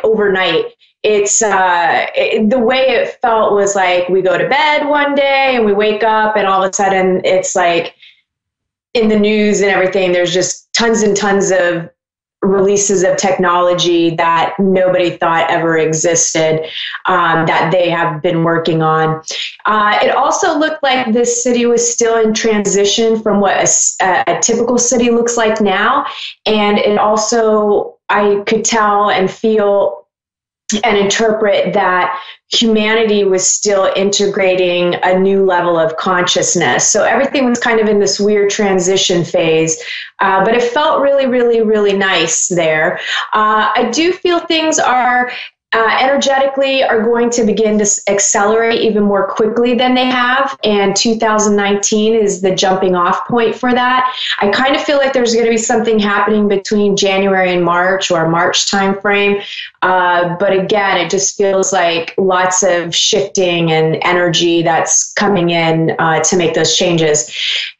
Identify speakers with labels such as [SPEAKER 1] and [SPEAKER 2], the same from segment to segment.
[SPEAKER 1] overnight. It's the way it felt was like we go to bed one day and we wake up and all of a sudden it's like in the news and everything, there's just tons and tons of releases of technology that nobody thought ever existed, that they have been working on. It also looked like this city was still in transition from what a typical city looks like now. And it also, I could tell and feel and interpret that humanity was still integrating a new level of consciousness. So everything was kind of in this weird transition phase, but it felt really, really, really nice there. I do feel things are energetically are going to begin to accelerate even more quickly than they have. And 2019 is the jumping off point for that. I kind of feel like there's going to be something happening between January and March or March timeframe. But again, it just feels like lots of shifting and energy that's coming in to make those changes.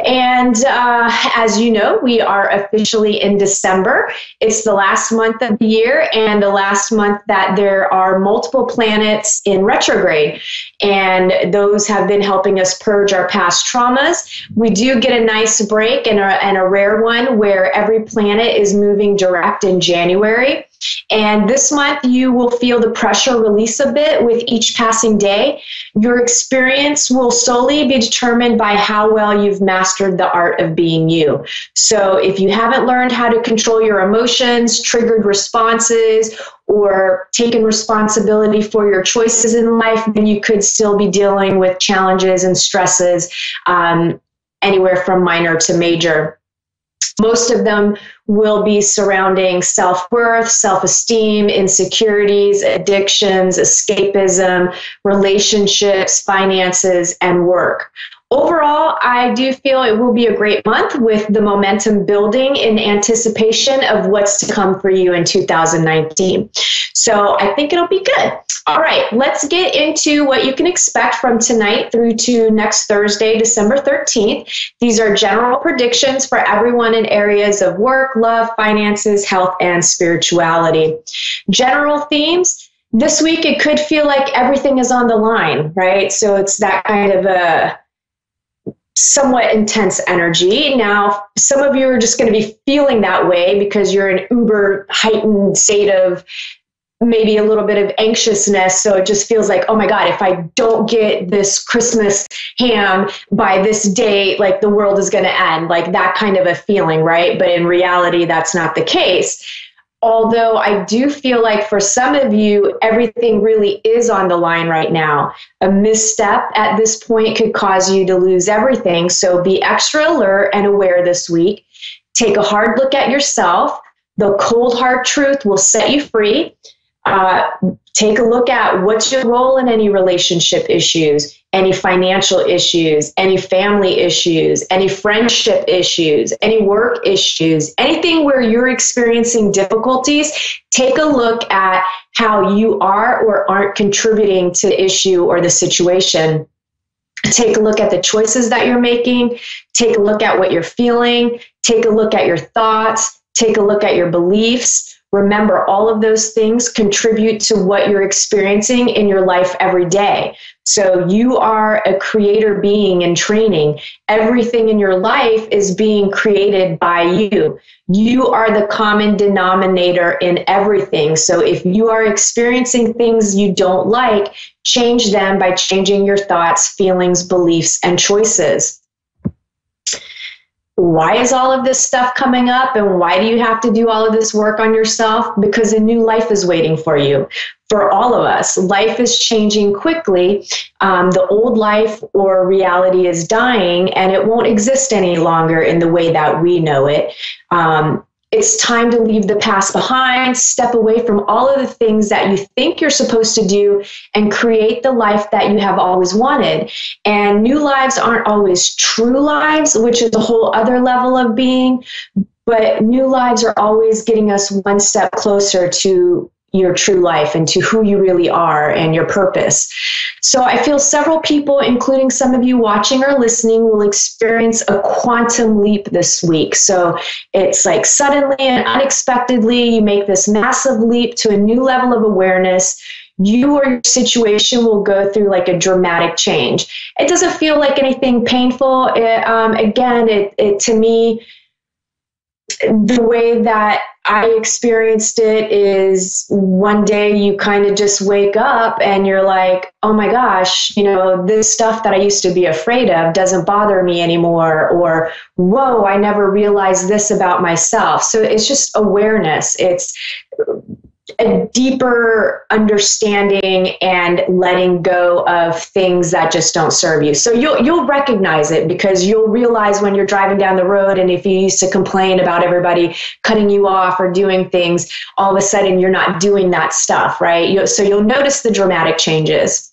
[SPEAKER 1] And as you know, we are officially in December. It's the last month of the year and the last month that there are multiple planets in retrograde. And those have been helping us purge our past traumas. We do get a nice break and a rare one where every planet is moving direct in January. And this month, you will feel the pressure release a bit with each passing day. Your experience will solely be determined by how well you've mastered the art of being you. So if you haven't learned how to control your emotions, triggered responses, or taken responsibility for your choices in life, then you could still be dealing with challenges and stresses, anywhere from minor to major. Most of them will be surrounding self-worth, self-esteem, insecurities, addictions, escapism, relationships, finances, and work. Overall, I do feel it will be a great month with the momentum building in anticipation of what's to come for you in 2019. So I think it'll be good. All right, let's get into what you can expect from tonight through to next Thursday, December 13th. These are general predictions for everyone in areas of work, love, finances, health, and spirituality. General themes. This week, it could feel like everything is on the line, right? So it's that kind of a somewhat intense energy. Now, some of you are just going to be feeling that way because you're in uber heightened state of maybe a little bit of anxiousness. So it just feels like, oh my God, if I don't get this Christmas ham by this date, like the world is going to end, like that kind of a feeling, right? But in reality, that's not the case. Although I do feel like for some of you, everything really is on the line right now. A misstep at this point could cause you to lose everything. So be extra alert and aware this week. Take a hard look at yourself. The cold hard truth will set you free. Take a look at what's your role in any relationship issues, any financial issues, any family issues, any friendship issues, any work issues, anything where you're experiencing difficulties. Take a look at how you are or aren't contributing to the issue or the situation. Take a look at the choices that you're making. Take a look at what you're feeling. Take a look at your thoughts. Take a look at your beliefs. Remember, all of those things contribute to what you're experiencing in your life every day. So you are a creator being in training. Everything in your life is being created by you. You are the common denominator in everything. So if you are experiencing things you don't like, change them by changing your thoughts, feelings, beliefs, and choices. Why is all of this stuff coming up and why do you have to do all of this work on yourself? Because a new life is waiting for you. For all of us, life is changing quickly. The old life or reality is dying and it won't exist any longer in the way that we know it. It's time to leave the past behind, step away from all of the things that you think you're supposed to do and create the life that you have always wanted. And new lives aren't always true lives, which is a whole other level of being, but new lives are always getting us one step closer to your true life and to who you really are and your purpose. So I feel several people, including some of you watching or listening, will experience a quantum leap this week. So it's like suddenly and unexpectedly, you make this massive leap to a new level of awareness. You or your situation will go through like a dramatic change. It doesn't feel like anything painful. It to me, the way that I experienced it is one day you kind of just wake up and you're like, oh my gosh, this stuff that I used to be afraid of doesn't bother me anymore. Or, whoa, I never realized this about myself. So it's just awareness. It's a deeper understanding and letting go of things that just don't serve you. So you'll recognize it, because you'll realize when you're driving down the road, and if you used to complain about everybody cutting you off or doing things, all of a sudden you're not doing that stuff, right? So you'll notice the dramatic changes.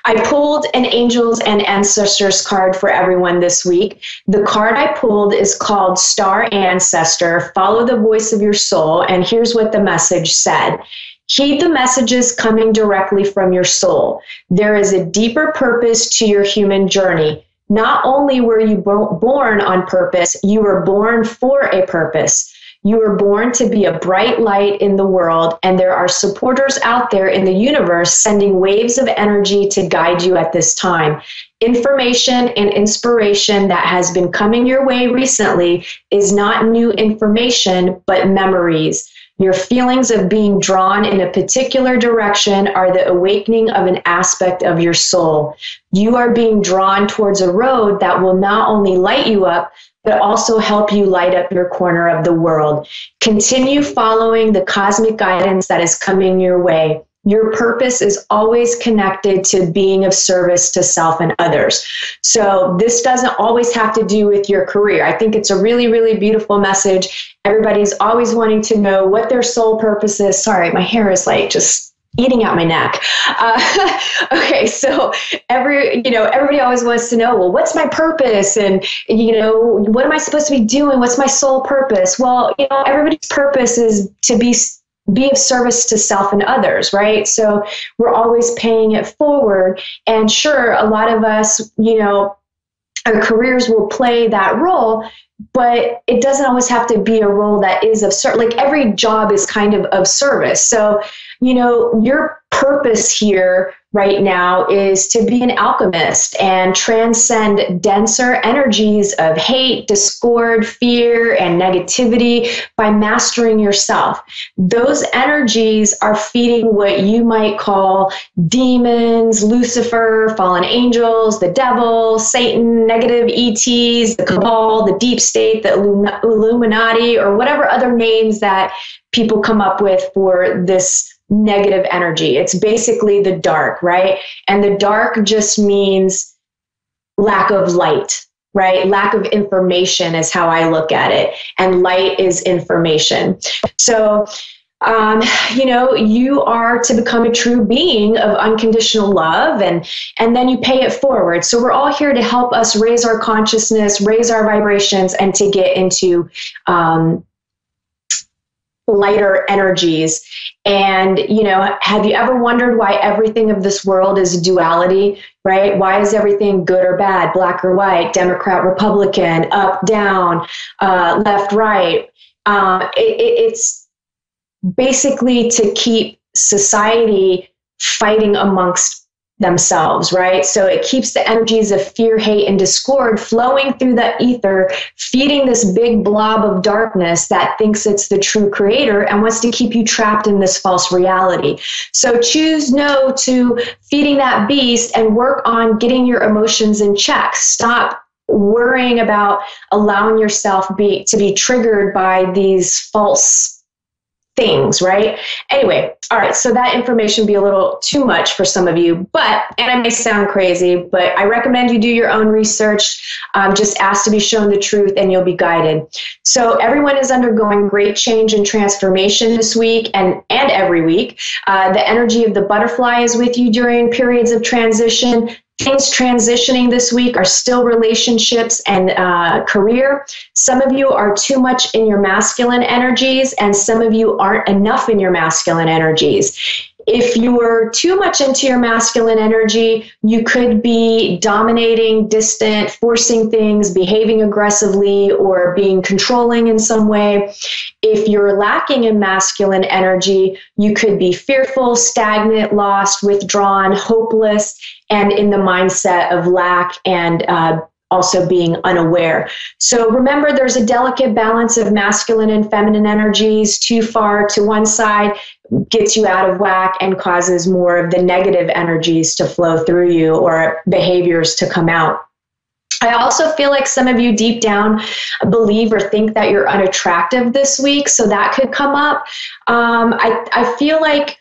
[SPEAKER 1] I pulled an Angels and Ancestors card for everyone this week. The card I pulled is called Star Ancestor, Follow the Voice of Your Soul. And here's what the message said. Heed the messages coming directly from your soul. There is a deeper purpose to your human journey. Not only were you born on purpose, you were born for a purpose. You were born to be a bright light in the world, and there are supporters out there in the universe sending waves of energy to guide you at this time. Information and inspiration that has been coming your way recently is not new information, but memories. Your feelings of being drawn in a particular direction are the awakening of an aspect of your soul. You are being drawn towards a road that will not only light you up, but also help you light up your corner of the world. Continue following the cosmic guidance that is coming your way. Your purpose is always connected to being of service to self and others. So this doesn't always have to do with your career. I think it's a really, really beautiful message. Everybody's always wanting to know what their soul purpose is. Sorry, my hair is like just eating out my neck. Okay, so everybody always wants to know, well, what's my purpose? And, what am I supposed to be doing? What's my soul purpose? Well, everybody's purpose is to be of service to self and others, right? So we're always paying it forward. And sure, a lot of us, our careers will play that role, but it doesn't always have to be a role that is of service. Like every job is kind of service. So, your purpose here right now is to be an alchemist and transcend denser energies of hate, discord, fear, and negativity by mastering yourself. Those energies are feeding what you might call demons, Lucifer, fallen angels, the devil, Satan, negative ETs, the cabal, the deep state, the Illuminati, or whatever other names that people come up with for this negative energy. It's basically the dark, right? And the dark just means lack of light, right? Lack of information is how I look at it. And light is information. So, you are to become a true being of unconditional love, and then you pay it forward. So we're all here to help us raise our consciousness, raise our vibrations, and to get into lighter energies. And, have you ever wondered why everything of this world is duality, right? Why is everything good or bad, black or white, Democrat, Republican, up, down, left, right? It's basically to keep society fighting amongst themselves, right? So it keeps the energies of fear, hate, and discord flowing through the ether, feeding this big blob of darkness that thinks it's the true creator and wants to keep you trapped in this false reality. So choose no to feeding that beast and work on getting your emotions in check. Stop worrying about allowing yourself to be triggered by these false things, right? Anyway, all right, so that information be a little too much for some of you, and I may sound crazy, but I recommend you do your own research. Just ask to be shown the truth and you'll be guided. So everyone is undergoing great change and transformation this week and every week. The energy of the butterfly is with you during periods of transition. Things transitioning this week are still relationships and career. Some of you are too much in your masculine energies, and some of you aren't enough in your masculine energies. If you are too much into your masculine energy, you could be dominating, distant, forcing things, behaving aggressively, or being controlling in some way. If you're lacking in masculine energy, you could be fearful, stagnant, lost, withdrawn, hopeless, and in the mindset of lack and also being unaware. So remember, there's a delicate balance of masculine and feminine energies. Too far to one side gets you out of whack and causes more of the negative energies to flow through you or behaviors to come out. I also feel like some of you deep down believe or think that you're unattractive this week, so that could come up. I feel like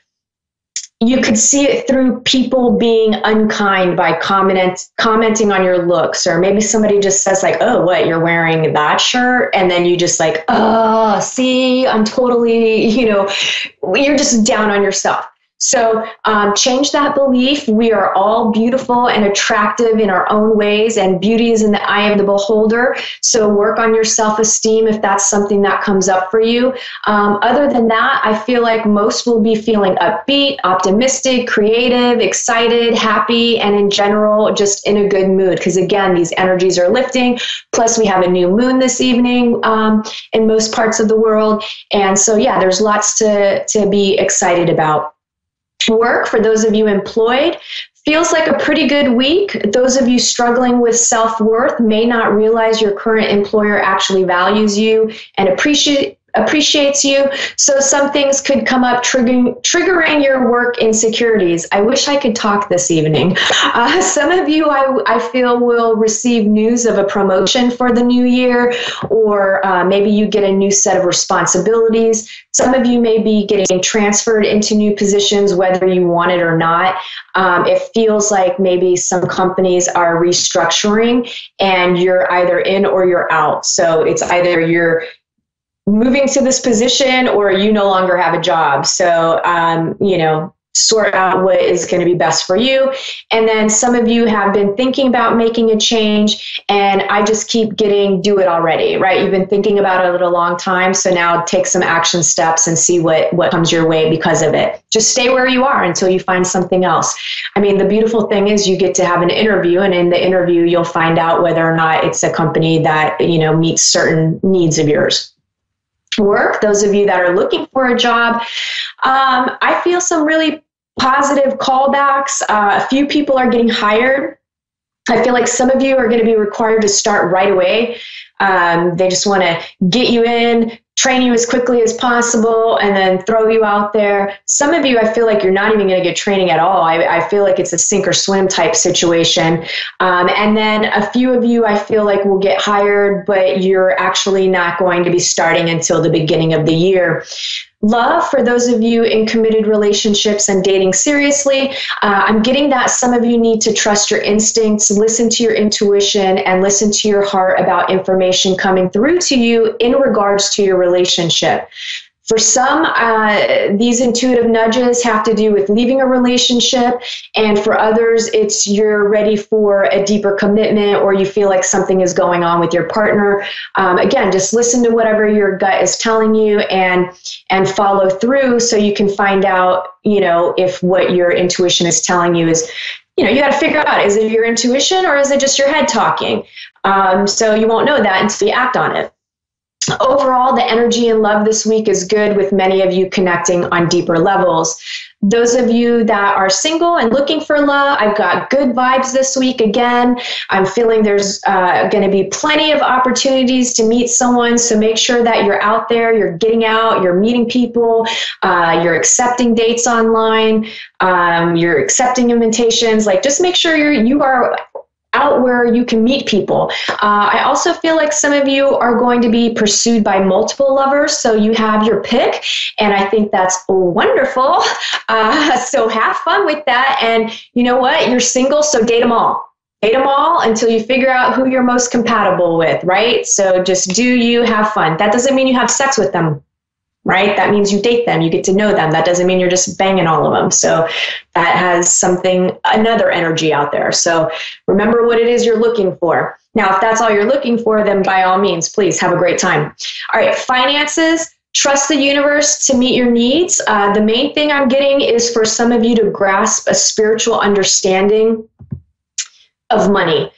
[SPEAKER 1] you could see it through people being unkind by commenting on your looks, or maybe somebody just says like, oh, what, you're wearing that shirt? And then you just like, oh, see, I'm totally, you're just down on yourself. So change that belief. We are all beautiful and attractive in our own ways, and beauty is in the eye of the beholder. So work on your self-esteem if that's something that comes up for you. Other than that, I feel like most will be feeling upbeat, optimistic, creative, excited, happy, and in general, just in a good mood. Because again, these energies are lifting. Plus, we have a new moon this evening in most parts of the world. And so, yeah, there's lots to be excited about. Work, for those of you employed, feels like a pretty good week. Those of you struggling with self-worth may not realize your current employer actually values you and appreciates you. So some things could come up triggering your work insecurities. I wish I could talk this evening. Some of you, I feel, will receive news of a promotion for the new year, or maybe you get a new set of responsibilities. Some of you may be getting transferred into new positions, whether you want it or not. It feels like maybe some companies are restructuring and you're either in or you're out. So it's either you're moving to this position or you no longer have a job. So, sort out what is going to be best for you. And then some of you have been thinking about making a change, and I just keep getting, do it already, right? You've been thinking about it a long time. So now take some action steps and see what comes your way because of it. Just stay where you are until you find something else. I mean, the beautiful thing is you get to have an interview, and in the interview, you'll find out whether or not it's a company that, meets certain needs of yours. Work, those of you that are looking for a job, I feel some really positive callbacks. A few people are getting hired. I feel like some of you are going to be required to start right away. They just want to get you in, train you as quickly as possible, and then throw you out there. Some of you, I feel like you're not even going to get training at all. I feel like it's a sink or swim type situation. And then a few of you, I feel like will get hired, but you're actually not going to be starting until the beginning of the year. Love, for those of you in committed relationships and dating seriously, I'm getting that some of you need to trust your instincts, listen to your intuition, and listen to your heart about information coming through to you in regards to your relationship. For some, these intuitive nudges have to do with leaving a relationship, and for others, it's you're ready for a deeper commitment, or you feel like something is going on with your partner. Again, just listen to whatever your gut is telling you and follow through, so you can find out, if what your intuition is telling you is, you got to figure out, is it your intuition or is it just your head talking? So you won't know that until you act on it. Overall, the energy and love this week is good, with many of you connecting on deeper levels. Those of you that are single and looking for love, I've got good vibes this week again. I'm feeling there's going to be plenty of opportunities to meet someone, so make sure that you're out there, you're getting out, you're meeting people, you're accepting dates online, you're accepting invitations. Like, just make sure you are out where you can meet people. I also feel like some of you are going to be pursued by multiple lovers, so you have your pick, and I think that's wonderful. So have fun with that, and you know what? You're single, so date them all. Date them all until you figure out who you're most compatible with, right? So just do you, have fun. That doesn't mean you have sex with them. right? That means you date them, you get to know them. That doesn't mean you're just banging all of them. So that has another energy out there. So remember what it is you're looking for. Now, if that's all you're looking for, then by all means, please have a great time. All right, finances. Trust the universe to meet your needs. The main thing I'm getting is for some of you to grasp a spiritual understanding of money.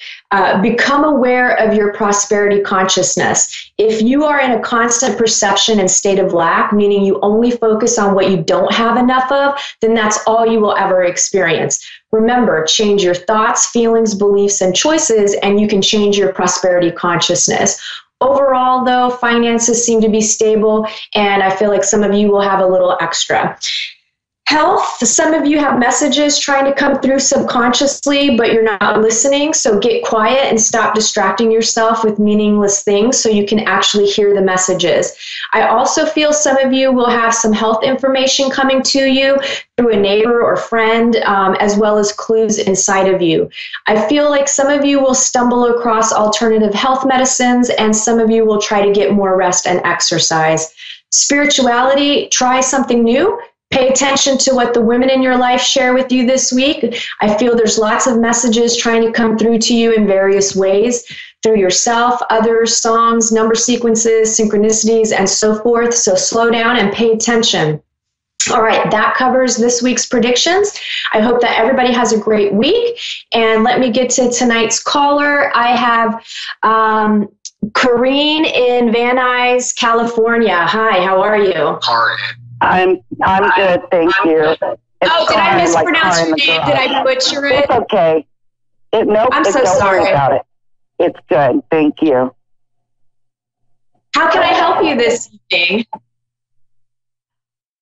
[SPEAKER 1] Become aware of your prosperity consciousness. If you are in a constant perception and state of lack, meaning you only focus on what you don't have enough of, then that's all you will ever experience. Remember, change your thoughts, feelings, beliefs, and choices, and you can change your prosperity consciousness. Overall, though, finances seem to be stable, and I feel like some of you will have a little extra. Health, some of you have messages trying to come through subconsciously, but you're not listening. So get quiet and stop distracting yourself with meaningless things so you can actually hear the messages. I also feel some of you will have some health information coming to you through a neighbor or friend, as well as clues inside of you. I feel like some of you will stumble across alternative health medicines, and some of you will try to get more rest and exercise. Spirituality, try something new. Pay attention to what the women in your life share with you this week. I feel there's lots of messages trying to come through to you in various ways, through yourself, others, songs, number sequences, synchronicities, and so forth. So slow down and pay attention. All right, that covers this week's predictions. I hope that everybody has a great week. And let me get to tonight's caller. I have Corrine in Van Nuys, California. Hi, how are you?
[SPEAKER 2] I'm good, thank you.
[SPEAKER 1] Did I mispronounce your name? Did I butcher it?
[SPEAKER 2] It's okay. I'm so sorry. Don't worry about it. It's good, thank you.
[SPEAKER 1] How can I help you this evening?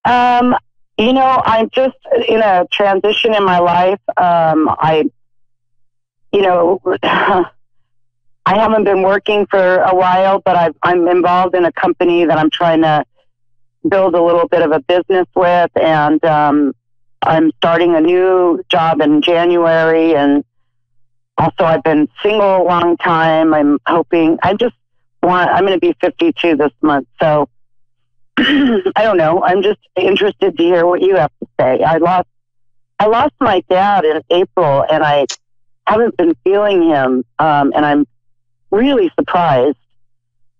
[SPEAKER 2] I'm just in a transition in my life. I haven't been working for a while, but I'm involved in a company that I'm trying to build a little bit of a business with, and I'm starting a new job in January, and also I've been single a long time. I'm going to be 52 this month, so I don't know. I'm just interested to hear what you have to say. I lost my dad in April, and I haven't been feeling him, and I'm really surprised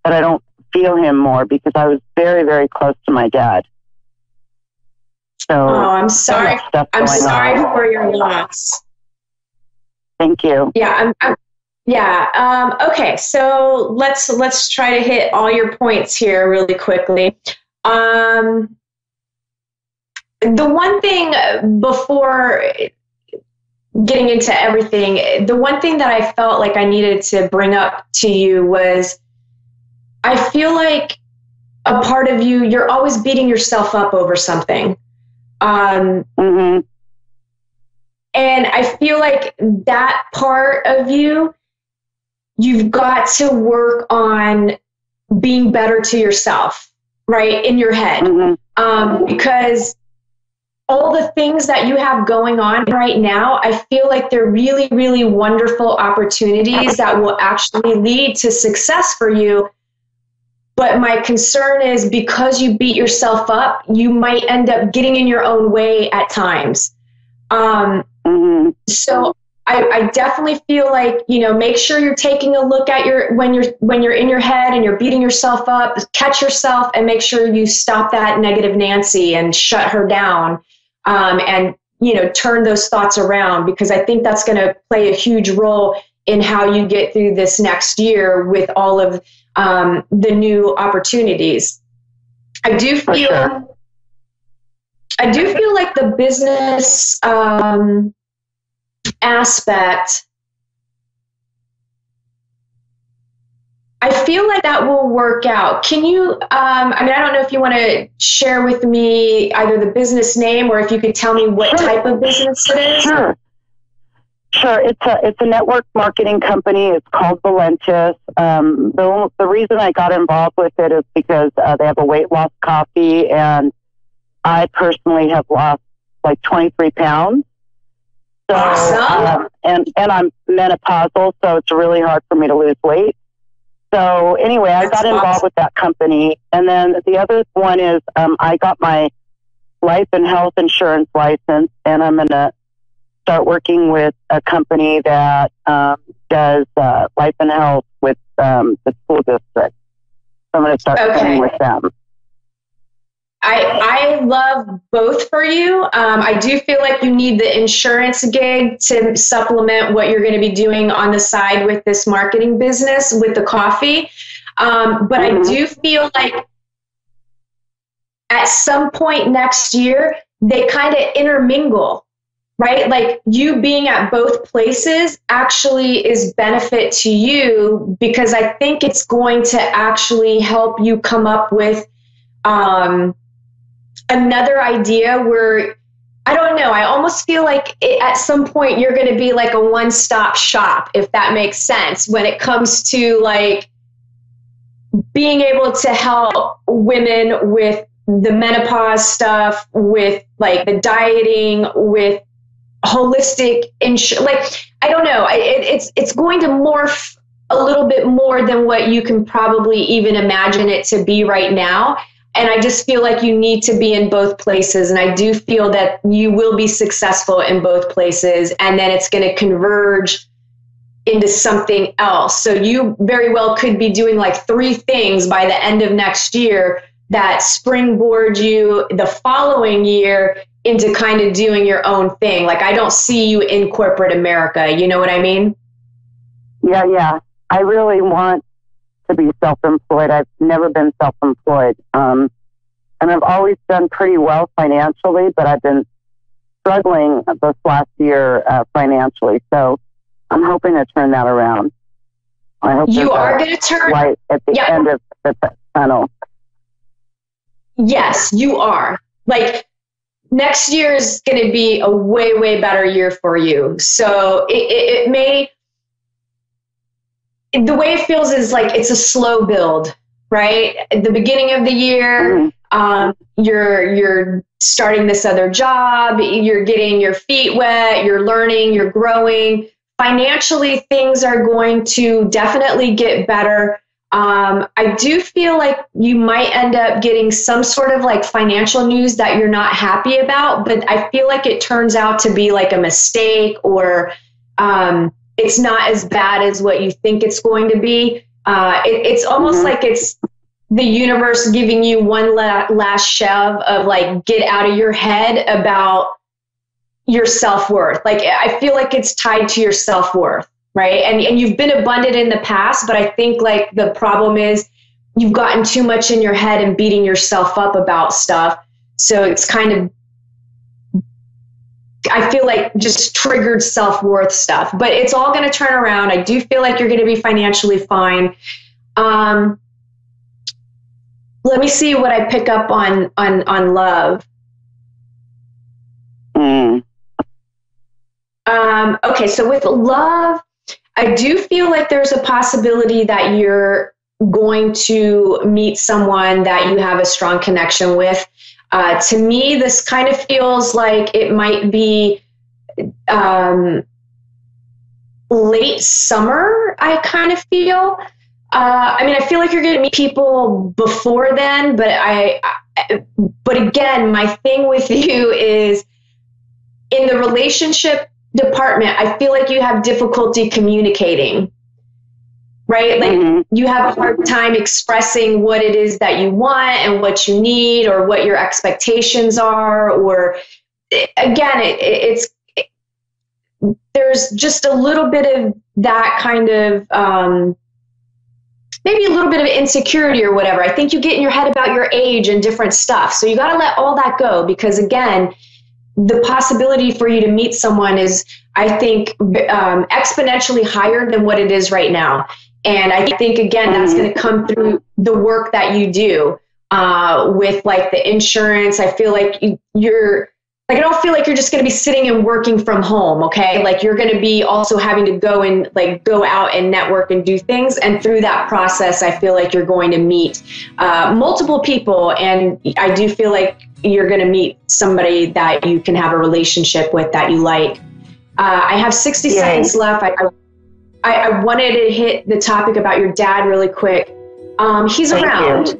[SPEAKER 2] that I don't feel him more, because I was very, very close to my dad. So
[SPEAKER 1] I'm sorry. I'm sorry for your loss.
[SPEAKER 2] Thank you.
[SPEAKER 1] Yeah. Okay. So let's try to hit all your points here really quickly. The one thing before getting into everything, the one thing that I felt like I needed to bring up to you was, I feel like a part of you, you're always beating yourself up over something.
[SPEAKER 2] Mm-hmm.
[SPEAKER 1] And I feel like that part of you, you've got to work on being better to yourself, right? In your head.
[SPEAKER 2] Mm-hmm.
[SPEAKER 1] Because all the things that you have going on right now, I feel like they're really, really wonderful opportunities that will actually lead to success for you. But my concern is, because you beat yourself up, you might end up getting in your own way at times. So I definitely feel like, make sure you're taking a look at when you're in your head and you're beating yourself up, catch yourself and make sure you stop that negative Nancy and shut her down, and turn those thoughts around, because I think that's going to play a huge role in how you get through this next year with all of the new opportunities. I do feel like the business aspect, I feel like that will work out. Can you, I don't know if you want to share with me either the business name, or if you could tell me what type of business it is?
[SPEAKER 2] Sure. It's a network marketing company. It's called Valentis. The reason I got involved with it is because they have a weight loss coffee, and I personally have lost like 23 pounds. So,
[SPEAKER 1] awesome.
[SPEAKER 2] And I'm menopausal, so it's really hard for me to lose weight. So anyway, I got involved with that company. And then the other one is I got my life and health insurance license, and I'm going to start working with a company that does life and health with the school district. So I'm going to start working with them.
[SPEAKER 1] I love both for you. I do feel like you need the insurance gig to supplement what you're going to be doing on the side with this marketing business with the coffee. But I do feel like at some point next year, they kind of intermingle, right? Like you being at both places actually is benefit to you, because I think it's going to actually help you come up with another idea where, I don't know, I almost feel like at some point you're going to be like a one-stop shop, if that makes sense, when it comes to like being able to help women with the menopause stuff, with like the dieting, with holistic like, I don't know, it's going to morph a little bit more than what you can probably even imagine it to be right now. And I just feel like you need to be in both places. And I do feel that you will be successful in both places. And then it's going to converge into something else. So you very well could be doing like 3 things by the end of next year that springboard you the following year into kind of doing your own thing. Like, I don't see you in corporate America. You know what I mean?
[SPEAKER 2] Yeah. I really want to be self-employed. I've never been self-employed. And I've always done pretty well financially, but I've been struggling this last year financially. So I'm hoping to turn that around. I hope
[SPEAKER 1] you are going to turn
[SPEAKER 2] light at the end of the tunnel.
[SPEAKER 1] Yes, you are. Like, next year is going to be a way, way better year for you. So it may, the way it feels is like it's a slow build, right? At the beginning of the year, you're starting this other job, you're getting your feet wet, you're learning, you're growing. Financially, things are going to definitely get better. I do feel like you might end up getting some sort of like financial news that you're not happy about, but I feel like it turns out to be like a mistake, or it's not as bad as what you think it's going to be. It's almost like it's the universe giving you one last shove of like, get out of your head about your self-worth. Like, I feel like it's tied to your self-worth, right? And you've been abundant in the past, but I think like the problem is you've gotten too much in your head and beating yourself up about stuff. So it's kind of, I feel like just triggered self-worth stuff, but it's all going to turn around. I do feel like you're going to be financially fine. Let me see what I pick up on love. Okay. So with love, I do feel like there's a possibility that you're going to meet someone that you have a strong connection with. To me, this kind of feels like it might be late summer, I kind of feel. I mean, I feel like you're going to meet people before then, but again, my thing with you is in the relationship department, I feel like you have difficulty communicating. Right? Like you have a hard time expressing what it is that you want and what you need, or what your expectations are, or again, there's just a little bit of that kind of, maybe a little bit of insecurity or whatever. I think you get in your head about your age and different stuff. So you got to let all that go, because again, the possibility for you to meet someone is, I think, exponentially higher than what it is right now. And I think, again, that's going to come through the work that you do with like the insurance. I feel like you're like, I don't feel like you're just going to be sitting and working from home. Okay. Like you're going to be also having to go out and network and do things. And through that process, I feel like you're going to meet multiple people. And I do feel like you're going to meet somebody that you can have a relationship with that you like. I have 60 seconds left. I wanted to hit the topic about your dad really quick. He's around.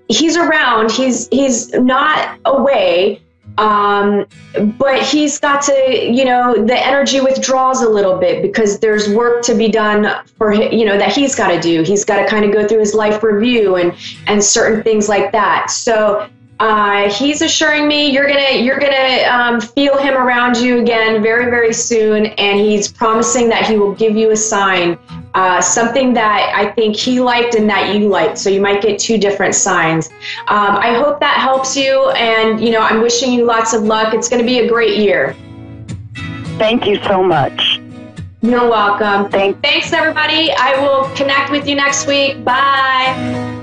[SPEAKER 1] He's around. He's not away. But he's got to, the energy withdraws a little bit because there's work to be done for him, that he's got to do. He's got to kind of go through his life review and certain things like that. So he's assuring me you're gonna feel him around you again very, very soon, and he's promising that he will give you a sign, something that I think he liked and that you liked. So you might get two different signs. I hope that helps you, and I'm wishing you lots of luck. It's going to be a great year.
[SPEAKER 2] Thank you so much.
[SPEAKER 1] You're welcome. Thanks, everybody. I will connect with you next week. Bye.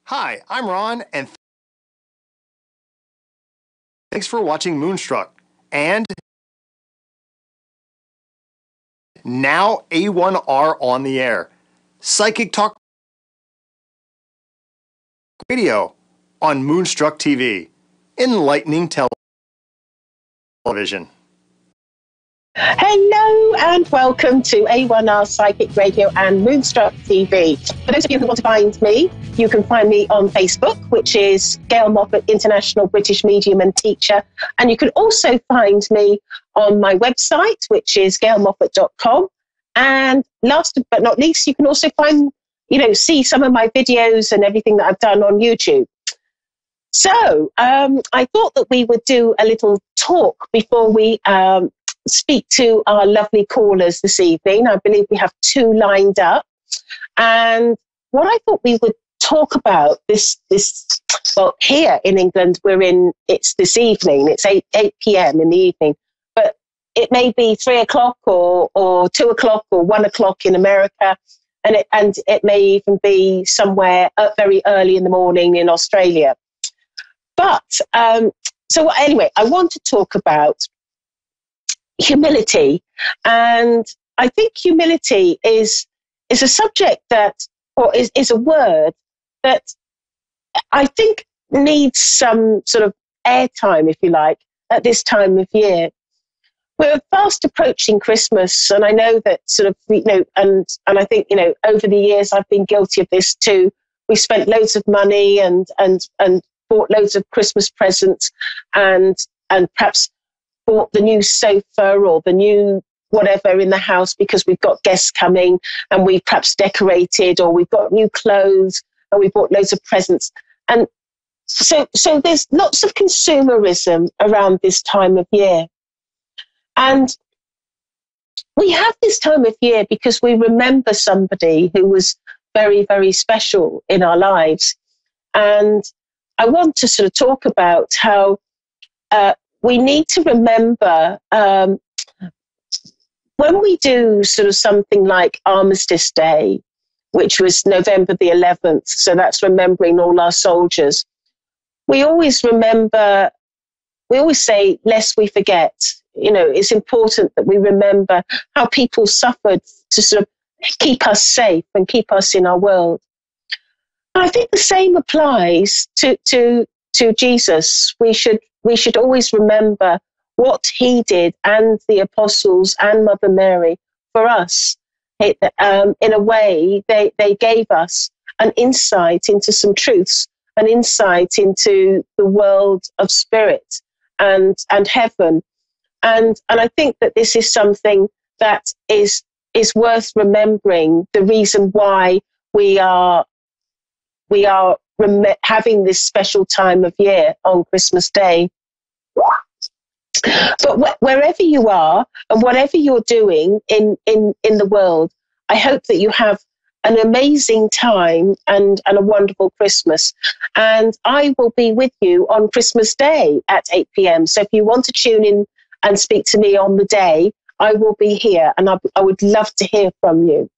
[SPEAKER 3] Hi, I'm Ron, and thanks for watching Moonstruck. And now A1R on the air. Psychic Talk Radio on Moonstruck TV. Enlightening television.
[SPEAKER 4] Hello and welcome to A1R Psychic Radio and Moonstruck TV. For those of you who want to find me, you can find me on Facebook, which is Gail Moffat, International British Medium and Teacher. And you can also find me on my website, which is gailmoffat.com. And last but not least, you can also find, see some of my videos and everything that I've done on YouTube. So I thought that we would do a little talk before we speak to our lovely callers this evening. I believe we have two lined up. And what I thought we would talk about well, here in England, it's this evening, it's 8 p.m. in the evening, but it may be 3 o'clock or 2 o'clock or 1 o'clock in America. And it may even be somewhere very early in the morning in Australia. But, so anyway, I want to talk about humility. And I think humility is a subject is a word that I think needs some sort of airtime, if you like, at this time of year. We're fast approaching Christmas, and I know that sort of, and I think, over the years I've been guilty of this too. We spent loads of money and bought loads of Christmas presents and perhaps bought the new sofa or the new whatever in the house because we've got guests coming, and we've perhaps decorated, or we've got new clothes and we bought loads of presents. And so there's lots of consumerism around this time of year. And we have this time of year because we remember somebody who was very, very special in our lives. And I want to sort of talk about how we need to remember when we do sort of something like Armistice Day, which was November the 11th, so that's remembering all our soldiers. We always say, lest we forget. It's important that we remember how people suffered to sort of keep us safe and keep us in our world. And I think the same applies to Jesus. We should always remember what he did, and the apostles and Mother Mary for us. In a way, they gave us an insight into some truths, an insight into the world of spirit and heaven. And I think that this is something that is worth remembering, the reason why we are having this special time of year on Christmas Day. But wherever you are and whatever you're doing in the world, I hope that you have an amazing time and a wonderful Christmas. And I will be with you on Christmas Day at 8 p.m. So if you want to tune in and speak to me on the day, I will be here, and I would love to hear from you.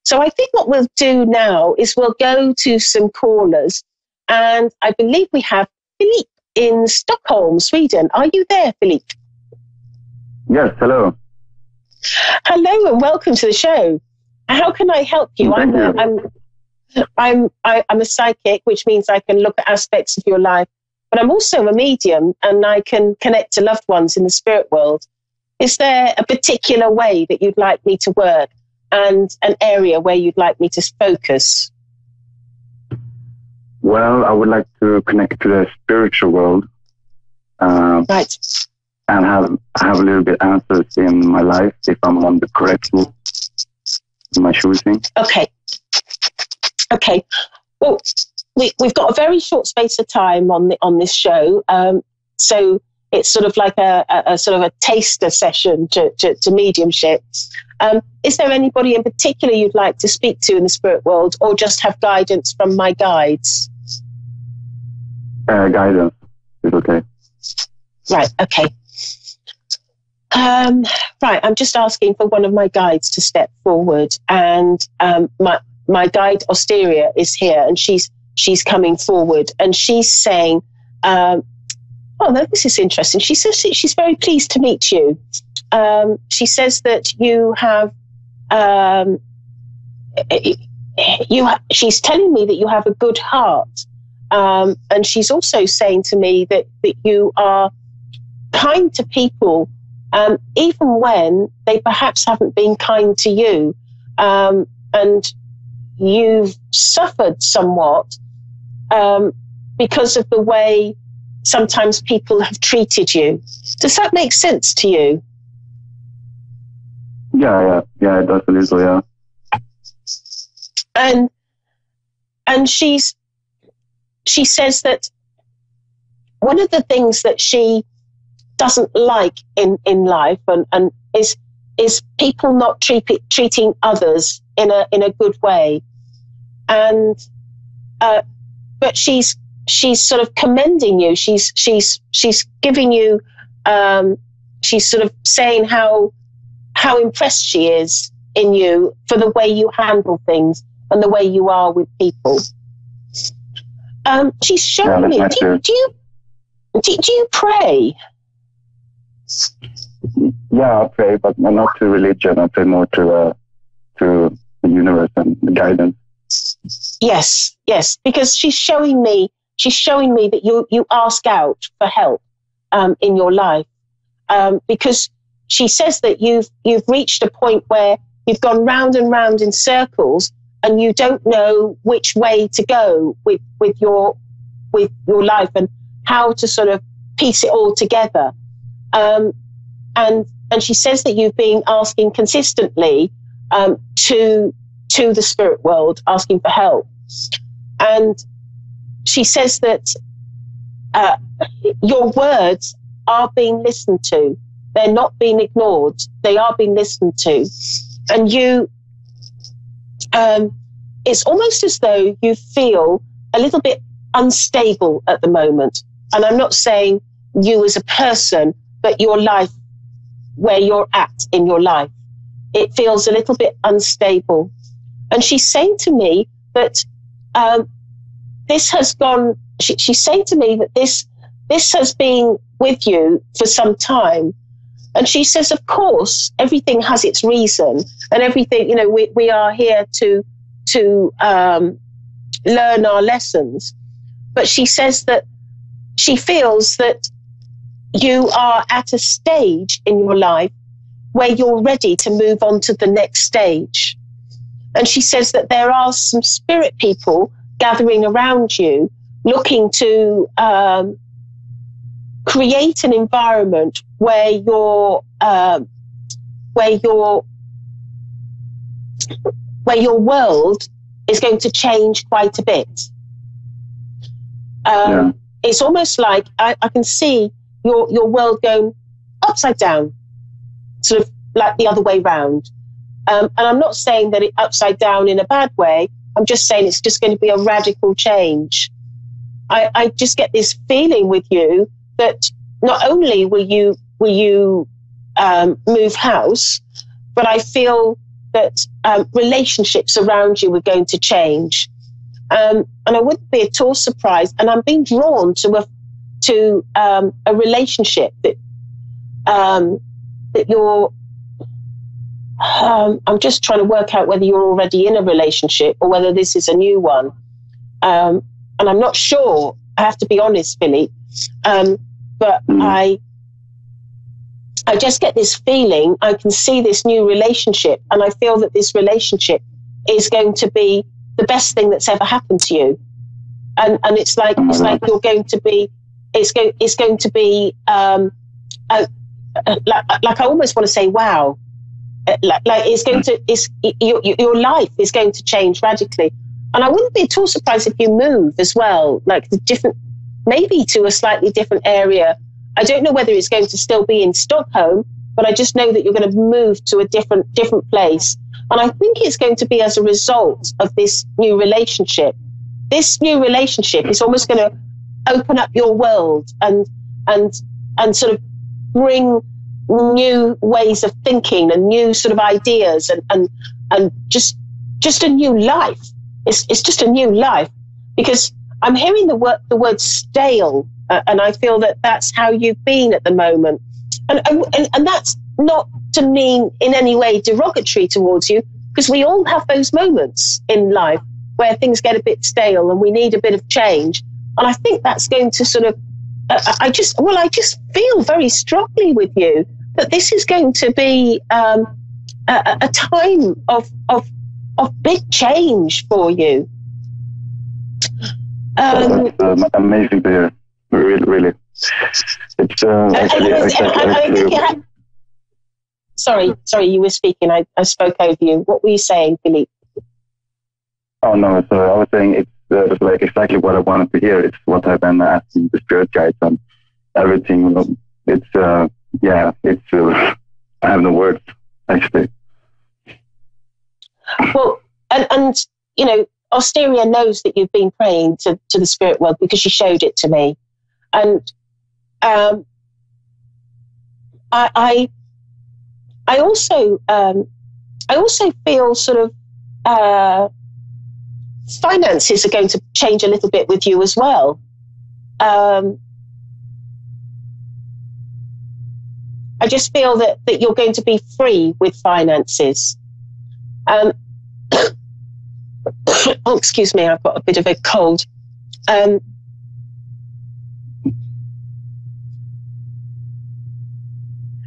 [SPEAKER 4] So I think what we'll do now is we'll go to some callers. And I believe we have Philippe in Stockholm, Sweden. Are you there, Philippe?
[SPEAKER 5] Yes, hello.
[SPEAKER 4] Hello and welcome to the show. How can I help you? I'm a psychic, which means I can look at aspects of your life, but I'm also a medium and I can connect to loved ones in the spirit world. Is there a particular way that you'd like me to work and an area where you'd like me to focus?
[SPEAKER 5] Well, I would like to connect to the spiritual world.
[SPEAKER 4] Right.
[SPEAKER 5] And have a little bit answers in my life if I'm on the correct route in my choosing.
[SPEAKER 4] Okay. Well, we've got a very short space of time on this show, so it's sort of like a sort of a taster session to mediumship. Is there anybody in particular you'd like to speak to in the spirit world, or just have guidance from my guides?
[SPEAKER 5] Guidance is okay.
[SPEAKER 4] Right. Okay. Right. I'm just asking for one of my guides to step forward, and my guide Osteria is here, and she's coming forward, and she's saying, "Oh no, this is interesting." She says she's very pleased to meet you. She says that you have. She's telling me that you have a good heart, and she's also saying to me that you are kind to people, even when they perhaps haven't been kind to you, and you've suffered somewhat because of the way sometimes people have treated you. Does that make sense to you?
[SPEAKER 5] Yeah, it does a little, yeah.
[SPEAKER 4] And she says that one of the things that she doesn't like in life and is people not treating others in a good way, and but she's sort of commending you. She's giving you. She's sort of saying how impressed she is in you for the way you handle things and the way you are with people. She's showing me. Do you pray?
[SPEAKER 5] Yeah, I pray, but not to religion. I pray more to the universe and the guidance.
[SPEAKER 4] Yes, because she's showing me that you ask out for help in your life, because she says that you've reached a point where you've gone round and round in circles and you don't know which way to go with your life and how to sort of piece it all together. And she says that you've been asking consistently to the spirit world, asking for help. And she says that your words are being listened to. They're not being ignored. They are being listened to. And you, it's almost as though you feel a little bit unstable at the moment. And I'm not saying you as a person, but your life, where you're at in your life. It feels a little bit unstable. And she's saying to me that this has gone, she's saying to me that this has been with you for some time. And she says, of course, everything has its reason, and everything, we are here to learn our lessons. But she says that she feels that you are at a stage in your life where you're ready to move on to the next stage. And she says that there are some spirit people gathering around you looking to create an environment where your world is going to change quite a bit. It's almost like I can see your world going upside down, sort of like the other way round. And I'm not saying that it's upside down in a bad way. I'm just saying it's just going to be a radical change. I just get this feeling with you that not only will you move house, but I feel that relationships around you are going to change. And I wouldn't be at all surprised. And I'm being drawn to a relationship that you're. I'm just trying to work out whether you're already in a relationship or whether this is a new one. And I'm not sure. I have to be honest, Philippe. But I just get this feeling. I can see this new relationship, and I feel that this relationship is going to be the best thing that's ever happened to you. And it's like you're going to be. It's going to be like I almost want to say, wow. Like it's going to. Your life is going to change radically. And I wouldn't be at all surprised if you move as well, like maybe to a slightly different area. I don't know whether it's going to still be in Stockholm, but I just know that you're going to move to a different place. And I think it's going to be as a result of this new relationship. This new relationship is almost going to open up your world and sort of bring new ways of thinking and new sort of ideas and just a new life. It's just a new life, because I'm hearing the word stale, and I feel that that's how you've been at the moment. And that's not to mean in any way derogatory towards you, because we all have those moments in life where things get a bit stale and we need a bit of change. And I think that's going to sort of, I just feel very strongly with you that this is going to be a time of big change for you.
[SPEAKER 5] Amazing to hear. Really. It's
[SPEAKER 4] Sorry, you were speaking. I spoke over you. What were you saying, Philippe?
[SPEAKER 5] Oh no, so I was saying it's like exactly what I wanted to hear. It's what I've been asking the spirit guides and everything. It's I have no words actually.
[SPEAKER 4] Well, and you know, Osteria knows that you've been praying to the spirit world because she showed it to me, and I also feel sort of finances are going to change a little bit with you as well. I just feel that you're going to be free with finances. Oh, excuse me, I've got a bit of a cold.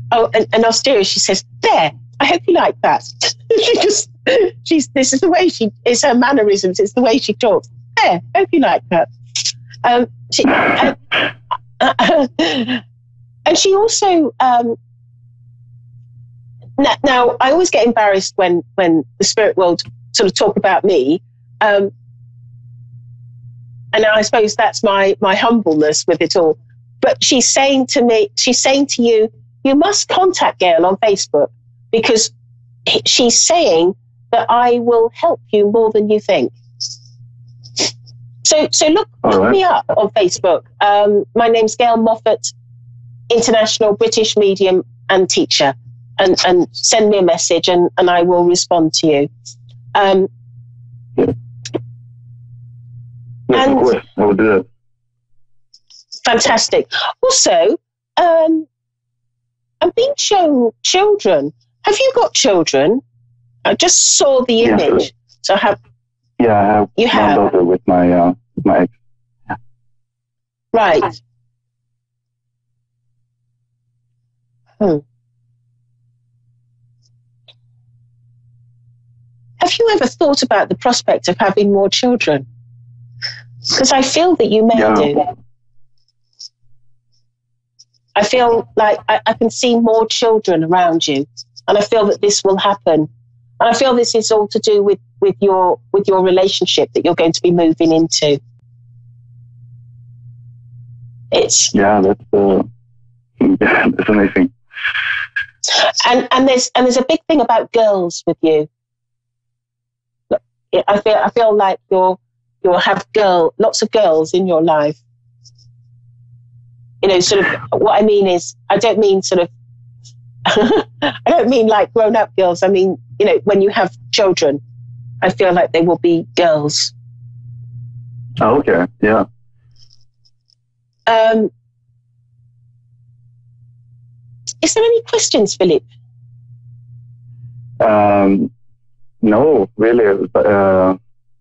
[SPEAKER 4] Oh, and Osteria, she says, there, I hope you like that. This is the way it's her mannerisms, it's the way she talks. There, I hope you like that. And she also, now I always get embarrassed when the spirit world sort of talk about me. And I suppose that's my humbleness with it all. But she's saying to you, you must contact Gail on Facebook, because she's saying that I will help you more than you think. So look me up on Facebook. My name's Gail Moffat, international British medium and teacher, and send me a message and I will respond to you.
[SPEAKER 5] Yes, of course, I will do that.
[SPEAKER 4] Fantastic. Also, I'm being shown children. Have you got children? I just saw the image. So I have.
[SPEAKER 5] Yeah, I have.
[SPEAKER 4] You have
[SPEAKER 5] one daughter with my ex. Yeah.
[SPEAKER 4] Right. Have you ever thought about the prospect of having more children? Because I feel that you may do. I feel like I can see more children around you, and I feel that this will happen. And I feel this is all to do with your relationship that you're going to be moving into. That's
[SPEAKER 5] amazing.
[SPEAKER 4] And there's a big thing about girls with you. I feel like you'll have lots of girls in your life. You know, sort of, what I mean is, I don't mean sort of, I don't mean like grown-up girls. I mean, you know, when you have children, I feel like they will be girls.
[SPEAKER 5] Oh, okay. Yeah.
[SPEAKER 4] Is there any questions, Philip?
[SPEAKER 5] No, really.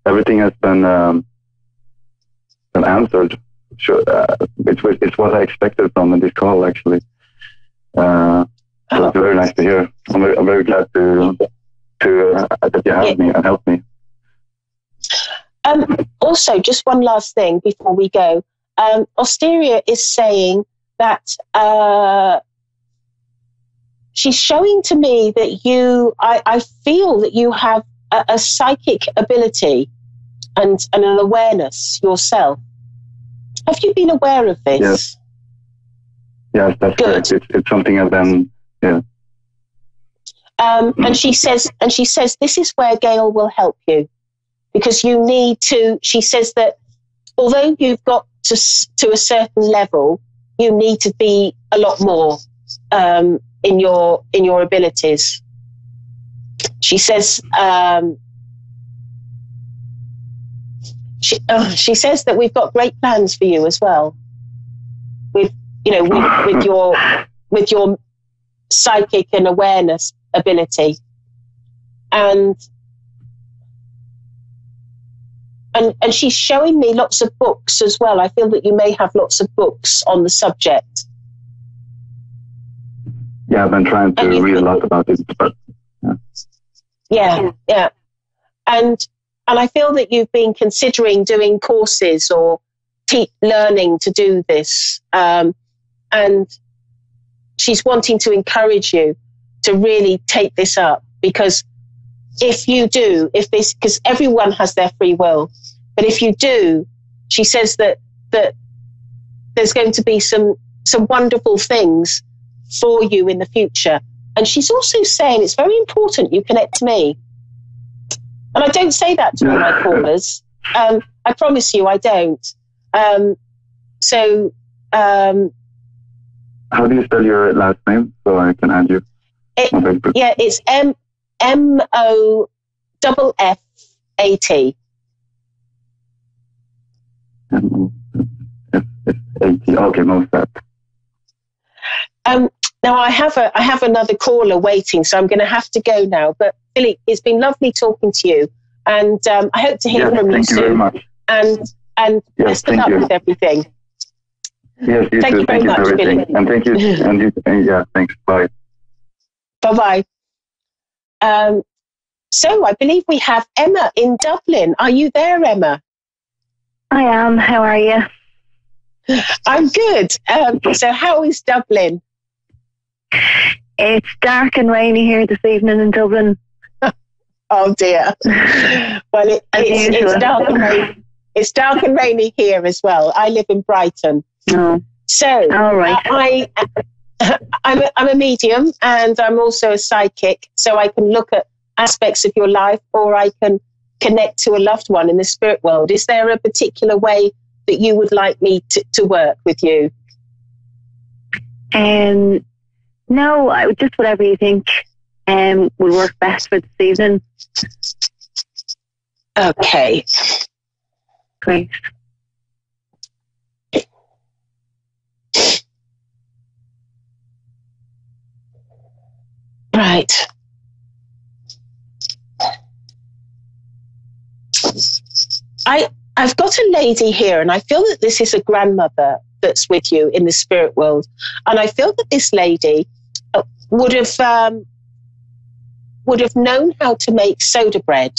[SPEAKER 5] Everything has been answered. Sure, it's what I expected from this call, actually. So it's very nice to hear. I'm very glad that you have me and helped me.
[SPEAKER 4] Also, just one last thing before we go. Osteria is saying that she's showing to me that I feel that you have a psychic ability and an awareness yourself. Have you been aware of this?
[SPEAKER 5] Yes, that's
[SPEAKER 4] good.
[SPEAKER 5] Correct. It's something I've been, yeah.
[SPEAKER 4] And she says, this is where Gail will help you, because you need to. She says that although you've got to a certain level, you need to be a lot more in your abilities. She says. She says that we've got great plans for you as well. With your psychic and awareness ability, and she's showing me lots of books as well. I feel that you may have lots of books on the subject.
[SPEAKER 5] Yeah, I've been trying to read a lot about it, but
[SPEAKER 4] yeah. And I feel that you've been considering doing courses or learning to do this. And she's wanting to encourage you to really take this up, because if you do, because everyone has their free will, but if you do, she says that there's going to be some wonderful things for you in the future. And she's also saying it's very important you connect to me. And I don't say that to all my callers. I promise you I don't.
[SPEAKER 5] How do you spell your last name so I can add you?
[SPEAKER 4] Yeah, it's MOFFAT.
[SPEAKER 5] Okay, Moonstruck.
[SPEAKER 4] Now I have another caller waiting, so I'm going to have to go now. But Philip, it's been lovely talking to you, and I hope to hear from you soon.
[SPEAKER 5] Thank you very much.
[SPEAKER 4] And best of luck with everything.
[SPEAKER 5] Yes, you too. Thank you for everything.
[SPEAKER 4] Philip.
[SPEAKER 5] And thank you. And yeah, thanks. Bye.
[SPEAKER 4] Bye-bye. So I believe we have Emma in Dublin. Are you there, Emma?
[SPEAKER 6] I am. How are you?
[SPEAKER 4] I'm good. So how is Dublin?
[SPEAKER 6] It's dark and rainy here this evening in Dublin.
[SPEAKER 4] Oh dear. Well, it's dark and rainy. It's dark and rainy here as well. I live in Brighton.
[SPEAKER 6] Oh.
[SPEAKER 4] So
[SPEAKER 6] all right.
[SPEAKER 4] I'm a medium, and I'm also a psychic. So I can look at aspects of your life, or I can connect to a loved one in the spirit world. Is there a particular way that you would like me to work with you?
[SPEAKER 6] No, just whatever you think will work best for this evening.
[SPEAKER 4] Okay.
[SPEAKER 6] Great.
[SPEAKER 4] Right. I've got a lady here, and I feel that this is a grandmother that's with you in the spirit world. And I feel that this lady would have known how to make soda bread.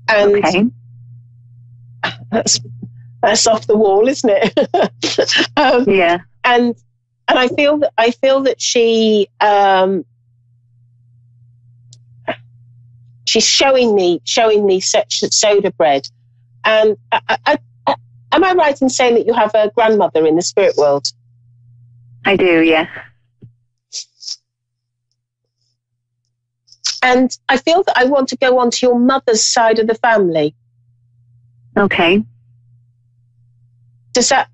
[SPEAKER 4] And
[SPEAKER 6] okay.
[SPEAKER 4] That's off the wall, isn't it?
[SPEAKER 6] Yeah.
[SPEAKER 4] And I feel that she's showing me soda bread. And am I right in saying that you have a grandmother in the spirit world?
[SPEAKER 6] I do, yeah.
[SPEAKER 4] And I feel that I want to go on to your mother's side of the family.
[SPEAKER 6] Okay.
[SPEAKER 4] Does that?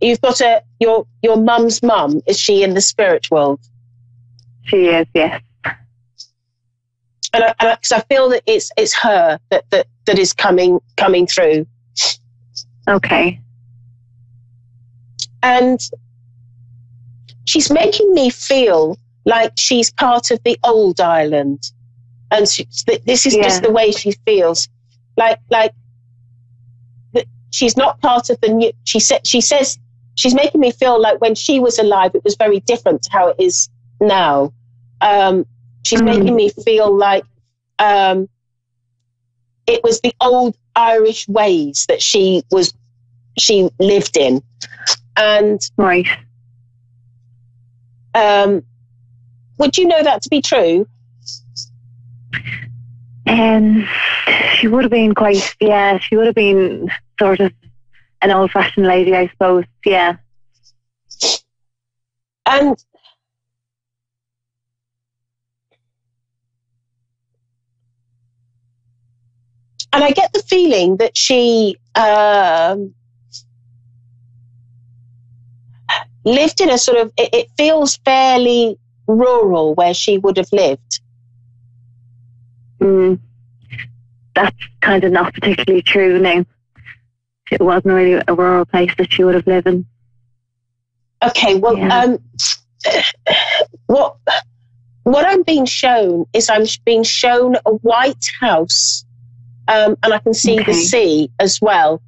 [SPEAKER 4] You've got your mum's mum. Is she in the spirit world?
[SPEAKER 6] She is, yes.
[SPEAKER 4] and because I feel that it's her that is coming through.
[SPEAKER 6] Okay.
[SPEAKER 4] And she's making me feel like she's part of the old Ireland, and this is just the way she feels, like she's not part of the new. She says she's making me feel like when she was alive, it was very different to how it is now. She's making me feel like it was the old Irish ways that she lived in, and
[SPEAKER 6] right.
[SPEAKER 4] Would you know that to be true?
[SPEAKER 6] She would have been quite. Yeah, she would have been sort of an old-fashioned lady, I suppose. Yeah.
[SPEAKER 4] And I get the feeling that she lived in a sort of, it feels fairly rural where she would have lived.
[SPEAKER 6] That's kind of not particularly true now. It wasn't really a rural place that she would have lived in.
[SPEAKER 4] Okay, well, what I'm being shown is I'm being shown a white house, and I can see the sea as well.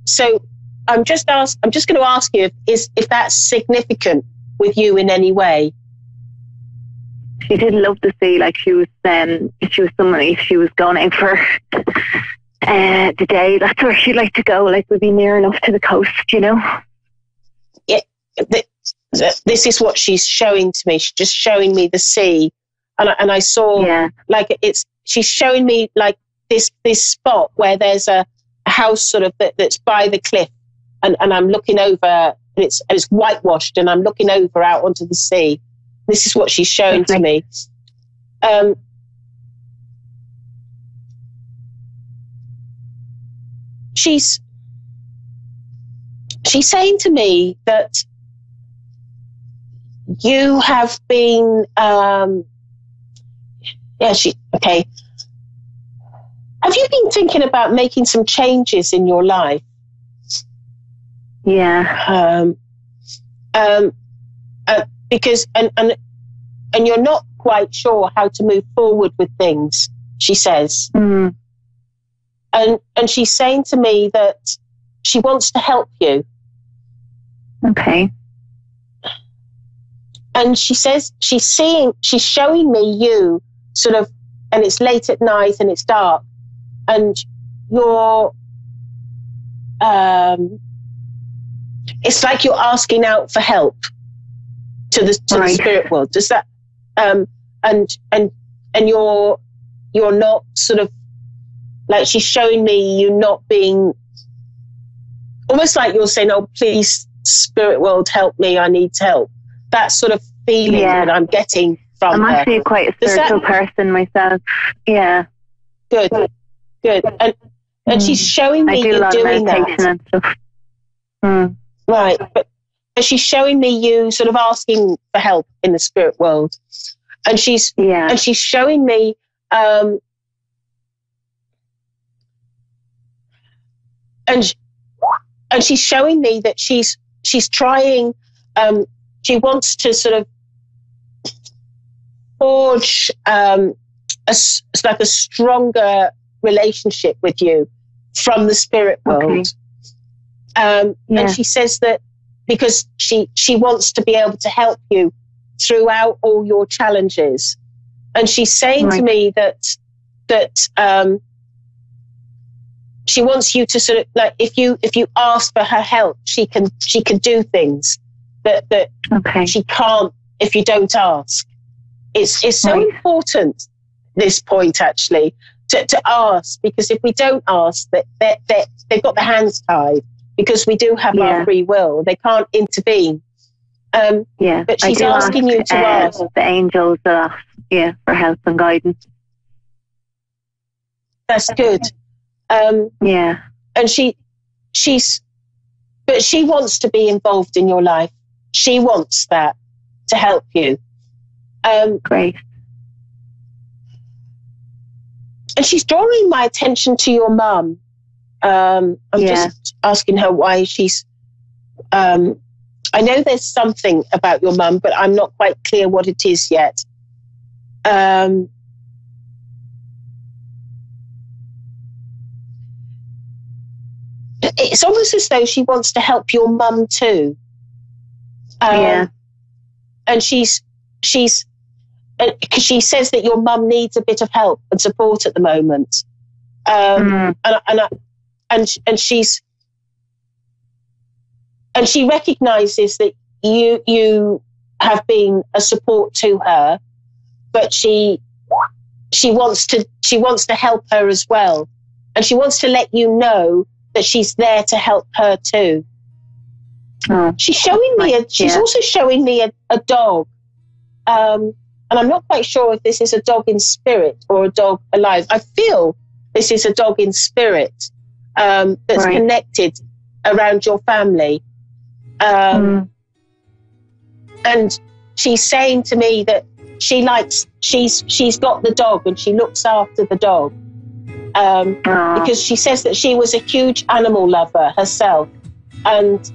[SPEAKER 4] So I'm just going to ask you if that's significant with you in any way.
[SPEAKER 6] She did love the sea. Like she was someone, if she was going out for the day, that's where she'd like to go. Like we'd be near enough to the coast, you know.
[SPEAKER 4] Yeah, this is what she's showing to me. She's just showing me the sea, and I saw like she's showing me like this spot where there's a house sort of that's by the cliff, and I'm looking over, and it's whitewashed, and I'm looking over out onto the sea. This is what she's showing to me. She's saying to me that you have been, Have you been thinking about making some changes in your life?
[SPEAKER 6] Yeah.
[SPEAKER 4] Because and you're not quite sure how to move forward with things, she says. And she's saying to me that she wants to help you.
[SPEAKER 6] Okay.
[SPEAKER 4] And she says she's showing me you sort of, and it's late at night and it's dark, and you're it's like you're asking out for help to the spirit world. Does that and you're not sort of like, she's showing me you not being, almost like you're saying, oh please spirit world, help me, I need help. That sort of feeling that I'm getting from her.
[SPEAKER 6] I'm actually quite a spiritual person myself. Yeah.
[SPEAKER 4] Good. And she's showing me you doing that.
[SPEAKER 6] And stuff.
[SPEAKER 4] Right, but she's showing me you sort of asking for help in the spirit world, and she's showing me and she's showing me that she's trying. She wants to sort of forge a stronger relationship with you from the spirit world. And she says that because she wants to be able to help you throughout all your challenges. And she's saying to me that she wants you to sort of, like, if you ask for her help, she can do things that she can't if you don't ask. It's so important, this point actually, to ask, because if we don't ask, they've got their hands tied, because we do have our free will. They can't intervene. But she's asking you to ask
[SPEAKER 6] the angels for help and guidance.
[SPEAKER 4] That's good. And she wants to be involved in your life. She wants that to help you.
[SPEAKER 6] Great.
[SPEAKER 4] And she's drawing my attention to your mum. I'm just asking her why she's... I know there's something about your mum, but I'm not quite clear what it is yet. It's almost as though she wants to help your mum too. And because she says that your mum needs a bit of help and support at the moment. And she recognises that you have been a support to her, but she wants to help her as well, and she wants to let you know that she's there to help her too. She's showing me she's also showing me a dog, and I'm not quite sure if this is a dog in spirit or a dog alive. I feel this is a dog in spirit that's connected around your family. And she's saying to me that she's got the dog and she looks after the dog, because she says that she was a huge animal lover herself, and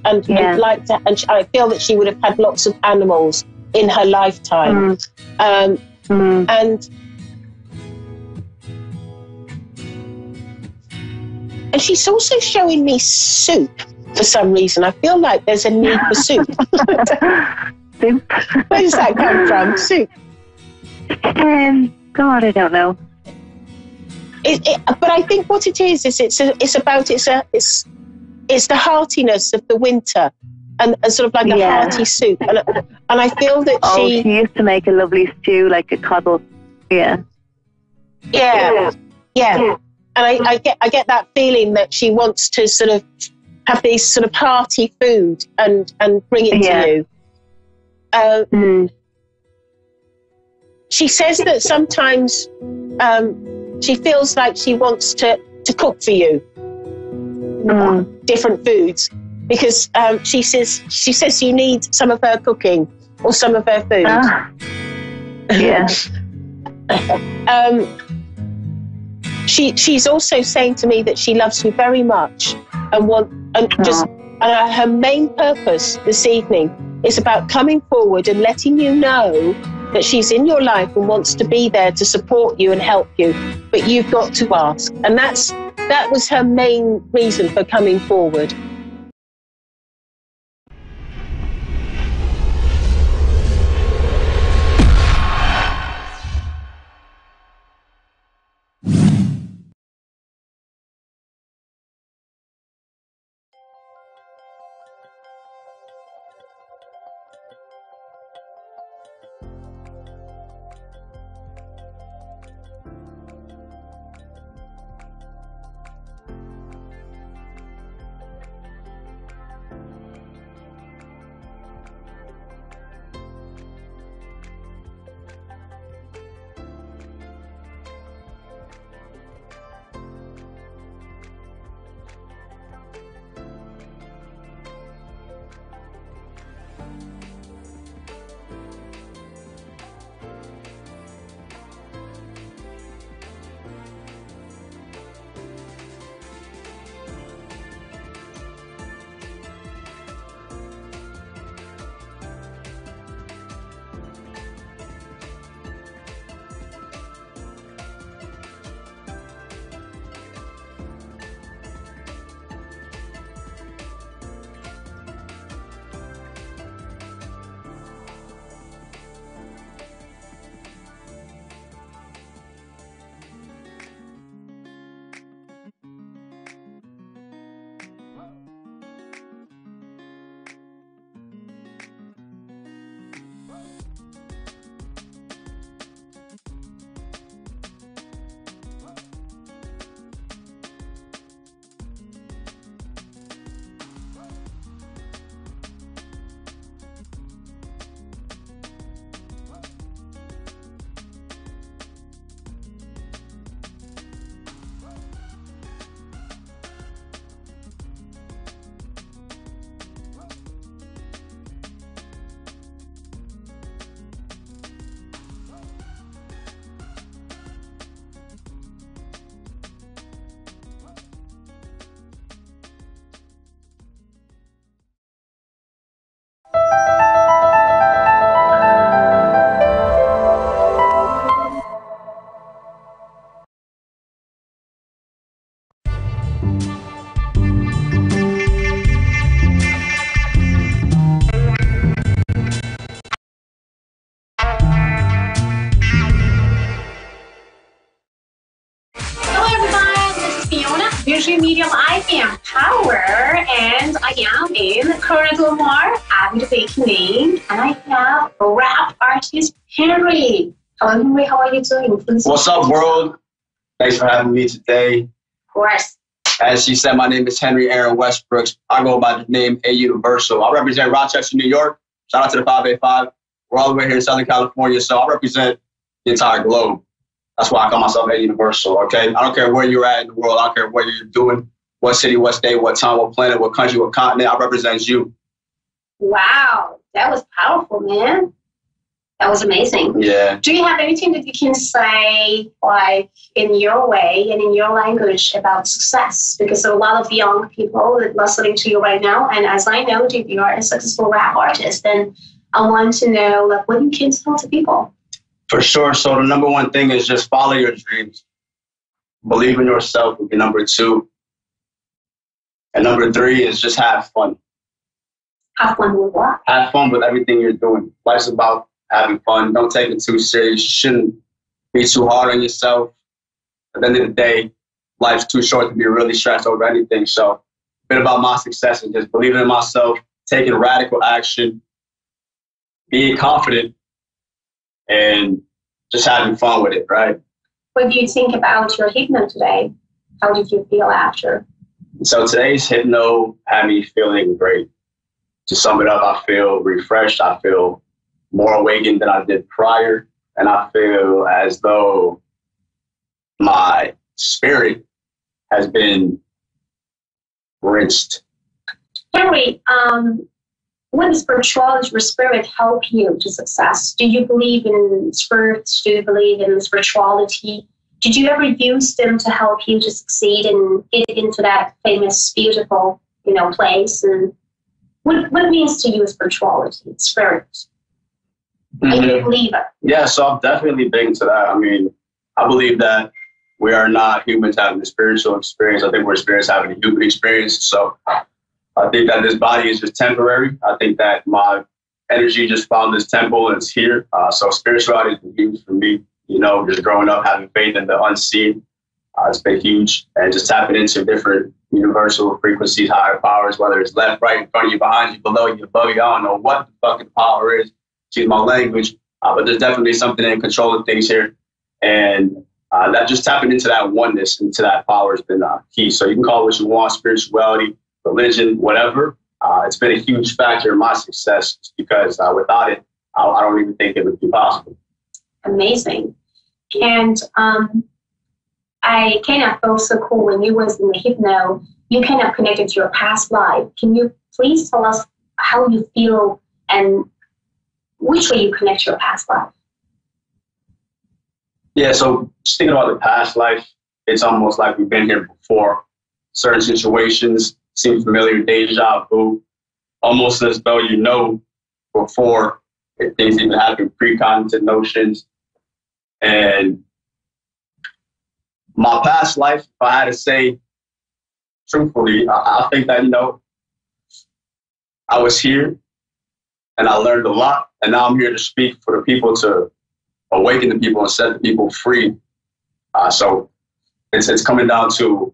[SPEAKER 4] liked to, and I feel that she would have had lots of animals in her lifetime. And she's also showing me soup. For some reason, I feel like there's a need for soup.
[SPEAKER 6] Soup?
[SPEAKER 4] Where does that come from? Soup?
[SPEAKER 6] God, I don't know.
[SPEAKER 4] But I think what it is it's the heartiness of the winter, and sort of like a hearty soup. And I feel that
[SPEAKER 6] she used to make a lovely stew, like a coddle. Yeah. And I get that feeling that she wants to sort of have these sort of hearty food and bring it to you. She says that sometimes she feels like she wants to cook for you different foods, because she says you need some of her cooking or some of her food. She's also saying to me that she loves you very much, and her main purpose this evening is about coming forward and letting you know that she's in your life and wants to be there to support you and help you, but you've got to ask. And that was her main reason for coming forward.
[SPEAKER 7] Visual medium, I am Power, and I am in Corridor Lamar, Avenue Awakening, and I have rap artist Henry. Hello, Henry. How are you doing? Please.
[SPEAKER 8] What's up, world? Thanks for having me today.
[SPEAKER 7] Of course.
[SPEAKER 8] As she said, my name is Henry Aaron Westbrooks. I go by the name A Universal. I represent Rochester, New York. Shout out to the 585. We're all the way here in Southern California, so I represent the entire globe. That's why I call myself A Universal, okay? I don't care where you're at in the world. I don't care what you're doing, what city, what state, what time, what planet, what country, what continent. I represent you.
[SPEAKER 7] Wow, that was powerful, man. That was amazing.
[SPEAKER 8] Yeah.
[SPEAKER 7] Do you have anything that you can say, like, in your way and in your language about success? Because there are a lot of young people that are listening to you right now, and as I know that you are a successful rap artist, and I want to know, like, what you can tell to people.
[SPEAKER 8] For sure. So the number one thing is just follow your dreams. Believe in yourself would be number 2. And number 3 is just have fun.
[SPEAKER 7] Have fun with what?
[SPEAKER 8] Have fun with everything you're doing. Life's about having fun. Don't take it too serious. You shouldn't be too hard on yourself. At the end of the day, life's too short to be really stressed over anything. So a bit about my success is just believing in myself, taking radical action, being confident, and just having fun with it, right?
[SPEAKER 7] What do you think about your hypno today? How did you feel after?
[SPEAKER 8] So today's hypno had me feeling great. To sum it up, I feel refreshed. I feel more awakened than I did prior. And I feel as though my spirit has been rinsed.
[SPEAKER 7] Henry, when does spirituality or spirit help you to success? Do you believe in spirits? Do you believe in spirituality? Did you ever use them to help you to succeed and get into that famous, beautiful, place? And what it means to you spirituality, spirit? Are you a believer?
[SPEAKER 8] Yeah, so I'm definitely big into that. I mean, I believe that we are not humans having a spiritual experience. I think we're spirits having a human experience. So I think that this body is just temporary. I think that my energy just found this temple and it's here. So spirituality has been huge for me. Just growing up, having faith in the unseen. It's been huge. And just tapping into different universal frequencies, higher powers, whether it's left, right, in front of you, behind you, below you, above you. I don't know what the fucking power is. Excuse my language. But there's definitely something in controlling things here. And that just tapping into that oneness, into that power has been key. So you can call it what you want, spirituality, religion, whatever. It's been a huge factor in my success because without it, I don't even think it would be possible.
[SPEAKER 7] Amazing. And I kind of felt so cool when you was in the hypno, you kind of connected to your past life. Can you please tell us how you feel and which way you connect to your past life?
[SPEAKER 8] Yeah, so just thinking about the past life, it's almost like we've been here before. Certain situations seem familiar, deja vu, almost as though before if things even happen, precognitive notions. And my past life, if I had to say truthfully, I think that, I was here and I learned a lot. And now I'm here to speak for the people, to awaken the people and set the people free. So it's coming down to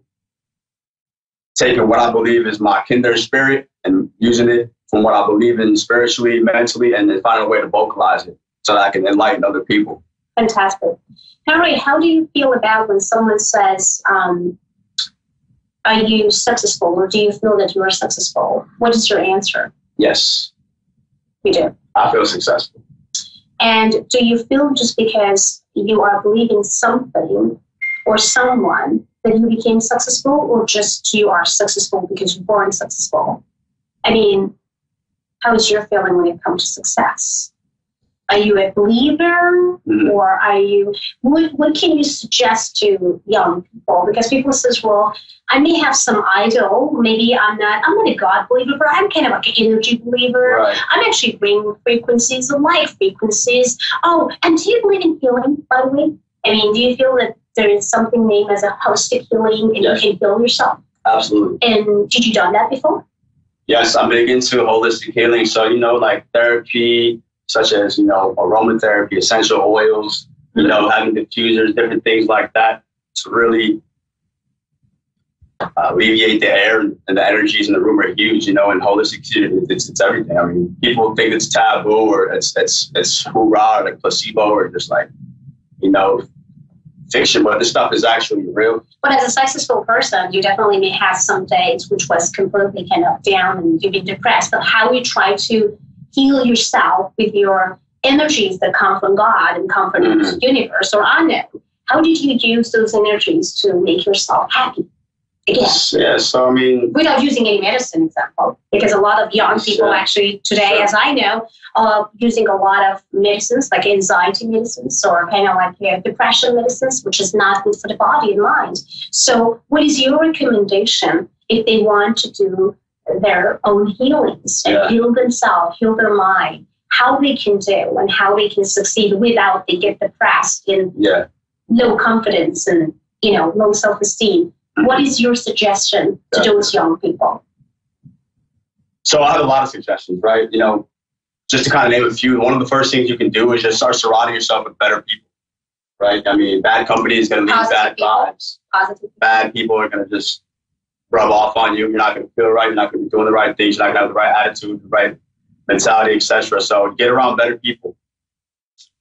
[SPEAKER 8] taking what I believe is my kindred spirit and using it from what I believe in spiritually, mentally, and then finding a way to vocalize it so that I can enlighten other people.
[SPEAKER 7] Fantastic. Henry, how do you feel about when someone says, are you successful, or do you feel that you are successful? What is your answer?
[SPEAKER 8] Yes.
[SPEAKER 7] You do?
[SPEAKER 8] I feel successful.
[SPEAKER 7] And do you feel just because you are believing something or someone that you became successful, or just you are successful because you're born successful? I mean, how is your feeling when it comes to success? Are you a believer, or are you, what can you suggest to young people? Because people says, well, I may have some idol, maybe I'm not a God believer, but I'm kind of like an energy believer.
[SPEAKER 8] Right.
[SPEAKER 7] I'm actually ring frequencies, light frequencies. Oh, and do you believe in healing, by the way? I mean, do you feel that there is something named as a holistic healing and
[SPEAKER 8] Yes.
[SPEAKER 7] you can heal yourself?
[SPEAKER 8] Absolutely.
[SPEAKER 7] And did you done that before?
[SPEAKER 8] Yes, I'm big into holistic healing. So, like therapy, such as, aromatherapy, essential oils, having diffusers, different things like that to really alleviate the air, and the energies in the room are huge, you know, and holistic, it's everything. I mean, people think it's taboo or it's hoorah or like placebo or just like, you know, fiction, but this stuff is actually real.
[SPEAKER 7] But as a successful person, you definitely may have some days which was completely kind of down and you've been depressed, but how you try to heal yourself with your energies that come from God and come from the universe or unknown. How did you use those energies to make yourself happy? Again,
[SPEAKER 8] yeah, so I mean,
[SPEAKER 7] without using any medicine, example, because a lot of young people actually today, as I know, are using a lot of medicines like anxiety medicines or kind of like depression medicines, which is not good for the body and mind. So what is your recommendation if they want to do their own healings and heal themselves, heal their mind, how they can do and how they can succeed without they get depressed and low confidence and, you know, low self-esteem? What is your suggestion to those young people?
[SPEAKER 8] So I have a lot of suggestions, right? You know, just to kind of name a few, one of the first things you can do is just start surrounding yourself with better people, right? I mean, bad company is going to leave bad vibes. Bad people are going to just rub off on you. You're not going to feel right. You're not going to be doing the right things. You're not going to have the right attitude, the right mentality, etc. So get around better people.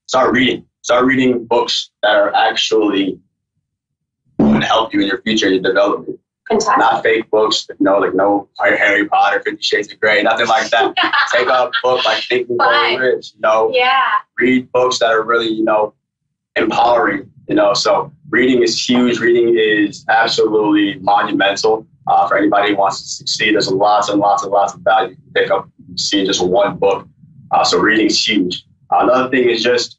[SPEAKER 8] Start reading. Start reading books that are actually going to help you in your future, your development.
[SPEAKER 7] Fantastic.
[SPEAKER 8] Not fake books, you know, like no Harry Potter, 50 Shades of Grey, nothing like that. Take a book like Think and Grow Rich, you know. Read books that are really, you know, empowering, you know. So reading is huge. Reading is absolutely monumental for anybody who wants to succeed. There's lots and lots and lots of value you can pick up, see in just one book. So reading is huge. Another thing is just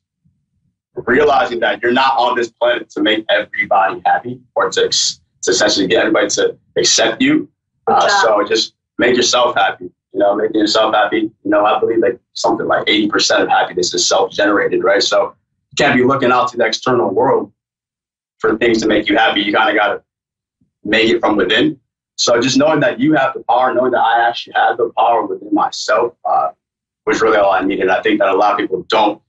[SPEAKER 8] realizing that you're not on this planet to make everybody happy or to essentially get everybody to accept you. So just make yourself happy. You know, making yourself happy. You know, I believe like something like 80% of happiness is self-generated, right? So you can't be looking out to the external world for things to make you happy. You kind of got to make it from within. So just knowing that you have the power, knowing that I actually have the power within myself was really all I needed. I think that a lot of people don't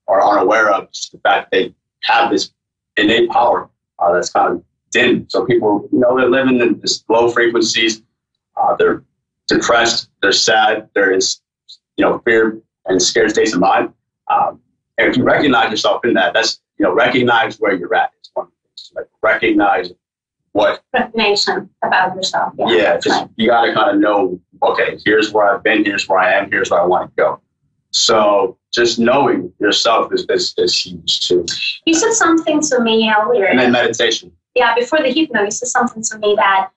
[SPEAKER 8] or aren't aware of just the fact that they have this innate power that's kind of dim. So people, you know, they're living in this low frequencies. They're depressed. They're sad. There is, you know, fear and scared states of mind. And if you recognize yourself in that, that's, you know, recognize where you're at. It's one of the things. Like recognize what
[SPEAKER 7] recognition about yourself.
[SPEAKER 8] Just you got to kind of know, okay, here's where I've been, here's where I am, here's where I want to go. So just knowing yourself is huge too.
[SPEAKER 7] You said something to me earlier.
[SPEAKER 8] And then meditation.
[SPEAKER 7] Yeah, before the hypno, you said something to me that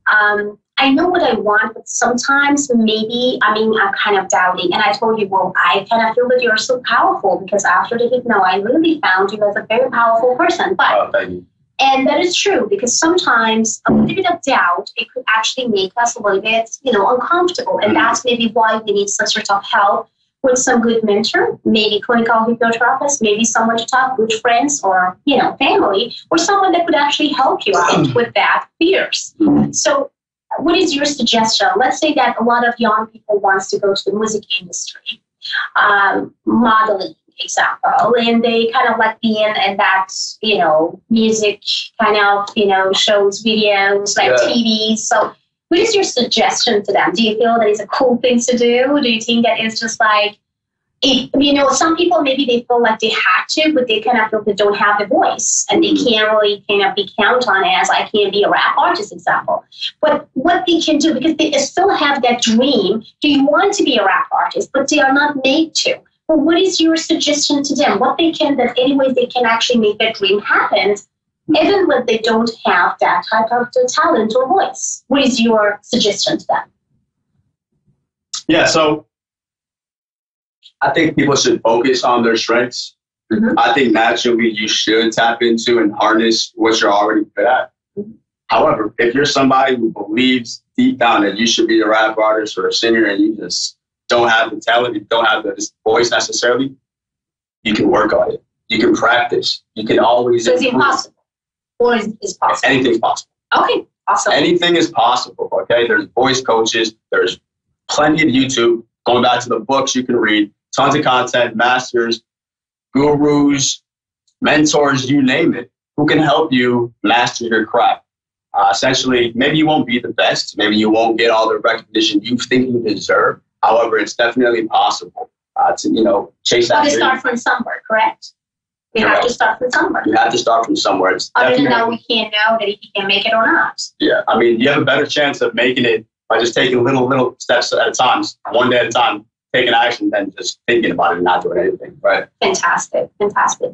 [SPEAKER 7] I know what I want, but sometimes maybe, I'm kind of doubting. And I told you, well, I kind of feel that you're so powerful because after the hypno, I really found you as a very powerful person. But
[SPEAKER 8] thank you.
[SPEAKER 7] And that is true because sometimes a little bit of doubt, it could actually make us a little bit, you know, uncomfortable. And that's maybe why we need some sort of help with some good mentor, maybe clinical hypnotherapist, maybe someone to talk, good friends or, you know, family, or someone that could actually help you out with that fears. So what is your suggestion? Let's say that a lot of young people wants to go to the music industry, modeling, example, and they kind of like being in that, you know, music kind of, you know, shows, videos, like TV. So what is your suggestion to them? Do you feel that it's a cool thing to do? Do you think that it's just like, you know, some people maybe they feel like they have to, but they kind of feel they don't have the voice and they can't really kind of be counted on as I can't be a rap artist, example. But what they can do, because they still have that dream, do you want to be a rap artist, but they are not made to. Well, what is your suggestion to them? What they can, that anyways they can actually make that dream happen, even when they don't have that type of talent or voice? What is your suggestion to them?
[SPEAKER 8] Yeah, so I think people should focus on their strengths. I think naturally you should tap into and harness what you're already good at. However, if you're somebody who believes deep down that you should be a rap artist or a singer and you just don't have the talent, you don't have the voice necessarily, you can work on it. You can practice. You can always
[SPEAKER 7] So it's impossible? Or is possible?
[SPEAKER 8] Anything's possible.
[SPEAKER 7] Okay, awesome.
[SPEAKER 8] Anything is possible, okay? There's voice coaches. There's plenty of YouTube. Going back to the books you can read. Tons of content, masters, gurus, mentors, you name it, who can help you master your craft. Essentially, maybe you won't be the best. Maybe you won't get all the recognition you think you deserve. However, it's definitely possible to, chase that.
[SPEAKER 7] But to start from somewhere, correct? We have to start from somewhere.
[SPEAKER 8] You have to start from somewhere. It's
[SPEAKER 7] other than that, we can't know that if you can make it or not.
[SPEAKER 8] Yeah, I mean, you have a better chance of making it by just taking little steps at a time, one day at a time, taking action than just thinking about it and not doing anything, right?
[SPEAKER 7] Fantastic.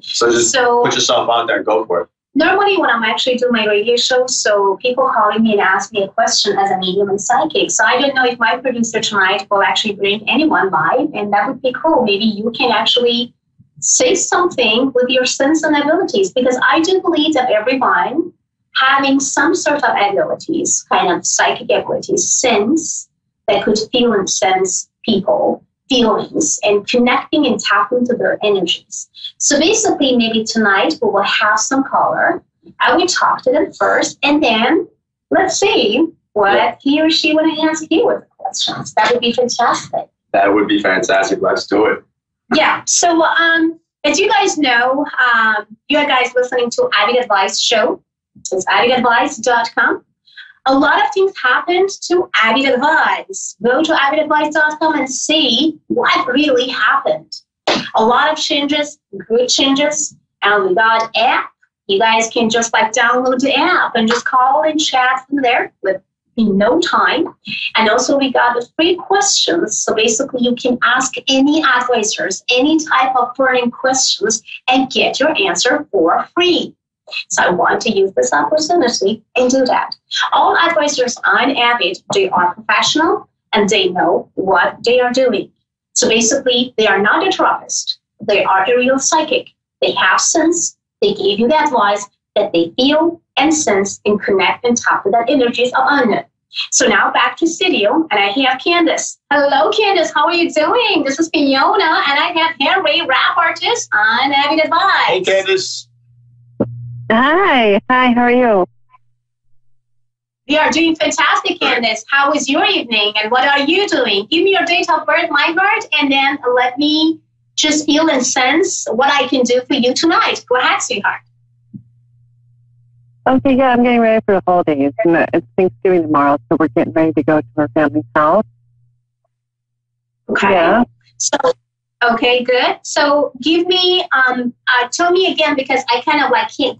[SPEAKER 8] So just put yourself out there and go for it.
[SPEAKER 7] Normally when I'm actually doing my radio show, so people calling me and ask me a question as a medium and psychic. So I don't know if my producer tonight will actually bring anyone live, and that would be cool. Maybe you can actually say something with your sense and abilities, because I do believe that everyone having some sort of abilities, kind of psychic abilities, sense that could feel and sense people, feelings, and connecting and tapping to their energies. So basically, maybe tonight we will have some caller. I will talk to them first, and then let's see what he or she want to ask you with the questions. That would be fantastic.
[SPEAKER 8] That would be fantastic. Let's do it.
[SPEAKER 7] Yeah. So, as you guys know, you are guys listening to Avid Advice show. It's avidadvice.com. A lot of things happened to Avid Advice. Go to avidadvice.com and see what really happened. A lot of changes, good changes, and we got app. You guys can just download the app and just call and chat from there in no time. And also we got the free questions. So basically you can ask any advisors, any type of burning questions and get your answer for free. So I want to use this opportunity and do that. All advisors on Avid, they are professional and they know what they are doing. So basically, they are not a therapist. They are a real psychic. They have sense. They give you the advice that they feel and sense and connect and tap to that energies of unknown. So now back to studio, and I have Candace. Hello, Candace. How are you doing? This is Fiona, and I have Henry, rap artist on Avid Advice.
[SPEAKER 8] Hey, Candace.
[SPEAKER 2] Hi, how are you?
[SPEAKER 7] We are doing fantastic, Candace. How was your evening, and what are you doing? Give me your date of birth, my heart, and then let me just feel and sense what I can do for you tonight. Go ahead, sweetheart.
[SPEAKER 2] Okay, yeah, I'm getting ready for the holidays. It's Thanksgiving tomorrow, so we're getting ready to go to our family's house.
[SPEAKER 7] Okay.
[SPEAKER 2] Yeah.
[SPEAKER 7] So, okay, good. So give me, tell me again, because I kind of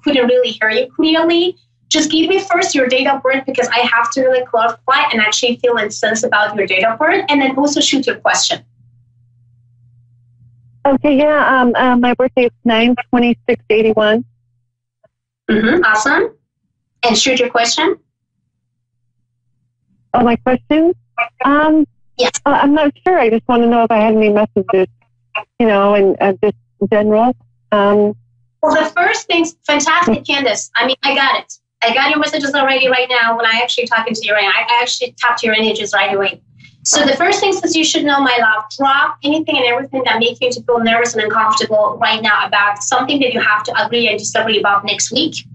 [SPEAKER 7] couldn't really hear you clearly. Just give me first your date of birth, because I have to really clarify and actually feel and sense about your date of birth, and then also shoot your question.
[SPEAKER 2] Okay, yeah, my birthday is 9/26/81.
[SPEAKER 7] Awesome. And shoot your question.
[SPEAKER 2] Oh, my question?
[SPEAKER 7] Yes.
[SPEAKER 2] I'm not sure. I just want to know if I had any messages, and just general.
[SPEAKER 7] Well, the first thing's fantastic, Candace. I mean, I got it. I got your messages already right now when I actually talking to you right now. I actually tapped your energies right away. So the first things that you should know, my love, drop anything and everything that makes you to feel nervous and uncomfortable right now about something that you have to agree and disagree about next week.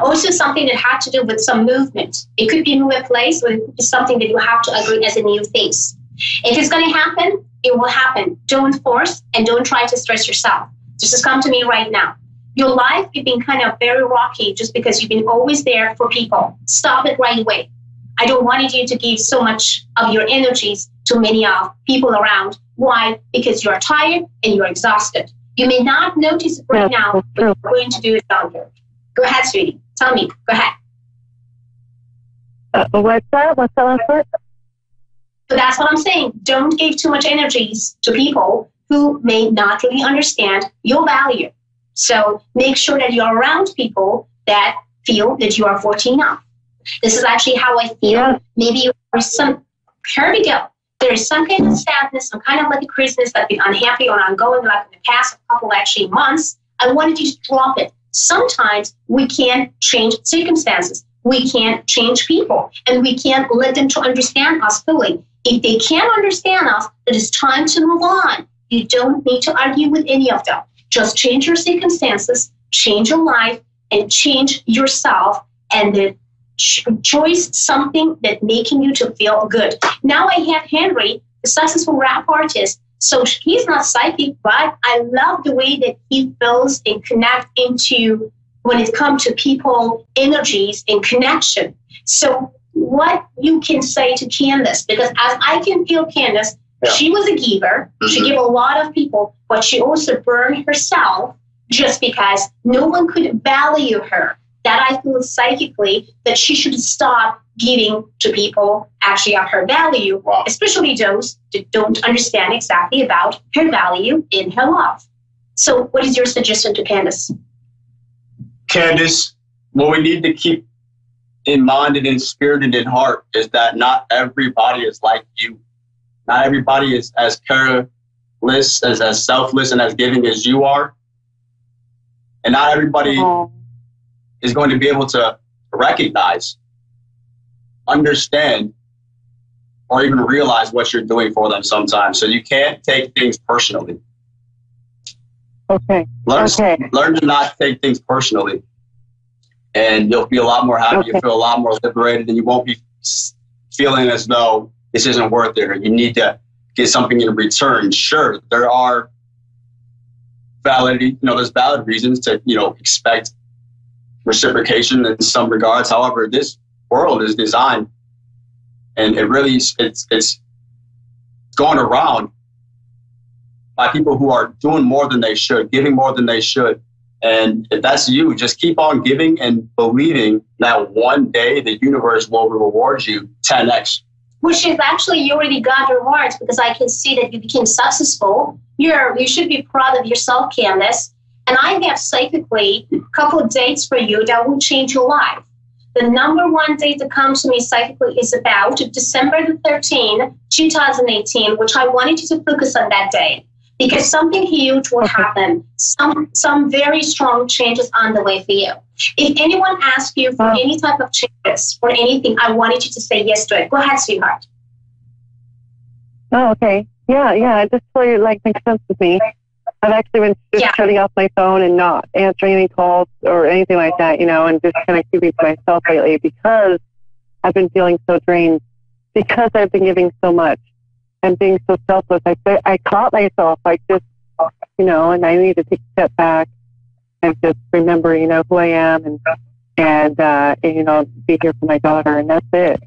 [SPEAKER 7] Also something that had to do with some movement. It could be move a place, or it could be something that you have to agree as a new phase. If it's going to happen, it will happen. Don't force and don't try to stress yourself. Just come to me right now. Your life has been kind of very rocky just because you've been always there for people. Stop it right away. I don't want you to give so much of your energies to many of people around. Why? Because you're tired and you're exhausted. You may not notice it right now, but you're going to do it later. Go ahead, sweetie. Tell me. Go ahead.
[SPEAKER 2] What's that? What's that last part?
[SPEAKER 7] So that's what I'm saying. Don't give too much energies to people who may not really understand your value. So make sure that you're around people that feel that you are worth enough. This is actually how I feel. Yeah. Maybe you are here we go. There is some kind of sadness, some kind of like a craziness that's been unhappy or ongoing, like in the past couple months. I wanted you to drop it. Sometimes we can't change circumstances. We can't change people, and we can't let them to understand us fully. If they can't understand us, it is time to move on. You don't need to argue with any of them. Just change your circumstances, change your life, and change yourself, and then choose something that making you to feel good. Now I have Henry, the successful rap artist. So he's not psychic, but I love the way that he feels and connect into when it comes to people, energies, and connection. So what you can say to Candace, because as I can feel Candace, she was a giver. She gave a lot of people, but she also burned herself just because no one could value her. That I feel psychically that she should stop giving to people actually of her value, especially those that don't understand exactly about her value in her love. So what is your suggestion to Candace?
[SPEAKER 8] Candace, what we need to keep in mind and in spirit and in heart is that not everybody is like you. Not everybody is as careless, as selfless, and as giving as you are. And not everybody is going to be able to recognize, understand, or even realize what you're doing for them sometimes. So you can't take things personally.
[SPEAKER 2] Okay.
[SPEAKER 8] Learn to not take things personally. And you'll be a lot more happy. You'll feel a lot more liberated, and you won't be feeling as though this isn't worth it or you need to get something in return. Sure, there are there's valid reasons to, expect reciprocation in some regards. However, this world is designed, and it really, it's going around by people who are doing more than they should, giving more than they should. And if that's you, just keep on giving and believing that one day the universe will reward you 10x.
[SPEAKER 7] Which is actually, you already got rewards because I can see that you became successful. You should be proud of yourself, Candace. And I have psychically a couple of dates for you that will change your life. The number one date that comes to me psychically is about December the 13th, 2018, which I wanted you to focus on that day. Because something huge will happen. Some very strong changes on the way for you. If anyone asks you for any type of changes or anything, I wanted you to say yes to it. Go ahead, sweetheart.
[SPEAKER 2] Oh, okay. Yeah. It just totally makes sense with me. I've actually been just shutting off my phone and not answering any calls or anything like that, and just kind of keeping to myself lately because I've been feeling so drained because I've been giving so much. And being so selfless, I caught myself and I need to take a step back and just remember, who I am and be here for my daughter, and that's it,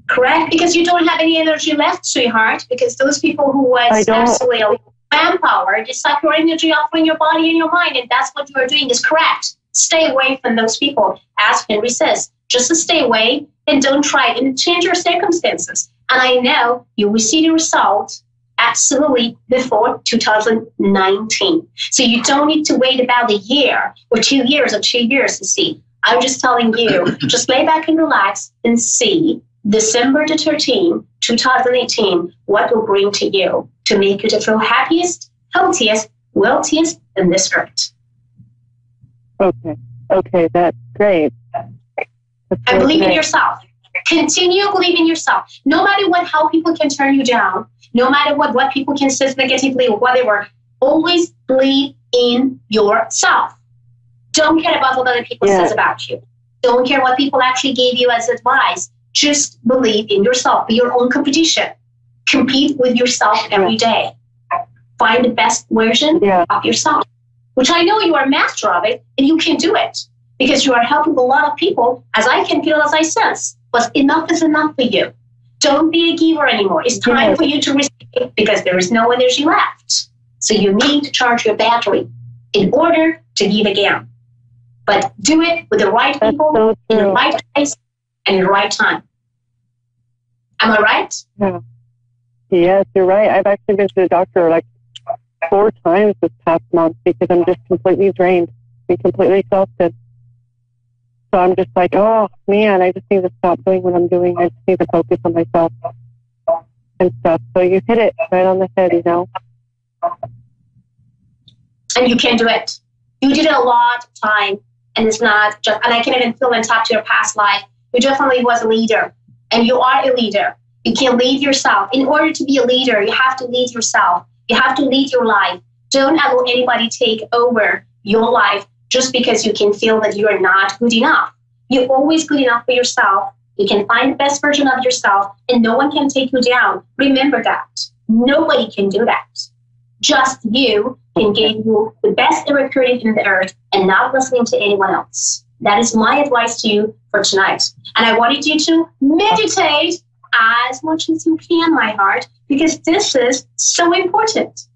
[SPEAKER 7] Correct, because you don't have any energy left, sweetheart, because those people who was absolutely manpower, just suck your energy off from your body and your mind, and that's what you are doing is correct. Stay away from those people, as Henry says. Just to stay away and don't try and change your circumstances. And I know you will see the result absolutely before 2019. So you don't need to wait about a year or 2 years or 2 years to see. I'm just telling you, just lay back and relax and see December the 13th, 2018, what will bring to you to make you to feel happiest, healthiest, wealthiest in this earth.
[SPEAKER 2] Okay, that's great.
[SPEAKER 7] And believe in yourself. Continue believing in yourself. No matter how people can turn you down, no matter what people can say negatively or whatever, always believe in yourself. Don't care about what other people says about you. Don't care what people actually gave you as advice. Just believe in yourself. Be your own competition. Compete with yourself every day. Find the best version of yourself, which I know you are a master of it, and you can do it because you are helping a lot of people, as I can feel, as I sense. But enough is enough for you. Don't be a giver anymore. It's time for you to receive because there is no energy left. So you need to charge your battery in order to give again. But do it with the right people, in the right place, and in the right time. Am I right?
[SPEAKER 2] Yeah. Yes, you're right. I've actually been to the doctor 4 times this past month because I'm just completely drained and completely exhausted. So I'm just oh man, I just need to stop doing what I'm doing. I just need to focus on myself and stuff. So you hit it right on the head,
[SPEAKER 7] And you can do it. You did it a lot of time, and it's not just, and I can even feel and talk to your past life. You definitely was a leader, and you are a leader. You can lead yourself. In order to be a leader, you have to lead yourself. You have to lead your life. Don't allow anybody take over your life just because you can feel that you are not good enough. You're always good enough for yourself. You can find the best version of yourself, and no one can take you down. Remember that. Nobody can do that. Just you can give you the best ever created in the earth and not listening to anyone else. That is my advice to you for tonight. And I wanted you to meditate as much as you can, my heart, because this is so important.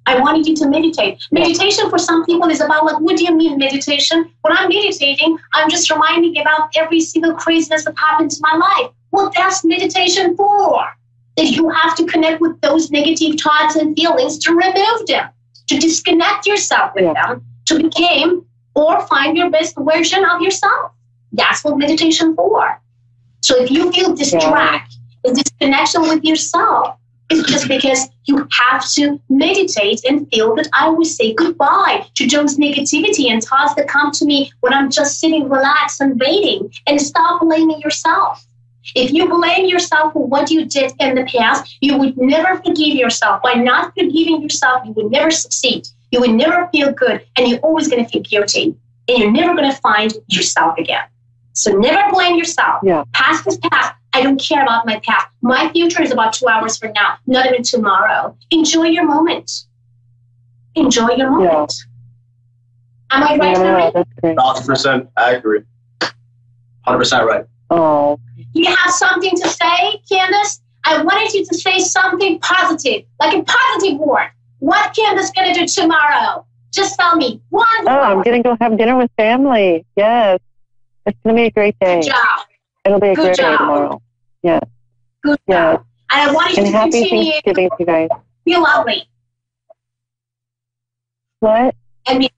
[SPEAKER 7] I wanted you to meditate. Meditation for some people is about, like, what do you mean meditation? When I'm meditating, I'm just reminding about every single craziness that happened to my life. Well, that's meditation for. That you have to connect with those negative thoughts and feelings to remove them, to disconnect yourself with them, to become or find your best version of yourself. That's what meditation for. So if you feel distracted, and disconnection with yourself, it's just because you have to meditate and feel that I will say goodbye to those negativity and thoughts that come to me when I'm just sitting relaxed and waiting, and stop blaming yourself. If you blame yourself for what you did in the past, you would never forgive yourself. By not forgiving yourself, you would never succeed. You would never feel good, and you're always going to feel guilty, and you're never going to find yourself again. So never blame yourself. Past is past. I don't care about my past. My future is about 2 hours from now, not even tomorrow. Enjoy your moment. Enjoy your moment. Am I right, Henry?
[SPEAKER 2] That's great.
[SPEAKER 8] 1,000%. I agree. 100% right.
[SPEAKER 2] Oh.
[SPEAKER 7] You have something to say, Candace? I wanted you to say something positive, like a positive word. What Candace going to do tomorrow? Just tell me one word.
[SPEAKER 2] I'm going to go have dinner with family. Yes. It's going to be a great day.
[SPEAKER 7] Good job.
[SPEAKER 2] It'll be a great day tomorrow. Yeah.
[SPEAKER 7] Good job. And I wanted you to
[SPEAKER 2] happy
[SPEAKER 7] continue.
[SPEAKER 2] Thanksgiving to you guys.
[SPEAKER 7] Be lovely.
[SPEAKER 2] What?
[SPEAKER 7] And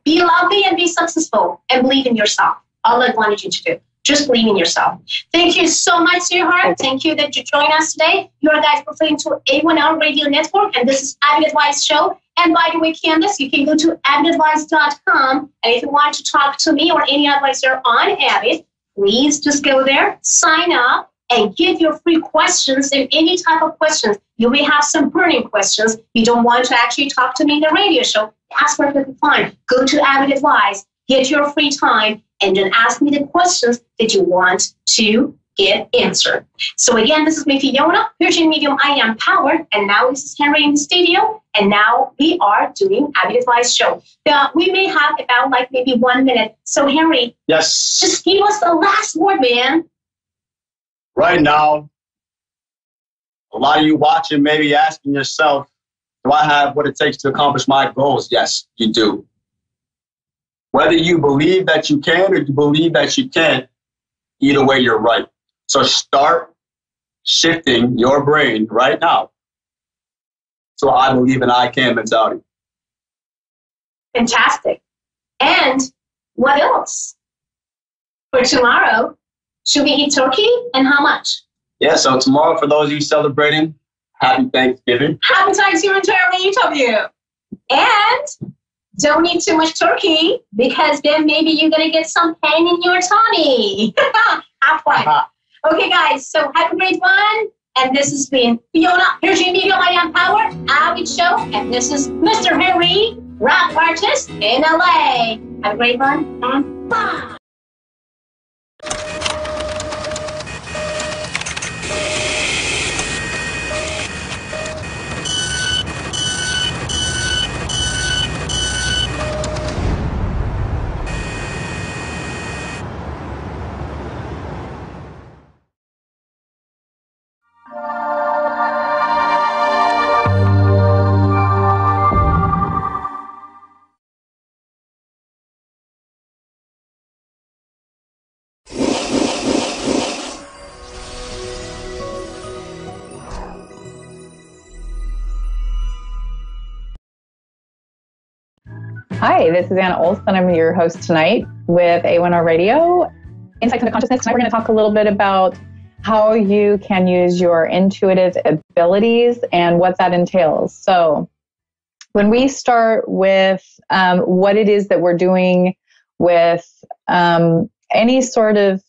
[SPEAKER 7] be lovely and be successful and believe in yourself. All I wanted you to do. Just believe in yourself. Thank you so much, sweetheart. Thank you that you joined us today. You are guys listening to A1R Radio Network, and this is Avid Advice Show. And by the way, Candace, you can go to avidadvice.com. And if you want to talk to me or any advisor on Avid, please just go there, sign up, and give your free questions and any type of questions. You may have some burning questions. You don't want to actually talk to me in the radio show. That's perfectly fine. Go to Avid Advice, get your free time, and then ask me the questions that you want to get answered. So again, this is me, Fiona, Virgin Medium, I am Powered, and now this is Henry in the studio, and now we are doing Avid Advice Show. We may have about like maybe 1 minute. So Henry,
[SPEAKER 8] yes,
[SPEAKER 7] just give us the last word, man.
[SPEAKER 8] Right now, a lot of you watching may be asking yourself, do I have what it takes to accomplish my goals? Yes, you do. Whether you believe that you can or you believe that you can't, either way, you're right. So start shifting your brain right now. So I believe in I can mentality.
[SPEAKER 7] Fantastic. And what else? For tomorrow, should we eat turkey and how much?
[SPEAKER 8] Yeah, so tomorrow, for those of you celebrating, happy Thanksgiving.
[SPEAKER 7] Happy Thanksgiving to each of you. And don't eat too much turkey, because then maybe you're going to get some pain in your tummy. Have fun. Okay, guys, so have a great one. And this has been Fiona, Virgin Medium, I am Power, Avid Show. And this is Mr. Henry, rap artist in LA. Have a great one and bye.
[SPEAKER 9] Hi, this is Anna Olson. I'm your host tonight with A1R Radio. Insights into Consciousness. Tonight we're going to talk a little bit about how you can use your intuitive abilities and what that entails. So when we start with what it is that we're doing with any sort of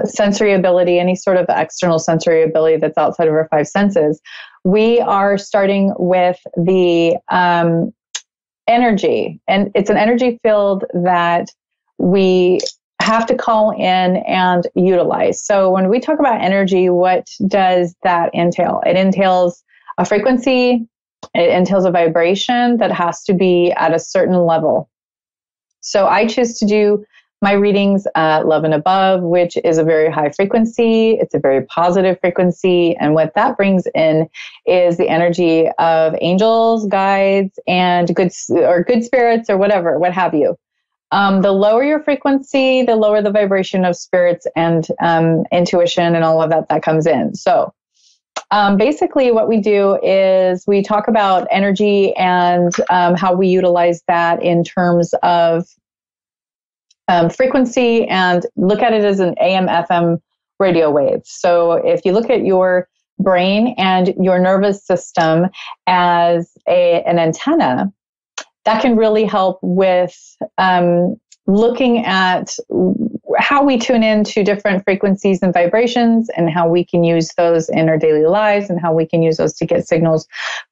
[SPEAKER 9] sensory ability, any sort of external sensory ability that's outside of our five senses, we are starting with the energy. And it's an energy field that we have to call in and utilize. So when we talk about energy, what does that entail? It entails a frequency, it entails a vibration that has to be at a certain level. So I choose to do my readings at Love and Above, which is a very high frequency. It's a very positive frequency. And what that brings in is the energy of angels, guides, and good spirits or whatever, what have you. The lower your frequency, the lower the vibration of spirits and intuition and all of that comes in. So basically what we do is we talk about energy and how we utilize that in terms of frequency, and look at it as an AM, FM radio wave. So if you look at your brain and your nervous system as an antenna, that can really help with looking at how we tune into different frequencies and vibrations and how we can use those in our daily lives and how we can use those to get signals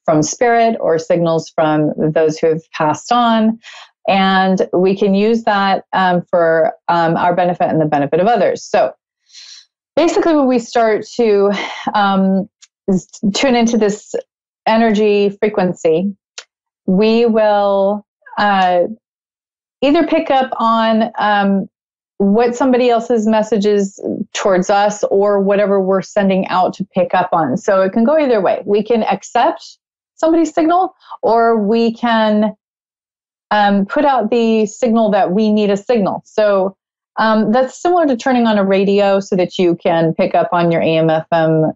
[SPEAKER 9] from spirit or signals from those who have passed on. And we can use that for our benefit and the benefit of others. So basically when we start to tune into this energy frequency, we will either pick up on what somebody else's message is towards us or whatever we're sending out to pick up on. So it can go either way. We can accept somebody's signal, or we can put out the signal that we need a signal. So that's similar to turning on a radio so that you can pick up on your AM, FM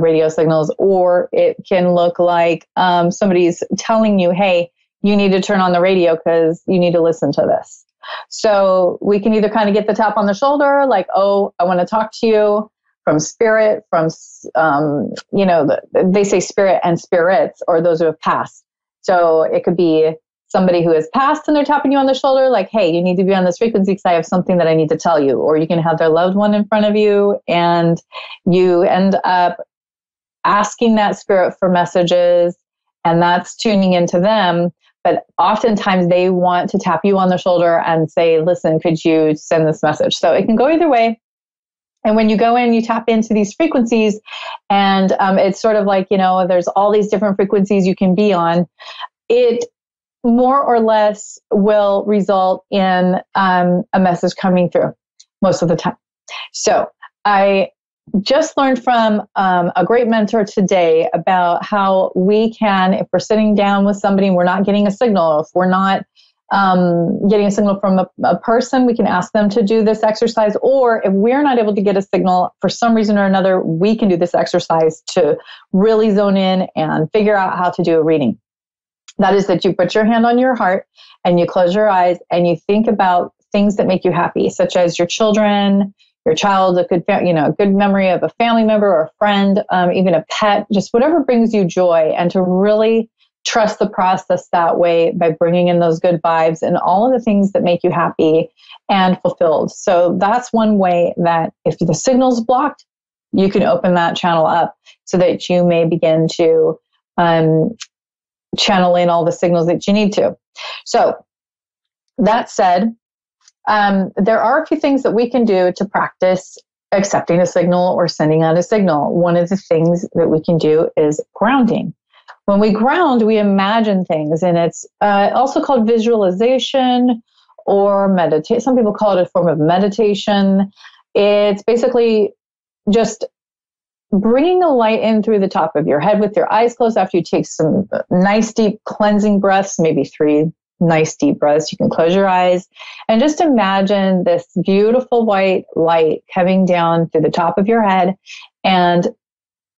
[SPEAKER 9] radio signals, or it can look like somebody's telling you, hey, you need to turn on the radio because you need to listen to this. So we can either kind of get the tap on the shoulder, like, oh, I want to talk to you, from spirit, from, they say spirit and spirits, or those who have passed. So it could be somebody who has passed and they're tapping you on the shoulder, like, hey, you need to be on this frequency because I have something that I need to tell you. Or you can have their loved one in front of you and you end up asking that spirit for messages, and that's tuning into them. But oftentimes they want to tap you on the shoulder and say, listen, could you send this message? So it can go either way. And when you go in, you tap into these frequencies, and it's sort of like, there's all these different frequencies you can be on. It more or less will result in a message coming through most of the time. So I just learned from a great mentor today about how we can, if we're sitting down with somebody and we're not getting a signal, if we're not getting a signal from a person, we can ask them to do this exercise. Or if we're not able to get a signal for some reason or another, we can do this exercise to really zone in and figure out how to do a reading. That is that you put your hand on your heart and you close your eyes and you think about things that make you happy, such as your children, your child, a good memory of a family member or a friend, even a pet, just whatever brings you joy, and to really trust the process that way by bringing in those good vibes and all of the things that make you happy and fulfilled. So that's one way that if the signal's blocked, you can open that channel up so that you may begin to channel in all the signals that you need to. So that said, there are a few things that we can do to practice accepting a signal or sending out a signal. One of the things that we can do is grounding. When we ground, we imagine things, and it's also called visualization or meditate. Some people call it a form of meditation. It's basically just bringing a light in through the top of your head with your eyes closed after you take some nice deep cleansing breaths, maybe 3 nice deep breaths. You can close your eyes and just imagine this beautiful white light coming down through the top of your head, and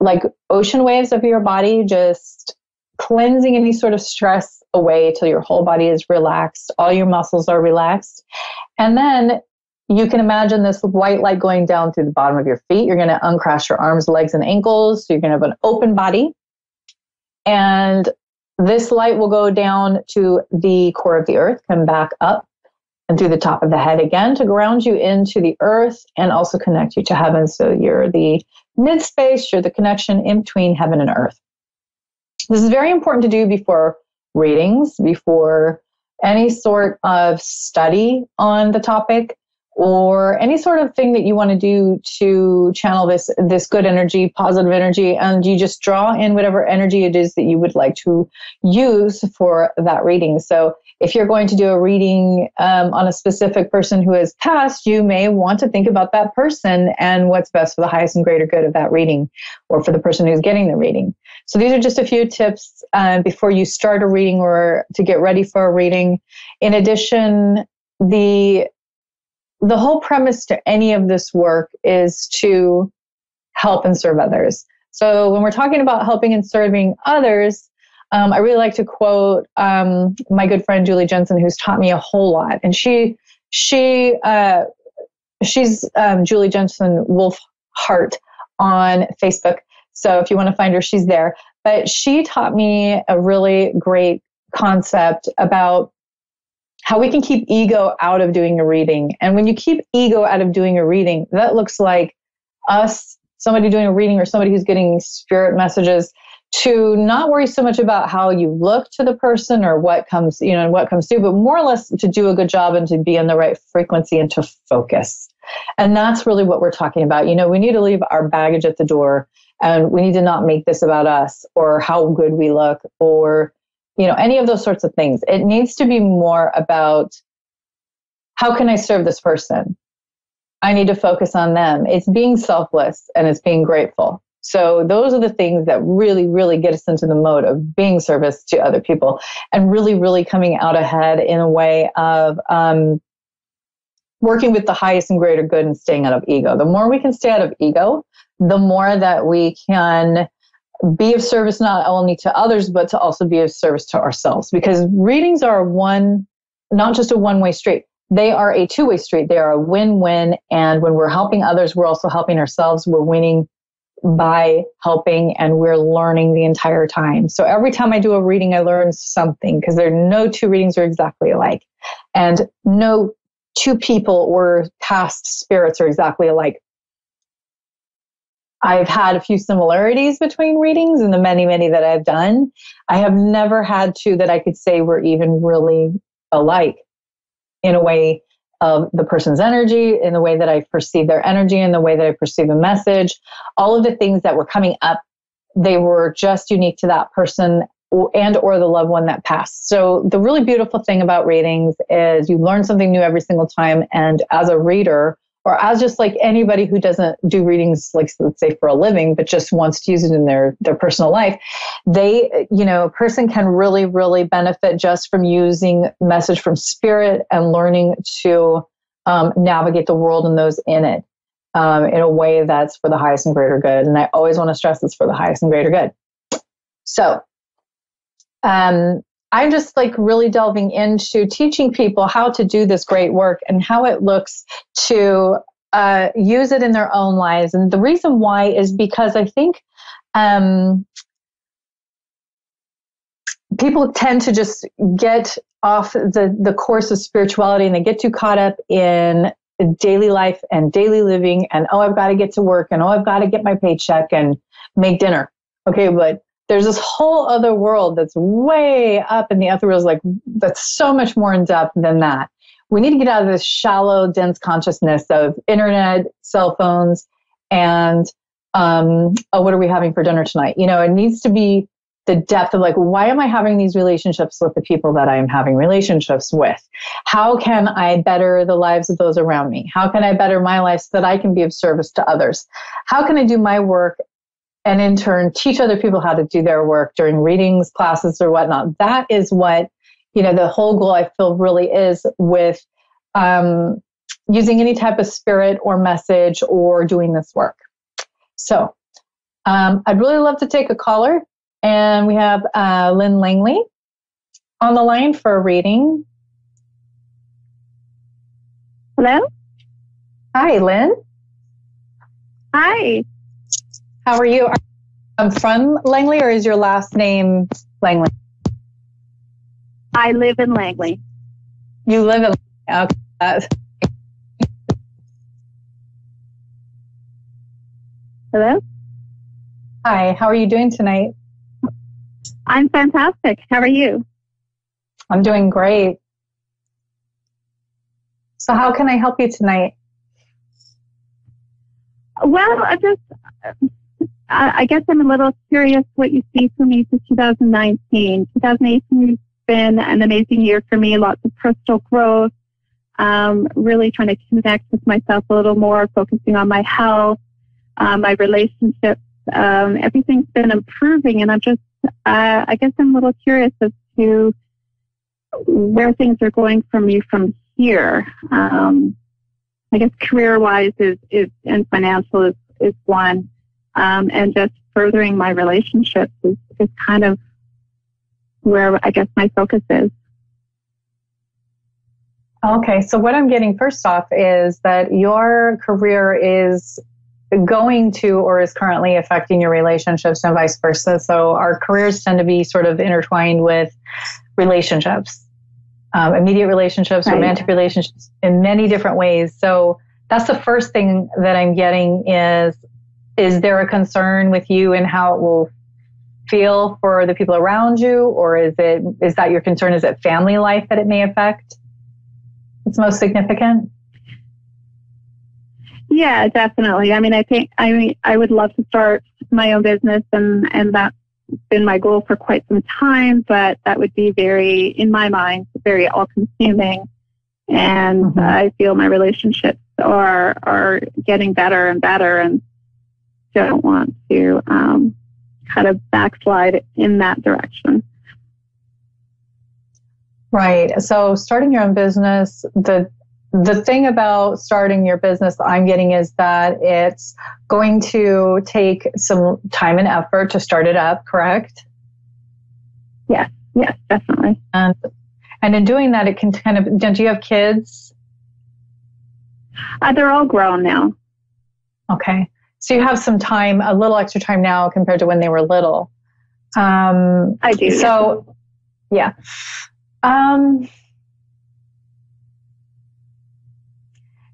[SPEAKER 9] like ocean waves of your body, just cleansing any sort of stress away till your whole body is relaxed. All your muscles are relaxed. And then you can imagine this white light going down through the bottom of your feet. You're going to uncross your arms, legs, and ankles. So you're going to have an open body. And this light will go down to the core of the earth, come back up and through the top of the head again to ground you into the earth and also connect you to heaven. So you're the mid-space, you're the connection in between heaven and earth. This is very important to do before readings, before any sort of study on the topic, or any sort of thing that you want to do to channel this good energy, positive energy, and you just draw in whatever energy it is that you would like to use for that reading. So if you're going to do a reading on a specific person who has passed, you may want to think about that person and what's best for the highest and greater good of that reading, or for the person who's getting the reading. So these are just a few tips before you start a reading or to get ready for a reading. In addition, the whole premise to any of this work is to help and serve others. So when we're talking about helping and serving others, I really like to quote my good friend Julie Jensen, who's taught me a whole lot. And she's Julie Jensen Wolfhart on Facebook. So if you want to find her, she's there. But she taught me a really great concept about how we can keep ego out of doing a reading. And when you keep ego out of doing a reading, that looks like us, somebody doing a reading or somebody who's getting spirit messages, to not worry so much about how you look to the person or what comes, and what comes through, but more or less to do a good job and to be in the right frequency and to focus. And that's really what we're talking about. We need to leave our baggage at the door, and we need to not make this about us or how good we look or any of those sorts of things. It needs to be more about, how can I serve this person? I need to focus on them. It's being selfless and it's being grateful. So those are the things that really, really get us into the mode of being service to other people and really, really coming out ahead in a way of working with the highest and greater good and staying out of ego. The more we can stay out of ego, the more that we can be of service not only to others, but to also be of service to ourselves. Because readings are not just a one-way street. They are a two-way street. They are a win-win. And when we're helping others, we're also helping ourselves. We're winning by helping, and we're learning the entire time. So every time I do a reading, I learn something, because there are no two readings are exactly alike. And no two people or past spirits are exactly alike. I've had a few similarities between readings and the many, many that I've done. I have never had two that I could say were even really alike in a way of the person's energy, in the way that I perceive their energy, in the way that I perceive a message. All of the things that were coming up, they were just unique to that person and or the loved one that passed. So the really beautiful thing about readings is you learn something new every single time. And as a reader, or as just like anybody who doesn't do readings, like let's say for a living, but just wants to use it in their personal life, a person can really, really benefit just from using message from spirit and learning to navigate the world and those in it in a way that's for the highest and greater good. And I always want to stress it's for the highest and greater good. So I'm just like really delving into teaching people how to do this great work and how it looks to use it in their own lives. And the reason why is because I think people tend to just get off the course of spirituality, and they get too caught up in daily life and daily living and, I've got to get to work, and I've got to get my paycheck and make dinner. Okay, but there's this whole other world that's way up in the other world, that's so much more in depth than that. We need to get out of this shallow, dense consciousness of internet, cell phones, and what are we having for dinner tonight? It needs to be the depth of why am I having these relationships with the people that I am having relationships with? How can I better the lives of those around me? How can I better my life so that I can be of service to others? How can I do my work and in turn teach other people how to do their work during readings, classes, or whatnot? That is what, the whole goal I feel really is with using any type of spirit or message or doing this work. So I'd really love to take a caller, and we have Lynn Langley on the line for a reading.
[SPEAKER 10] Hello?
[SPEAKER 9] Hi, Lynn.
[SPEAKER 10] Hi.
[SPEAKER 9] How are you? I'm from Langley, or is your last name Langley?
[SPEAKER 10] I live in Langley.
[SPEAKER 9] You live in Langley. Okay.
[SPEAKER 10] Hello?
[SPEAKER 9] Hi, how are you doing tonight?
[SPEAKER 10] I'm fantastic. How are you?
[SPEAKER 9] I'm doing great. So how can I help you tonight?
[SPEAKER 10] Well, I guess I'm a little curious what you see for me for 2019. 2018 has been an amazing year for me, lots of personal growth, really trying to connect with myself a little more, focusing on my health, my relationships. Everything's been improving, and I guess I'm a little curious as to where things are going for me from here. I guess career-wise and financial is one, and just furthering my relationships is kind of where I guess my focus is.
[SPEAKER 9] Okay, so what I'm getting first off is that your career is going to or is currently affecting your relationships and vice versa. So our careers tend to be sort of intertwined with relationships. Immediate relationships, romantic relationships in many different ways. So that's the first thing that I'm getting is there a concern with you and how it will feel for the people around you? Or is that your concern? Is it family life that it may affect? It's most significant?
[SPEAKER 10] Yeah, definitely. I would love to start my own business and that's been my goal for quite some time, but that would be in my mind, very all-consuming. And I feel my relationships are getting better and better, and don't want to kind of backslide in that direction.
[SPEAKER 9] Right. So starting your own business, the thing about starting your business I'm getting is that it's going to take some time and effort to start it up, correct?
[SPEAKER 10] Yes, definitely.
[SPEAKER 9] And in doing that, it can kind of, do you have kids?
[SPEAKER 10] They're all grown now.
[SPEAKER 9] Okay. So you have some time, a little extra time now compared to when they were little.
[SPEAKER 10] I do.
[SPEAKER 9] So, yeah.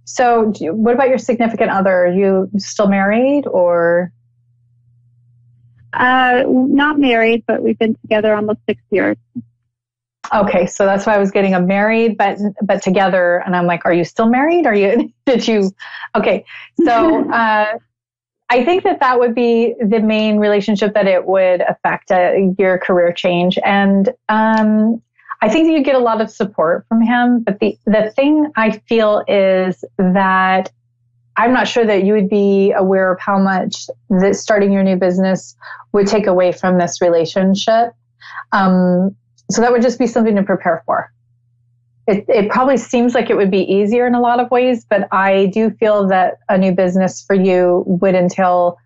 [SPEAKER 9] So what about your significant other? Are you still married or?
[SPEAKER 10] Not married, but we've been together almost 6 years.
[SPEAKER 9] Okay. So that's why I was getting a married, but together. And I'm like, are you still married? Okay. So, I think that would be the main relationship that it would affect your career change. And, I think that you get a lot of support from him, but the thing I feel is that I'm not sure that you would be aware of how much that starting your new business would take away from this relationship. So that would just be something to prepare for. It probably seems like it would be easier in a lot of ways, but I do feel that a new business for you would entail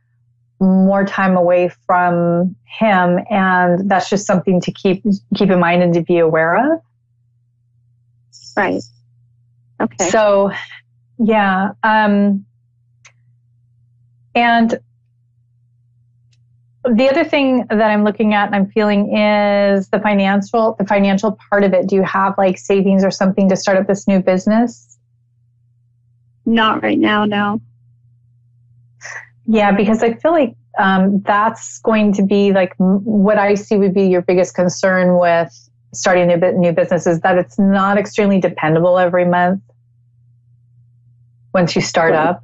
[SPEAKER 9] more time away from him, and that's just something to keep in mind and to be aware of.
[SPEAKER 10] Right. Okay.
[SPEAKER 9] So, yeah. And the other thing that I'm looking at and I'm feeling is the financial part of it. Do you have like savings or something to start up this new business?
[SPEAKER 10] Not right now, no.
[SPEAKER 9] Yeah, because I feel like that's going to be like what I see would be your biggest concern with starting a new business is that it's not extremely dependable every month once you start up.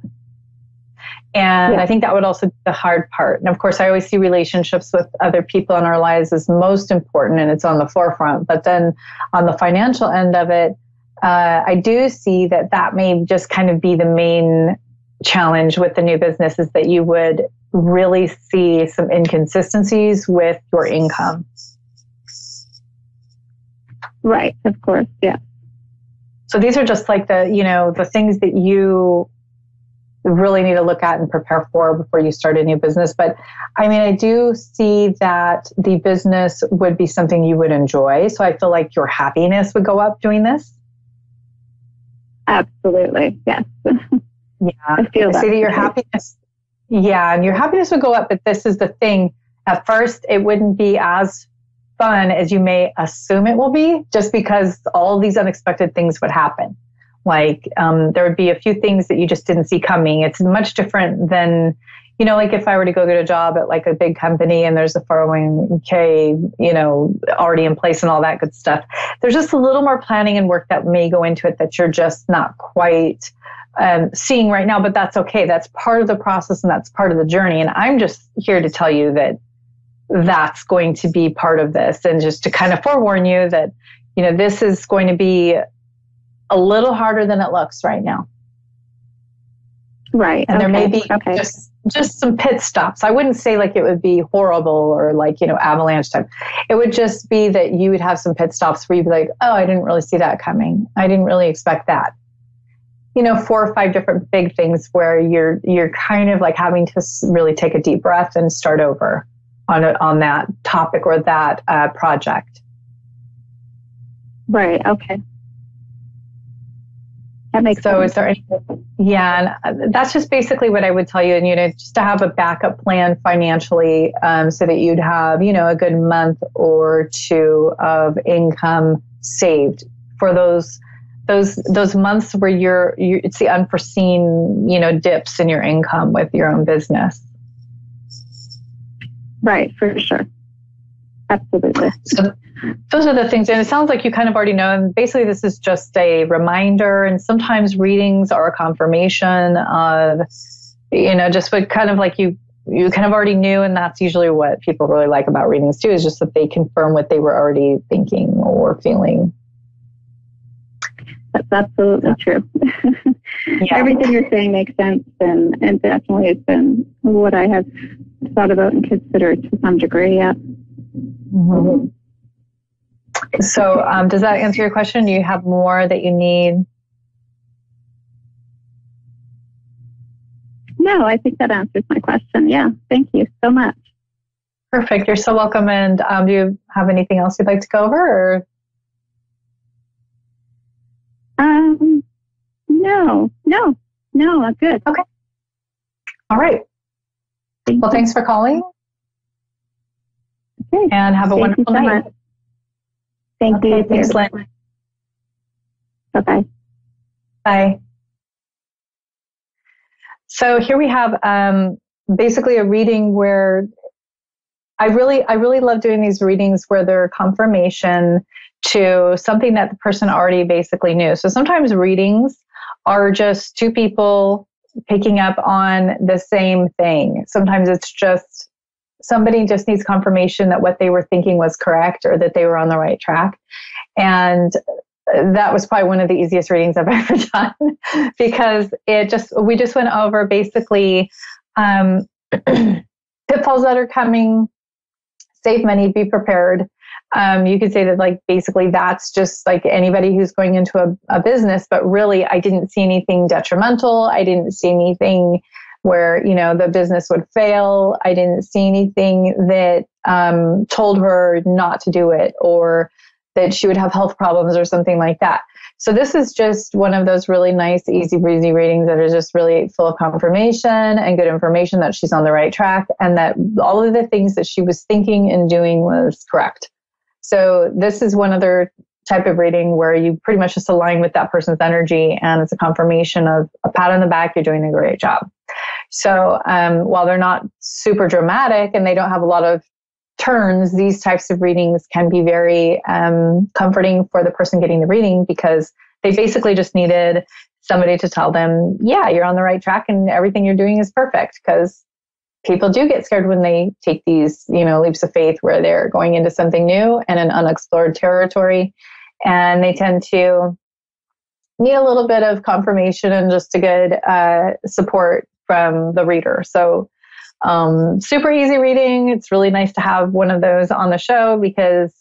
[SPEAKER 9] And I think that would also be the hard part. And of course, I always see relationships with other people in our lives as most important and it's on the forefront. But then on the financial end of it, I do see that may just kind of be the main challenge with the new business is that you would really see some inconsistencies with your income.
[SPEAKER 10] Right, of course, yeah.
[SPEAKER 9] So these are just like the things that you really need to look at and prepare for before you start a new business. But I mean, I do see that the business would be something you would enjoy. So I feel like your happiness would go up doing this.
[SPEAKER 10] Absolutely, yes.
[SPEAKER 9] Yeah,
[SPEAKER 10] I feel that.
[SPEAKER 9] I see that your happiness, and your happiness would go up, but this is the thing. At first, it wouldn't be as fun as you may assume it will be, just because all these unexpected things would happen. Like there would be a few things that you just didn't see coming. It's much different than, like if I were to go get a job at like a big company and there's a 401k, already in place and all that good stuff, there's just a little more planning and work that may go into it that you're just not quite seeing right now, but that's okay. That's part of the process and that's part of the journey. And I'm just here to tell you that that's going to be part of this, and just to kind of forewarn you that, this is going to be a little harder than it looks right now.
[SPEAKER 10] Right.
[SPEAKER 9] And there may be just some pit stops. I wouldn't say like it would be horrible or like, avalanche type. It would just be that you would have some pit stops where you'd be like, oh, I didn't really see that coming. I didn't really expect that. 4 or 5 different big things where you're kind of like having to really take a deep breath and start over on that topic or that project.
[SPEAKER 10] Right. Okay. That makes sense.
[SPEAKER 9] Is there anything? Yeah, and that's just basically what I would tell you. And just to have a backup plan financially, so that you'd have a good month or 2 of income saved for those months where it's the unforeseen dips in your income with your own business.
[SPEAKER 10] Right, for sure. Absolutely.
[SPEAKER 9] So those are the things. And it sounds like you kind of already know. And basically this is just a reminder. And sometimes readings are a confirmation of, just what kind of like you kind of already knew. And that's usually what people really like about readings too, is just that they confirm what they were already thinking or feeling.
[SPEAKER 10] That's absolutely true.
[SPEAKER 9] Yeah.
[SPEAKER 10] Everything you're saying makes sense, and definitely has been what I have thought about and considered to some degree. Yeah.
[SPEAKER 9] Mm-hmm. So does that answer your question? Do you have more that you need?
[SPEAKER 10] No, I think that answers my question. Yeah. Thank you so much.
[SPEAKER 9] Perfect. You're so welcome. And do you have anything else you'd like to go over? Or? No, I'm good.
[SPEAKER 10] Okay.
[SPEAKER 9] All right. Well, thanks for calling.
[SPEAKER 10] Okay.
[SPEAKER 9] And have a wonderful night.
[SPEAKER 10] Thank you.
[SPEAKER 9] Thanks, Lynn.
[SPEAKER 10] Bye-bye.
[SPEAKER 9] Bye. So here we have basically a reading where I really love doing these readings where they're confirmation to something that the person already basically knew. So sometimes readings are just 2 people picking up on the same thing. Sometimes it's just somebody just needs confirmation that what they were thinking was correct or that they were on the right track. And that was probably one of the easiest readings I've ever done, because we just went over basically pitfalls that are coming, save money, be prepared. You could say that like basically that's just like anybody who's going into a business, but really I didn't see anything detrimental. I didn't see anything where, the business would fail. I didn't see anything that told her not to do it or that she would have health problems or something like that. So this is just one of those really nice, easy breezy readings that are just really full of confirmation and good information that she's on the right track and that all of the things that she was thinking and doing was correct. So this is one other type of reading where you pretty much just align with that person's energy, and it's a confirmation of a pat on the back, you're doing a great job. So while they're not super dramatic and they don't have a lot of turns, these types of readings can be very comforting for the person getting the reading, because they basically just needed somebody to tell them, yeah, you're on the right track and everything you're doing is perfect. Because people do get scared when they take these, leaps of faith where they're going into something new and an unexplored territory. And they tend to need a little bit of confirmation and just a good support from the reader. So super easy reading. It's really nice to have one of those on the show, because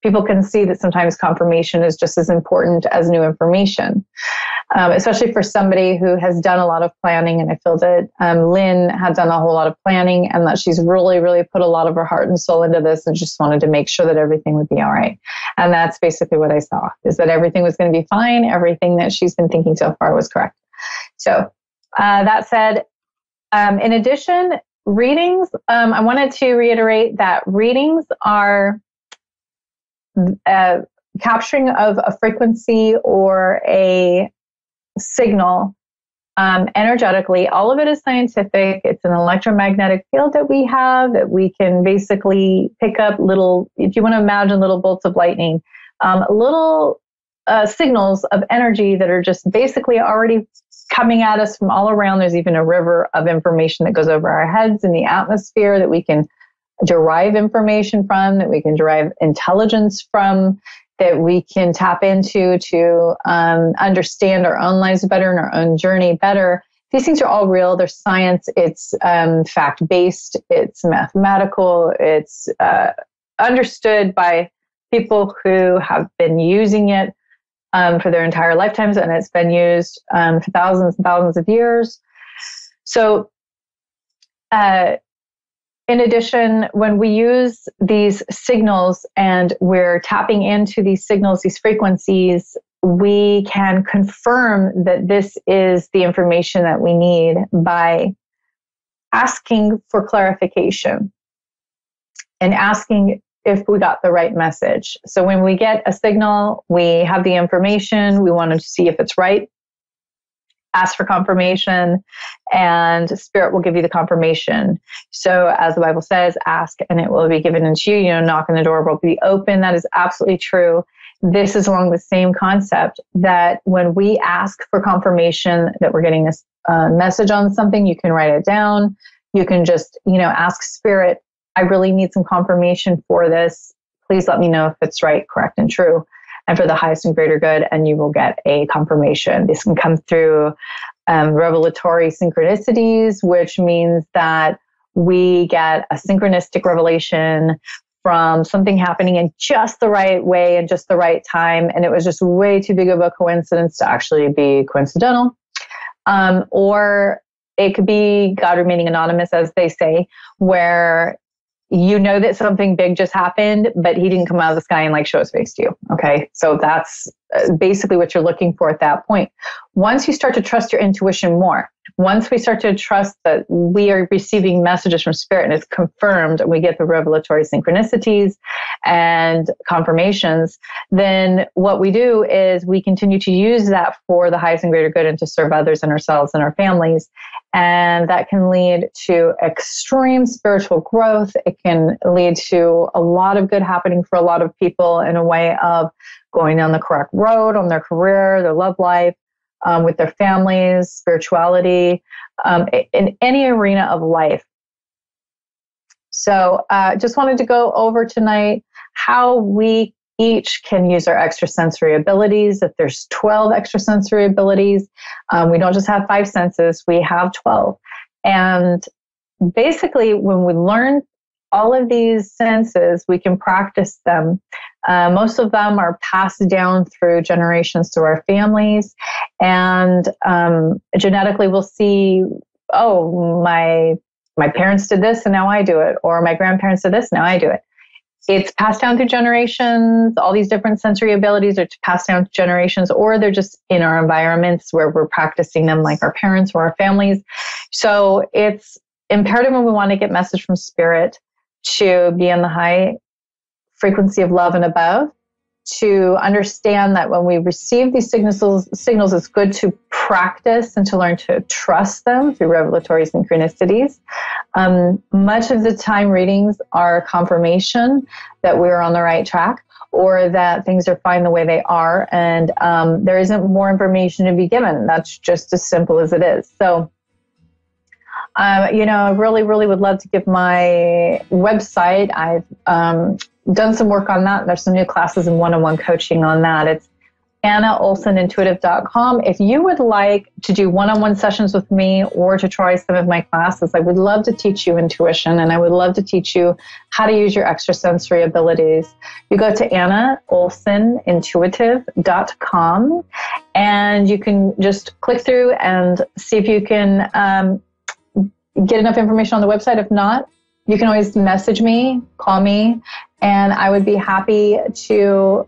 [SPEAKER 9] people can see that sometimes confirmation is just as important as new information, especially for somebody who has done a lot of planning. And I feel that Lynn had done a whole lot of planning, and that she's really, really put a lot of her heart and soul into this and just wanted to make sure that everything would be all right. And that's basically what I saw, is that everything was going to be fine. Everything that she's been thinking so far was correct. So that said, in addition, readings, I wanted to reiterate that readings are capturing of a frequency or a signal energetically. All of it is scientific. It's an electromagnetic field that we have that we can basically pick up little, if you want to imagine little bolts of lightning, little signals of energy that are just basically already coming at us from all around. There's even a river of information that goes over our heads in the atmosphere that we can derive information from, that we can derive intelligence from, that we can tap into to understand our own lives better and our own journey better. These things are all real. They're science. It's fact-based. It's mathematical. It's understood by people who have been using it for their entire lifetimes, and it's been used for thousands and thousands of years. So, in addition, when we use these signals and we're tapping into these signals, these frequencies, we can confirm that this is the information that we need by asking for clarification and asking if we got the right message. So when we get a signal, we have the information, we want to see if it's right. Ask for confirmation, and Spirit will give you the confirmation. So as the Bible says, ask and it will be given unto you. You know, knock and the door will be open. That is absolutely true. This is along the same concept that when we ask for confirmation that we're getting this message on something, you can write it down. You can just, ask Spirit, I really need some confirmation for this. Please let me know if it's right, correct, and true, and for the highest and greater good, and you will get a confirmation. This can come through revelatory synchronicities, which means that we get a synchronistic revelation from something happening in just the right way and just the right time, and it was just way too big of a coincidence to actually be coincidental. Or it could be God remaining anonymous, as they say, where you know that something big just happened, but he didn't come out of the sky and show his face to you. Okay. So that's basically what you're looking for at that point. Once you start to trust your intuition more, once we start to trust that we are receiving messages from Spirit and it's confirmed, and we get the revelatory synchronicities and confirmations, then what we do is we continue to use that for the highest and greater good and to serve others and ourselves and our families. And that can lead to extreme spiritual growth. It can lead to a lot of good happening for a lot of people in a way of going down the correct road on their career, their love life, with their families, spirituality, in any arena of life. So just wanted to go over tonight how we each can use our extrasensory abilities. That there's 12 extrasensory abilities. We don't just have 5 senses, we have 12. And basically, when we learn all of these senses, we can practice them. Most of them are passed down through generations through our families. And genetically, we'll see, oh, my parents did this and now I do it. Or my grandparents did this, now I do it. It's passed down through generations. All these different sensory abilities are passed down to generations, or they're just in our environments where we're practicing them, like our parents or our families. So it's imperative when we want to get message from Spirit to be in the high frequency of love and above, to understand that when we receive these signals, it's good to practice and to learn to trust them through revelatory synchronicities. Much of the time, readings are confirmation that we're on the right track, or that things are fine the way they are, and there isn't more information to be given. That's just as simple as it is. So, I really, really would love to give my website. I've done some work on that. There's some new classes and one-on-one coaching on that. It's AnnaOlsonIntuitive.com. If you would like to do one-on-one sessions with me or to try some of my classes, I would love to teach you intuition, and I would love to teach you how to use your extrasensory abilities. You go to AnnaOlsonIntuitive.com, and you can just click through and see if you can get enough information on the website. If not, you can always message me, call me, and I would be happy to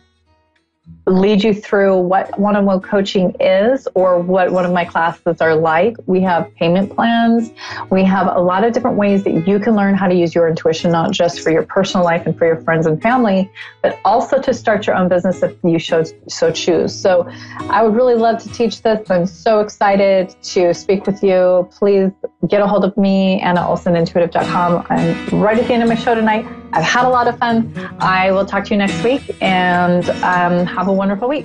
[SPEAKER 9] lead you through what one-on-one coaching is or what one of my classes are like. We have payment plans. We have a lot of different ways that you can learn how to use your intuition, not just for your personal life and for your friends and family, but also to start your own business if you so choose. So I would really love to teach this. I'm so excited to speak with you. Please get a hold of me, AnnaOlsonIntuitive.com. I'm right at the end of my show tonight. I've had a lot of fun. I will talk to you next week, and have a wonderful week.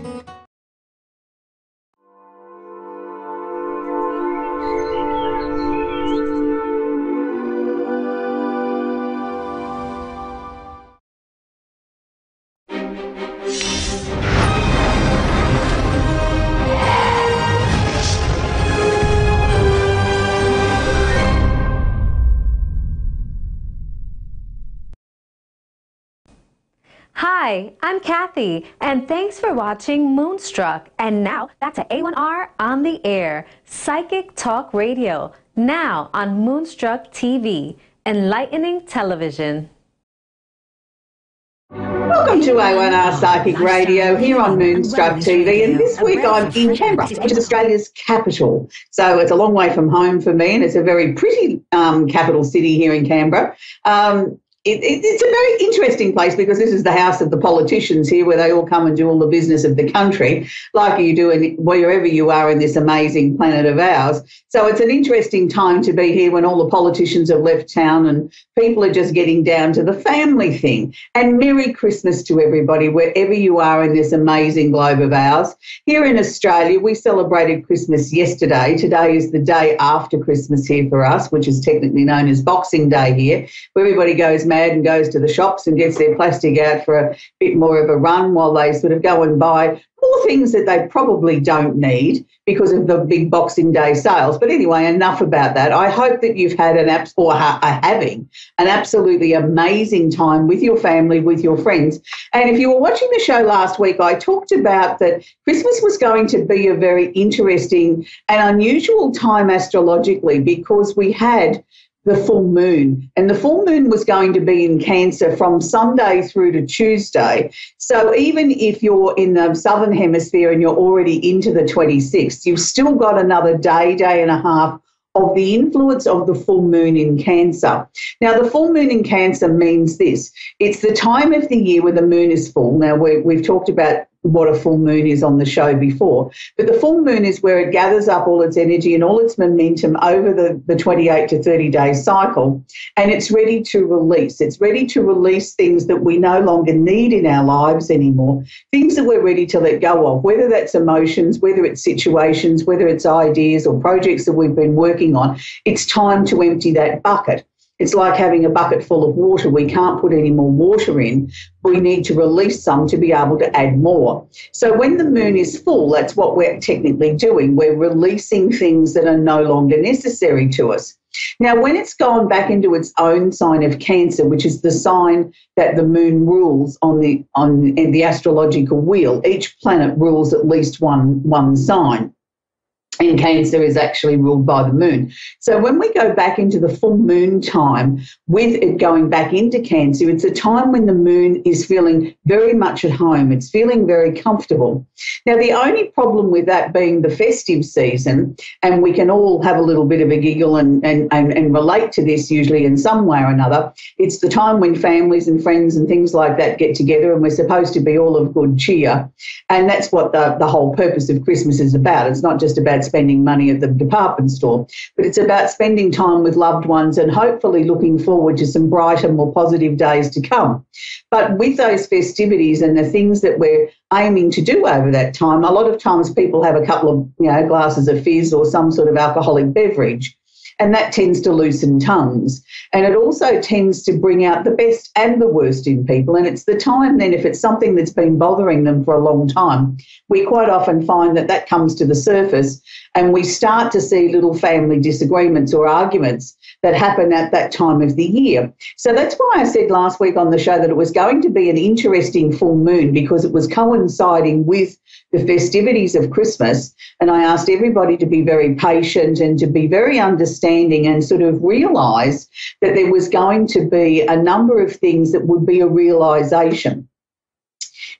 [SPEAKER 11] Hi, I'm Kathy, and thanks for watching Moonstruck. And now, back to A1R on the air, Psychic Talk Radio, now on Moonstruck TV, enlightening television.
[SPEAKER 12] Welcome to A1R Psychic Radio here on Moonstruck TV, and this week I'm in Canberra, which is Australia's capital. So it's a long way from home for me, and it's a very pretty capital city here in Canberra. It's a very interesting place because this is the house of the politicians here, where they all come and do all the business of the country, like you do wherever you are in this amazing planet of ours. So it's an interesting time to be here when all the politicians have left town and people are just getting down to the family thing. And Merry Christmas to everybody, wherever you are in this amazing globe of ours. Here in Australia, we celebrated Christmas yesterday. Today is the day after Christmas here for us, which is technically known as Boxing Day here, where everybody goes mad and goes to the shops and gets their plastic out for a bit more of a run while they sort of go and buy more things that they probably don't need because of the big Boxing Day sales. But anyway, enough about that. I hope that you've had are having an absolutely amazing time with your family, with your friends. And if you were watching the show last week, I talked about that Christmas was going to be a very interesting and unusual time astrologically because we had the full moon, and the full moon was going to be in Cancer from Sunday through to Tuesday. So even if you're in the southern hemisphere and you're already into the 26th, you've still got another day and a half of the influence of the full moon in Cancer. Now, the full moon in Cancer means this. It's the time of the year where the moon is full. Now, we've talked about what a full moon is on the show before, but the full moon is where it gathers up all its energy and all its momentum over the 28 to 30 day cycle, and it's ready to release. It's ready to release things that we no longer need in our lives anymore, things that we're ready to let go of, whether that's emotions, whether it's situations, whether it's ideas or projects that we've been working on. It's time to empty that bucket. It's like having a bucket full of water. We can't put any more water in. We need to release some to be able to add more. So when the moon is full, that's what we're technically doing. We're releasing things that are no longer necessary to us. Now, when it's gone back into its own sign of Cancer, which is the sign that the moon rules on the astrological wheel, each planet rules at least one sign. And Cancer is actually ruled by the moon. So when we go back into the full moon time, with it going back into Cancer, it's a time when the moon is feeling very much at home. It's feeling very comfortable. Now, the only problem with that being the festive season, and we can all have a little bit of a giggle and relate to this usually in some way or another, it's the time when families and friends and things like that get together and we're supposed to be all of good cheer. And that's what the whole purpose of Christmas is about. It's not just about spending money at the department store, but it's about spending time with loved ones and hopefully looking forward to some brighter, more positive days to come. But with those festivities and the things that we're aiming to do over that time, a lot of times people have a couple of glasses of fizz or some sort of alcoholic beverage. And that tends to loosen tongues. And it also tends to bring out the best and the worst in people. And it's the time then, if it's something that's been bothering them for a long time, we quite often find that comes to the surface and we start to see little family disagreements or arguments that happen at that time of the year. So that's why I said last week on the show that it was going to be an interesting full moon because it was coinciding with the festivities of Christmas. And I asked everybody to be very patient and to be very understanding and sort of realise that there was going to be a number of things that would be a realisation.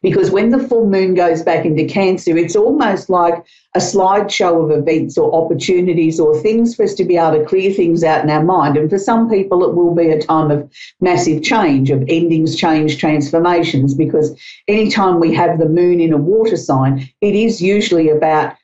[SPEAKER 12] Because when the full moon goes back into Cancer, it's almost like a slideshow of events or opportunities or things for us to be able to clear things out in our mind. And for some people, it will be a time of massive change, of endings, change, transformations, because anytime we have the moon in a water sign, it is usually about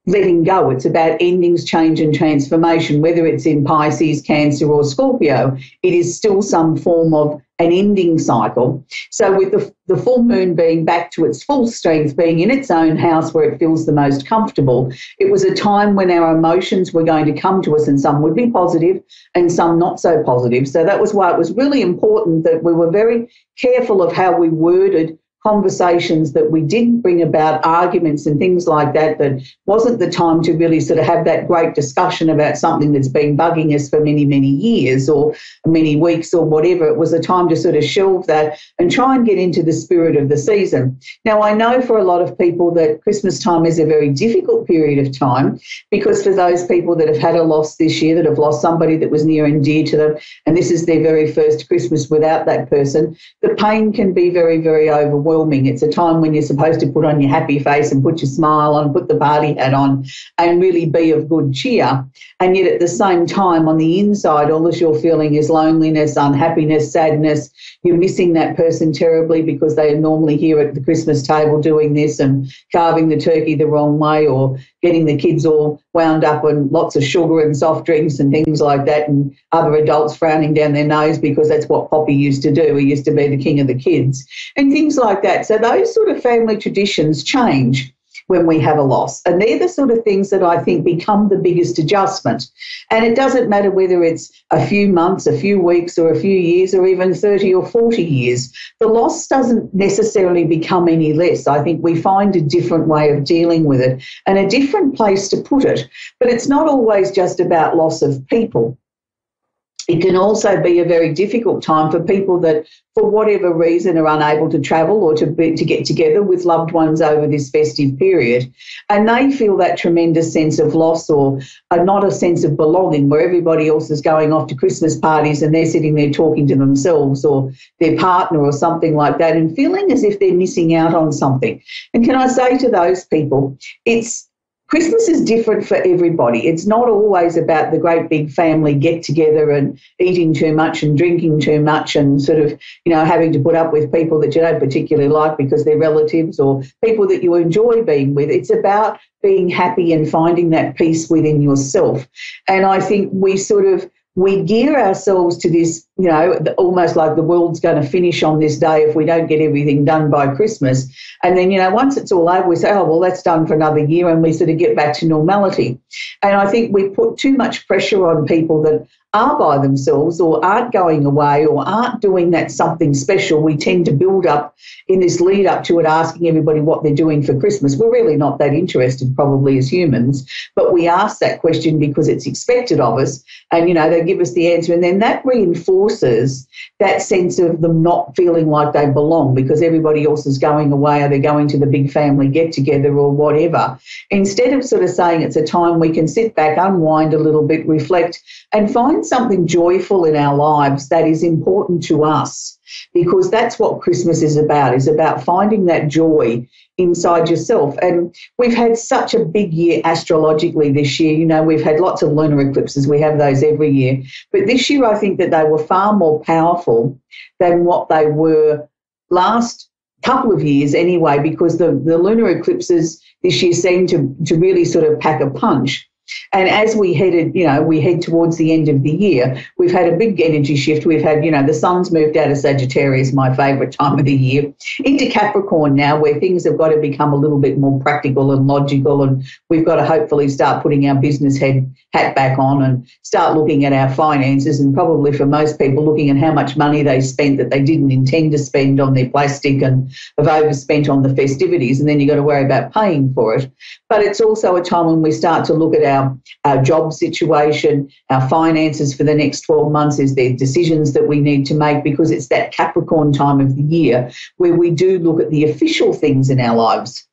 [SPEAKER 12] letting go. It's about endings, change and transformation, whether it's in Pisces, Cancer or Scorpio. It is still some form of an ending cycle. So with the full moon being back to its full strength, being in its own house where it feels the most comfortable, it was a time when our emotions were going to come to us, and some would be positive and some not so positive. So that was why it was really important that we were very careful of how we worded conversations, that we didn't bring about arguments and things like that. That wasn't the time to really sort of have that great discussion about something that's been bugging us for many, many years or many weeks or whatever. It was a time to sort of shelve that and try and get into the spirit of the season. Now, I know for a lot of people that Christmas time is a very difficult period of time, because for those people that have had a loss this year, that have lost somebody that was near and dear to them, and this is their very first Christmas without that person, the pain can be very, very overwhelming. It's a time when you're supposed to put on your happy face and put your smile on, put the party hat on and really be of good cheer. And yet at the same time, on the inside, all that you're feeling is loneliness, unhappiness, sadness. You're missing that person terribly because they are normally here at the Christmas table doing this and carving the turkey the wrong way, or getting the kids all wound up on lots of sugar and soft drinks and things like that, and other adults frowning down their nose because that's what Poppy used to do. He used to be the king of the kids and things like that. So those sort of family traditions change when we have a loss. And they're the sort of things that I think become the biggest adjustment. And it doesn't matter whether it's a few months, a few weeks or a few years or even 30 or 40 years. The loss doesn't necessarily become any less. I think we find a different way of dealing with it and a different place to put it. But it's not always just about loss of people. It can also be a very difficult time for people that, for whatever reason, are unable to travel or to get together with loved ones over this festive period. And they feel that tremendous sense of loss, or not a sense of belonging, where everybody else is going off to Christmas parties and they're sitting there talking to themselves or their partner or something like that, and feeling as if they're missing out on something. And can I say to those people, Christmas is different for everybody. It's not always about the great big family get together and eating too much and drinking too much and sort of, having to put up with people that you don't particularly like because they're relatives or people that you enjoy being with. It's about being happy and finding that peace within yourself. And I think we gear ourselves to this, almost like the world's going to finish on this day if we don't get everything done by Christmas. And then, once it's all over, we say, oh, well, that's done for another year, and we sort of get back to normality. And I think we put too much pressure on people that are by themselves or aren't going away or aren't doing that something special. We tend to build up in this lead up to it, asking everybody what they're doing for Christmas. We're really not that interested probably as humans, but we ask that question because it's expected of us, and, they give us the answer. And then that reinforces that sense of them not feeling like they belong because everybody else is going away or they're going to the big family get together or whatever. Instead of sort of saying it's a time we can sit back, unwind a little bit, reflect and find something joyful in our lives that is important to us, because that's what Christmas is about finding that joy inside yourself. And we've had such a big year astrologically this year. We've had lots of lunar eclipses. We have those every year. But this year I think that they were far more powerful than what they were last couple of years anyway, because the lunar eclipses this year seemed to really sort of pack a punch. And as we head towards the end of the year, we've had a big energy shift. We've had, the sun's moved out of Sagittarius, my favourite time of the year, into Capricorn now, where things have got to become a little bit more practical and logical, and we've got to hopefully start putting our business hat back on and start looking at our finances, and probably for most people looking at how much money they spent that they didn't intend to spend on their plastic and have overspent on the festivities, and then you've got to worry about paying for it. But it's also a time when we start to look at our job situation, our finances for the next 12 months. Is there decisions that we need to make, because it's that Capricorn time of the year where we do look at the official things in our lives.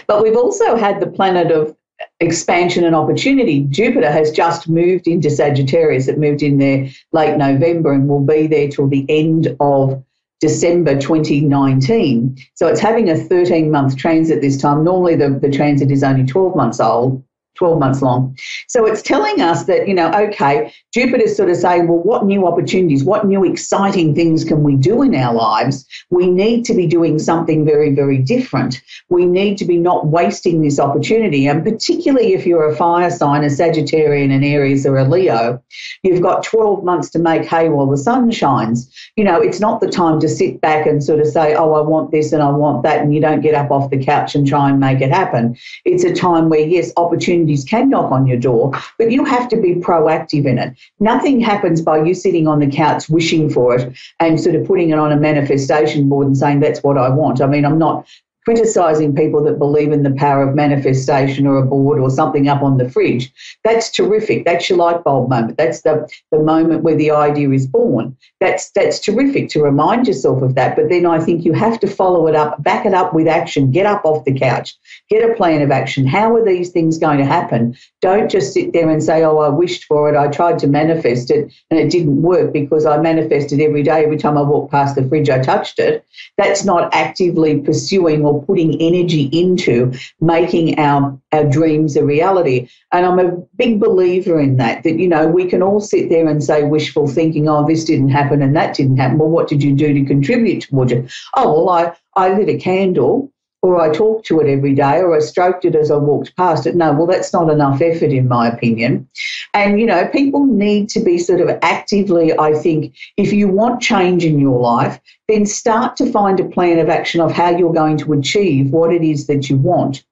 [SPEAKER 12] But we've also had the planet of expansion and opportunity. Jupiter has just moved into Sagittarius. It moved in there late November and will be there till the end of December 2019. So it's having a 13-month transit this time. Normally the transit is only 12 months long. So it's telling us that, okay, Jupiter's sort of saying, well, what new opportunities, what new exciting things can we do in our lives? We need to be doing something very, very different. We need to be not wasting this opportunity. And particularly if you're a fire sign, a Sagittarian, an Aries or a Leo, you've got 12 months to make hay while the sun shines. It's not the time to sit back and sort of say, oh, I want this and I want that, and you don't get up off the couch and try and make it happen. It's a time where, yes, opportunities can knock on your door, but you have to be proactive in it. Nothing happens by you sitting on the couch wishing for it and sort of putting it on a manifestation board and saying that's what I want. I mean, I'm not criticising people that believe in the power of manifestation or a board or something up on the fridge. That's terrific. That's your light bulb moment. That's the moment where the idea is born. That's terrific to remind yourself of that. But then I think you have to follow it up, back it up with action, get up off the couch, get a plan of action. How are these things going to happen? Don't just sit there and say, oh, I wished for it, I tried to manifest it and it didn't work because I manifested every day. Every time I walked past the fridge, I touched it. That's not actively pursuing or putting energy into making our dreams a reality. And I'm a big believer in that, we can all sit there and say wishful thinking, oh, this didn't happen and that didn't happen. Well, what did you do to contribute towards it? Oh, well, I lit a candle, or I talked to it every day, or I stroked it as I walked past it. No, well, that's not enough effort, in my opinion. And, people need to be sort of actively, I think, if you want change in your life, then start to find a plan of action of how you're going to achieve what it is that you want.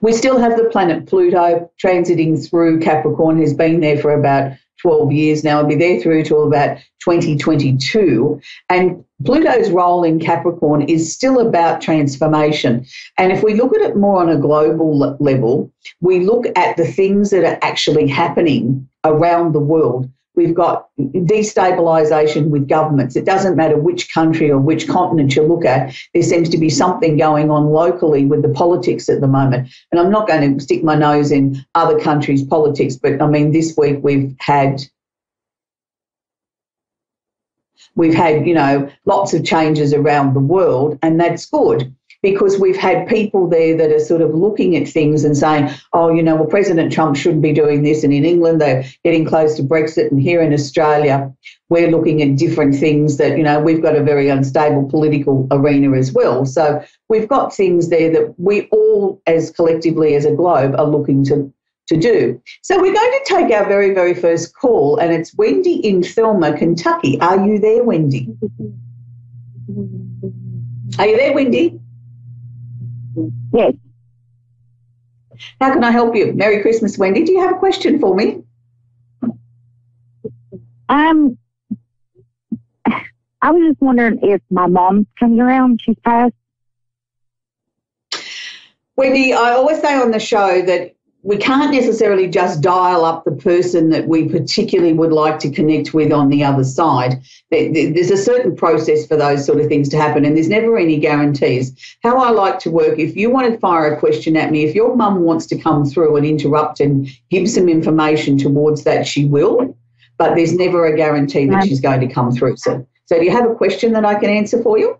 [SPEAKER 12] We still have the planet Pluto transiting through Capricorn, who's been there for about 12 years now. It'll be there through till about 2022. And Pluto's role in Capricorn is still about transformation. And if we look at it more on a global level, we look at the things that are actually happening around the world. We've got destabilisation with governments. It doesn't matter which country or which continent you look at, there seems to be something going on locally with the politics at the moment. And I'm not going to stick my nose in other countries' politics, but I mean, this week we've had lots of changes around the world, and that's good, because we've had people there that are sort of looking at things and saying, oh, well, President Trump shouldn't be doing this. And in England, they're getting close to Brexit. And here in Australia, we're looking at different things that, we've got a very unstable political arena as well. So we've got things there that we all, as collectively as a globe, are looking to do. So we're going to take our very, very first call, and it's Wendy in Thelma, Kentucky. Are you there, Wendy? Are you there, Wendy?
[SPEAKER 10] Yes.
[SPEAKER 12] How can I help you? Merry Christmas, Wendy. Do you have a question for me?
[SPEAKER 10] I was just wondering if my mom's coming around. She's passed.
[SPEAKER 12] Wendy, I always say on the show that we can't necessarily just dial up the person that we particularly would like to connect with on the other side. There's a certain process for those sort of things to happen, and there's never any guarantees. How I like to work, if you want to fire a question at me, if your mum wants to come through and interrupt and give some information towards that, she will, but there's never a guarantee that she's going to come through. So do you have a question that I can answer for you?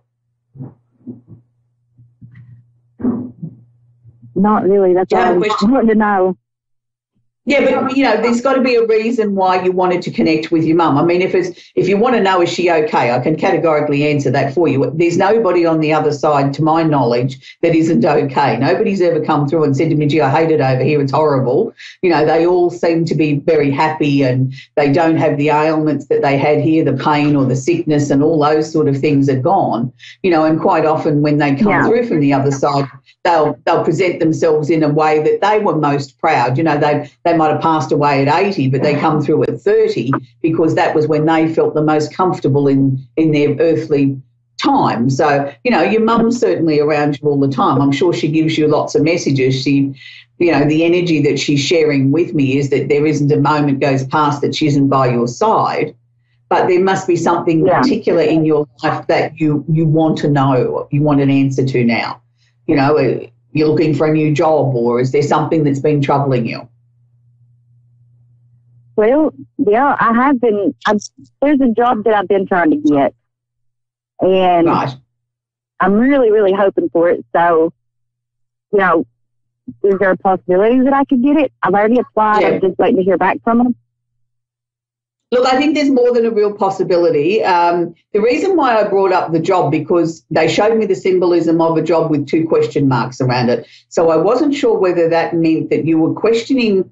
[SPEAKER 10] Not really. That's all I wanted to know.
[SPEAKER 12] Yeah, but, there's got to be a reason why you wanted to connect with your mum. I mean, if you want to know, is she okay, I can categorically answer that for you. There's nobody on the other side, to my knowledge, that isn't okay. Nobody's ever come through and said to me, gee, I hate it over here, it's horrible. They all seem to be very happy, and they don't have the ailments that they had here, the pain or the sickness, and all those sort of things are gone. And quite often when they come through from the other side, they'll present themselves in a way that they were most proud. They might have passed away at 80, but they come through at 30 because that was when they felt the most comfortable in their earthly time. So, your mum's certainly around you all the time. I'm sure she gives you lots of messages. The energy that she's sharing with me is that there isn't a moment goes past that she isn't by your side, but there must be something particular in your life that you want to know, you want an answer to now. You're looking for a new job, or is there something that's been troubling you?
[SPEAKER 10] Well, yeah, I have been. There's a job that I've been trying to get,
[SPEAKER 2] And I'm really, really hoping for it. So, you know, is there a possibility that I could get it? I've already applied. I'm just waiting to hear back from them.
[SPEAKER 12] Look, I think there's more than a real possibility. The reason why I brought up the job, because they showed me the symbolism of a job with 2 question marks around it. So I wasn't sure whether that meant that you were questioning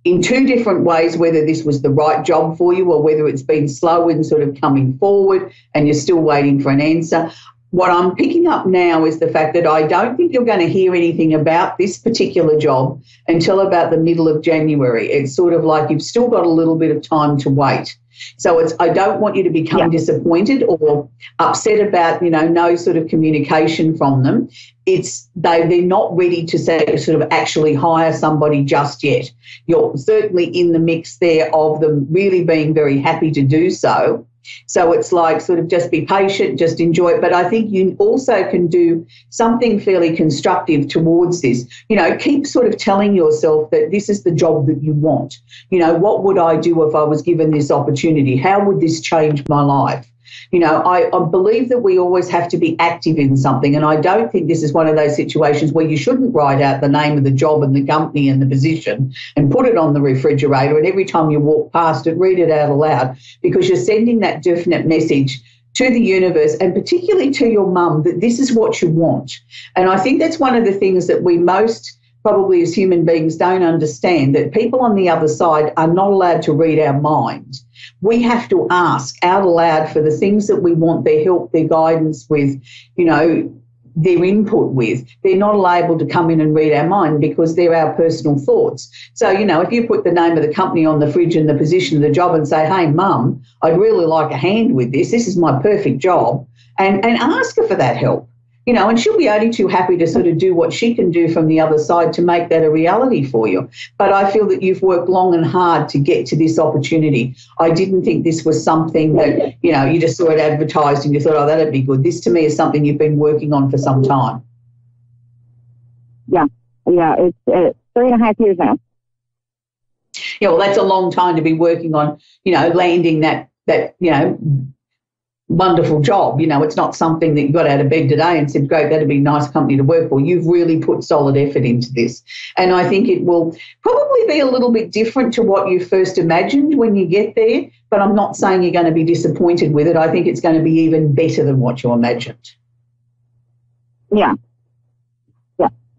[SPEAKER 12] in 2 different ways whether this was the right job for you, or whether it's been slow in sort of coming forward and you're still waiting for an answer. What I'm picking up now is the fact that I don't think you're going to hear anything about this particular job until about the middle of January. It's sort of like you've still got a little bit of time to wait. So I don't want you to become disappointed or upset about, you know, no sort of communication from them. They're not ready to say sort of actually hire somebody just yet. You're certainly in the mix there of them really being very happy to do so. So it's like sort of just be patient, just enjoy it. But I think you also can do something fairly constructive towards this. You know, keep sort of telling yourself that this is the job that you want. You know, what would I do if I was given this opportunity? How would this change my life? You know, I believe that we always have to be active in something, and I don't think this is one of those situations where you shouldn't write out the name of the job and the company and the position and put it on the refrigerator, and every time you walk past it, read it out aloud, because you're sending that definite message to the universe, and particularly to your mum, that this is what you want. And I think that's one of the things that we most probably as human beings don't understand, that people on the other side are not allowed to read our mind. We have to ask out aloud for the things that we want their help, their guidance with, you know, their input with. They're not able to come in and read our mind because they're our personal thoughts. So, you know, if you put the name of the company on the fridge and the position of the job and say, hey, Mum, I'd really like a hand with this. This is my perfect job. And ask her for that help. You know, and she'll be only too happy to sort of do what she can do from the other side to make that a reality for you. But I feel that you've worked long and hard to get to this opportunity. I didn't think this was something that, you know, you just saw it advertised and you thought, oh, that'd be good. This to me is something you've been working on for some time.
[SPEAKER 2] Yeah, it's 3.5 years now.
[SPEAKER 12] Yeah, well, that's a long time to be working on, you know, landing that you know, wonderful job. You know, it's not something that you got out of bed today and said, great, that'd be a nice company to work for. You've really put solid effort into this. And I think it will probably be a little bit different to what you first imagined when you get there, but I'm not saying you're going to be disappointed with it. I think it's going to be even better than what you imagined.
[SPEAKER 2] Yeah.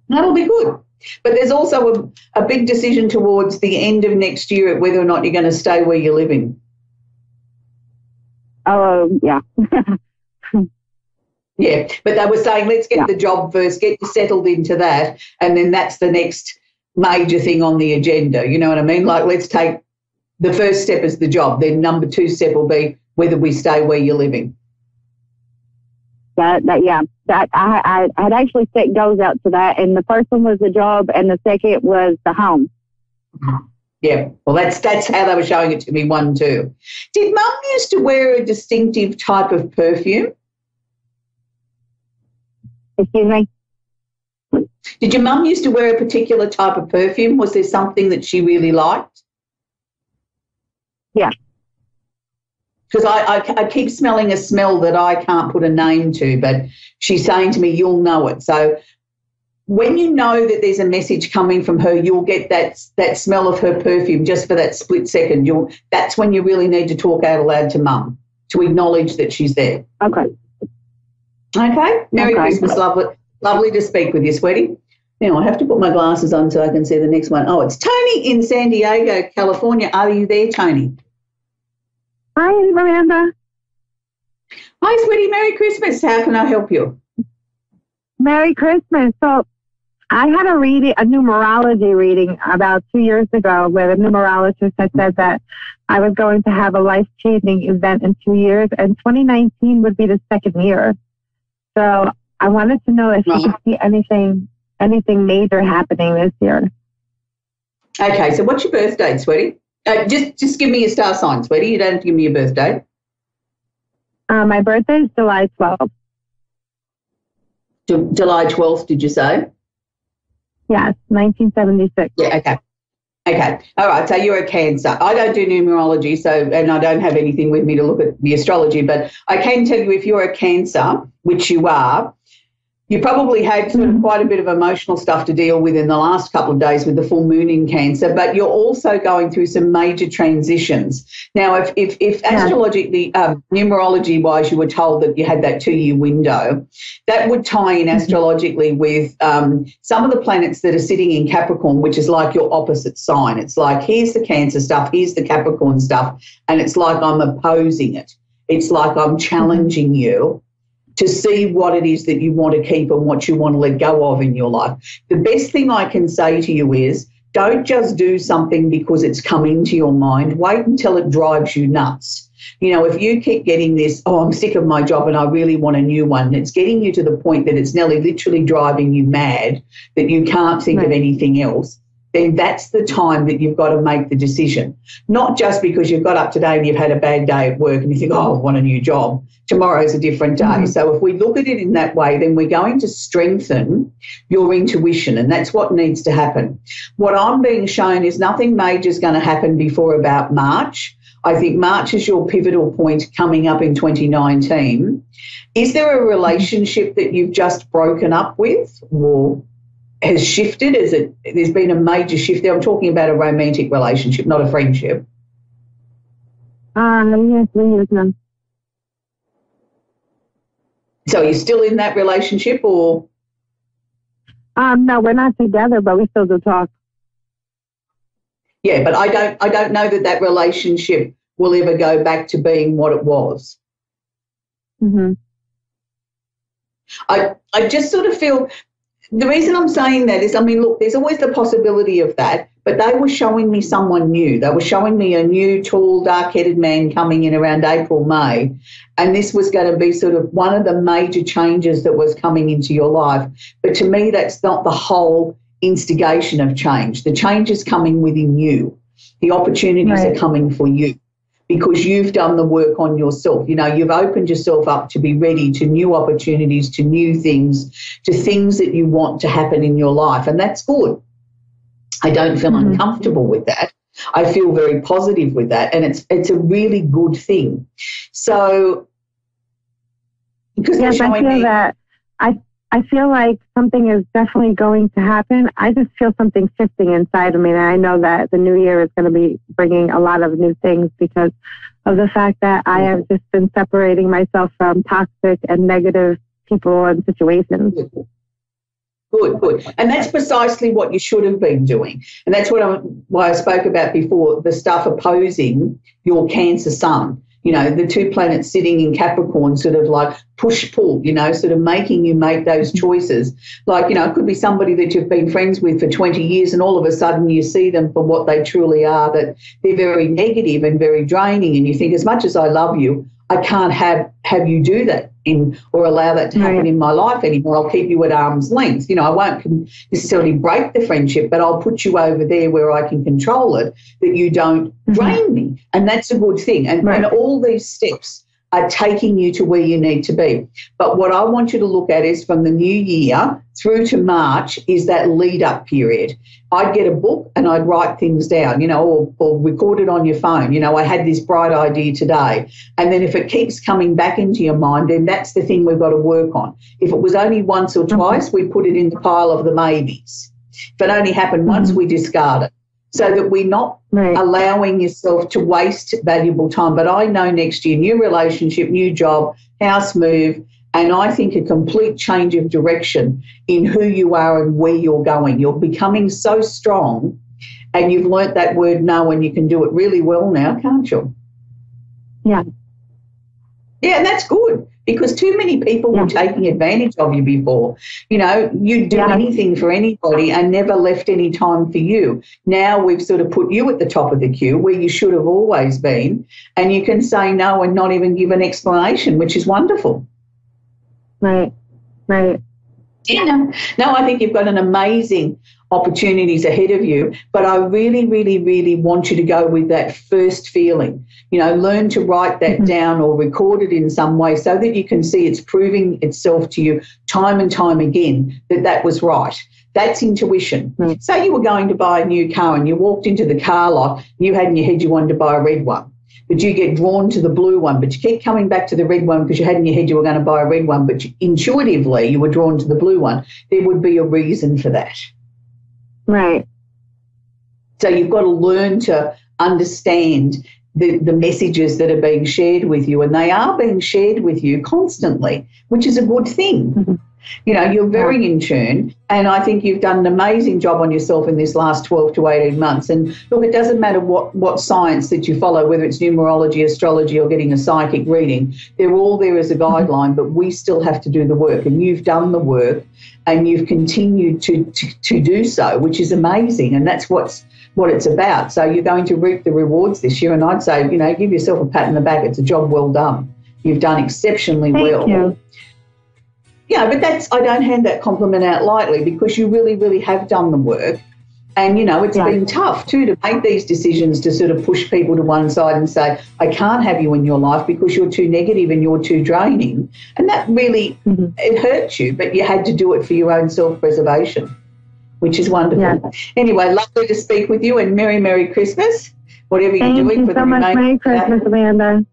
[SPEAKER 12] That'll be good. But there's also a big decision towards the end of next year at whether or not you're going to stay where you're living.
[SPEAKER 2] Oh, yeah.
[SPEAKER 12] Yeah, but they were saying, let's get the job first, get you settled into that, and then that's the next major thing on the agenda. You know what I mean? Like, let's take the first step as the job. Then number 2 step will be whether we stay where you're living.
[SPEAKER 2] That I had actually set goals out to that, and the first one was the job, and the second was the home.
[SPEAKER 12] Yeah, well, that's how they were showing it to me, 1, 2. Did Mum used to wear a distinctive type of perfume?
[SPEAKER 2] Excuse me?
[SPEAKER 12] Did your mum used to wear a particular type of perfume? Was there something that she really liked?
[SPEAKER 2] Yeah.
[SPEAKER 12] Because I keep smelling a smell that I can't put a name to, but she's saying to me, you'll know it. So when you know that there's a message coming from her, you'll get that smell of her perfume just for that split second. That's when you really need to talk out aloud to Mum, to acknowledge that she's there.
[SPEAKER 2] Okay.
[SPEAKER 12] Merry Christmas, lovely to speak with you, sweetie. Now I have to put my glasses on so I can see the next one. Oh, it's Tony in San Diego, California. Are you there, Tony?
[SPEAKER 2] Hi, Miranda.
[SPEAKER 12] Hi, sweetie. Merry Christmas. How can I help you?
[SPEAKER 2] Merry Christmas. So I had a numerology reading about 2 years ago where the numerologist had said that I was going to have a life-changing event in 2 years, and 2019 would be the second year. So I wanted to know if you could see anything major happening this year.
[SPEAKER 12] Okay, so what's your birth date, sweetie? Just give me your star sign, sweetie. You don't have to give me your birth date.
[SPEAKER 2] My birthday is July 12th.
[SPEAKER 12] July 12th, did you say?
[SPEAKER 2] Yes, 1976.
[SPEAKER 12] Yeah, okay. Okay. All right. So you're a Cancer. I don't do numerology, and I don't have anything with me to look at the astrology, but I can tell you if you're a Cancer, which you are, you probably had sort of quite a bit of emotional stuff to deal with in the last couple of days with the full moon in Cancer, but you're also going through some major transitions. Now, if astrologically, numerology-wise, you were told that you had that 2-year window, that would tie in astrologically with some of the planets that are sitting in Capricorn, which is like your opposite sign. It's like, here's the Cancer stuff, here's the Capricorn stuff, and it's like I'm opposing it. It's like I'm challenging you to see what it is that you want to keep and what you want to let go of in your life. The best thing I can say to you is don't just do something because it's come into your mind. Wait until it drives you nuts. You know, if you keep getting this, oh, I'm sick of my job and I really want a new one, it's getting you to the point that it's nearly literally driving you mad, that you can't think of anything else, then that's the time that you've got to make the decision. Not just because you've got up today and you've had a bad day at work and you think, oh, I want a new job. Tomorrow's a different day. So if we look at it in that way, then we're going to strengthen your intuition, and that's what needs to happen. What I'm being shown is nothing major is going to happen before about March. I think March is your pivotal point coming up in 2019. Is there a relationship that you've just broken up with or has shifted? There's been a major shift there? I'm talking about a romantic relationship, not a friendship.
[SPEAKER 10] Yes, no.
[SPEAKER 12] So you're still in that relationship, or?
[SPEAKER 10] No, we're not together, but we still do talk.
[SPEAKER 12] Yeah, but I don't know that relationship will ever go back to being what it was. I just sort of feel the reason I'm saying that is, I mean, look, there's always the possibility of that, but they were showing me someone new. They were showing me a new, tall, dark-headed man coming in around April, May, and this was going to be sort of one of the major changes that was coming into your life. But to me, that's not the whole instigation of change. The change is coming within you. The opportunities are coming for you because you've done the work on yourself. You know, you've opened yourself up to be ready to new opportunities, to new things, to things that you want to happen in your life, and that's good. I don't feel uncomfortable with that. I feel very positive with that, and it's a really good thing. So, because
[SPEAKER 10] yes, I feel that I feel like something is definitely going to happen. I just feel something shifting inside of me, and I know that the new year is going to be bringing a lot of new things because of the fact that I have just been separating myself from toxic and negative people and situations.
[SPEAKER 12] Good. And that's precisely what you should have been doing. And that's why I spoke about before, the stuff opposing your Cancer sun. You know, the two planets sitting in Capricorn sort of like push-pull, you know, sort of making you make those choices. Like, you know, it could be somebody that you've been friends with for 20 years and all of a sudden you see them for what they truly are, that they're very negative and very draining, and you think, as much as I love you, I can't have you do that or allow that to happen in my life anymore. I'll keep you at arm's length. You know, I won't necessarily break the friendship, but I'll put you over there where I can control it, that you don't drain me. And that's a good thing. And all these steps are taking you to where you need to be. But what I want you to look at is from the new year through to March is that lead-up period. I'd get a book and I'd write things down, you know, or record it on your phone. You know, I had this bright idea today. And then if it keeps coming back into your mind, then that's the thing we've got to work on. If it was only once or twice, we put it in the pile of the maybes. If it only happened once, we discard it. So that we're not allowing yourself to waste valuable time. But I know next year, new relationship, new job, house move, and I think a complete change of direction in who you are and where you're going. You're becoming so strong, and you've learnt that word no, and you can do it really well now, can't you?
[SPEAKER 10] Yeah.
[SPEAKER 12] Yeah, and that's good, because too many people were taking advantage of you before. You know, you'd do anything for anybody and never left any time for you. Now we've sort of put you at the top of the queue where you should have always been, and you can say no and not even give an explanation, which is wonderful.
[SPEAKER 10] Right.
[SPEAKER 12] Yeah, no, I think you've got an amazing opportunities ahead of you, but I really, really, really want you to go with that first feeling. You know, learn to write that down or record it in some way so that you can see it's proving itself to you time and time again that was right, That's intuition. Say you were going to buy a new car and you walked into the car lot, you had in your head you wanted to buy a red one, but you get drawn to the blue one, but you keep coming back to the red one because you had in your head you were going to buy a red one, but intuitively you were drawn to the blue one. There would be a reason for that.
[SPEAKER 10] Right.
[SPEAKER 12] So you've got to learn to understand the messages that are being shared with you, and they are being shared with you constantly, which is a good thing.
[SPEAKER 10] Mm-hmm.
[SPEAKER 12] You know, you're very in tune, and I think you've done an amazing job on yourself in this last 12 to 18 months. And look, it doesn't matter what science that you follow, whether it's numerology, astrology, or getting a psychic reading, they're all there as a guideline, but we still have to do the work, and you've done the work and you've continued to do so, which is amazing, and that's what it's about. So you're going to reap the rewards this year, and I'd say, you know, give yourself a pat on the back. It's a job well done. You've done exceptionally well.
[SPEAKER 10] Thank you.
[SPEAKER 12] Yeah, but I don't hand that compliment out lightly, because you really, really have done the work. And, you know, it's been tough too to make these decisions, to sort of push people to one side and say, I can't have you in your life because you're too negative and you're too draining. And that really, it hurts you, but you had to do it for your own self-preservation, which is wonderful. Yeah. Anyway, lovely to speak with you, and Merry, Merry Christmas, whatever you're doing.
[SPEAKER 10] Thank you so much. Merry Christmas, Amanda.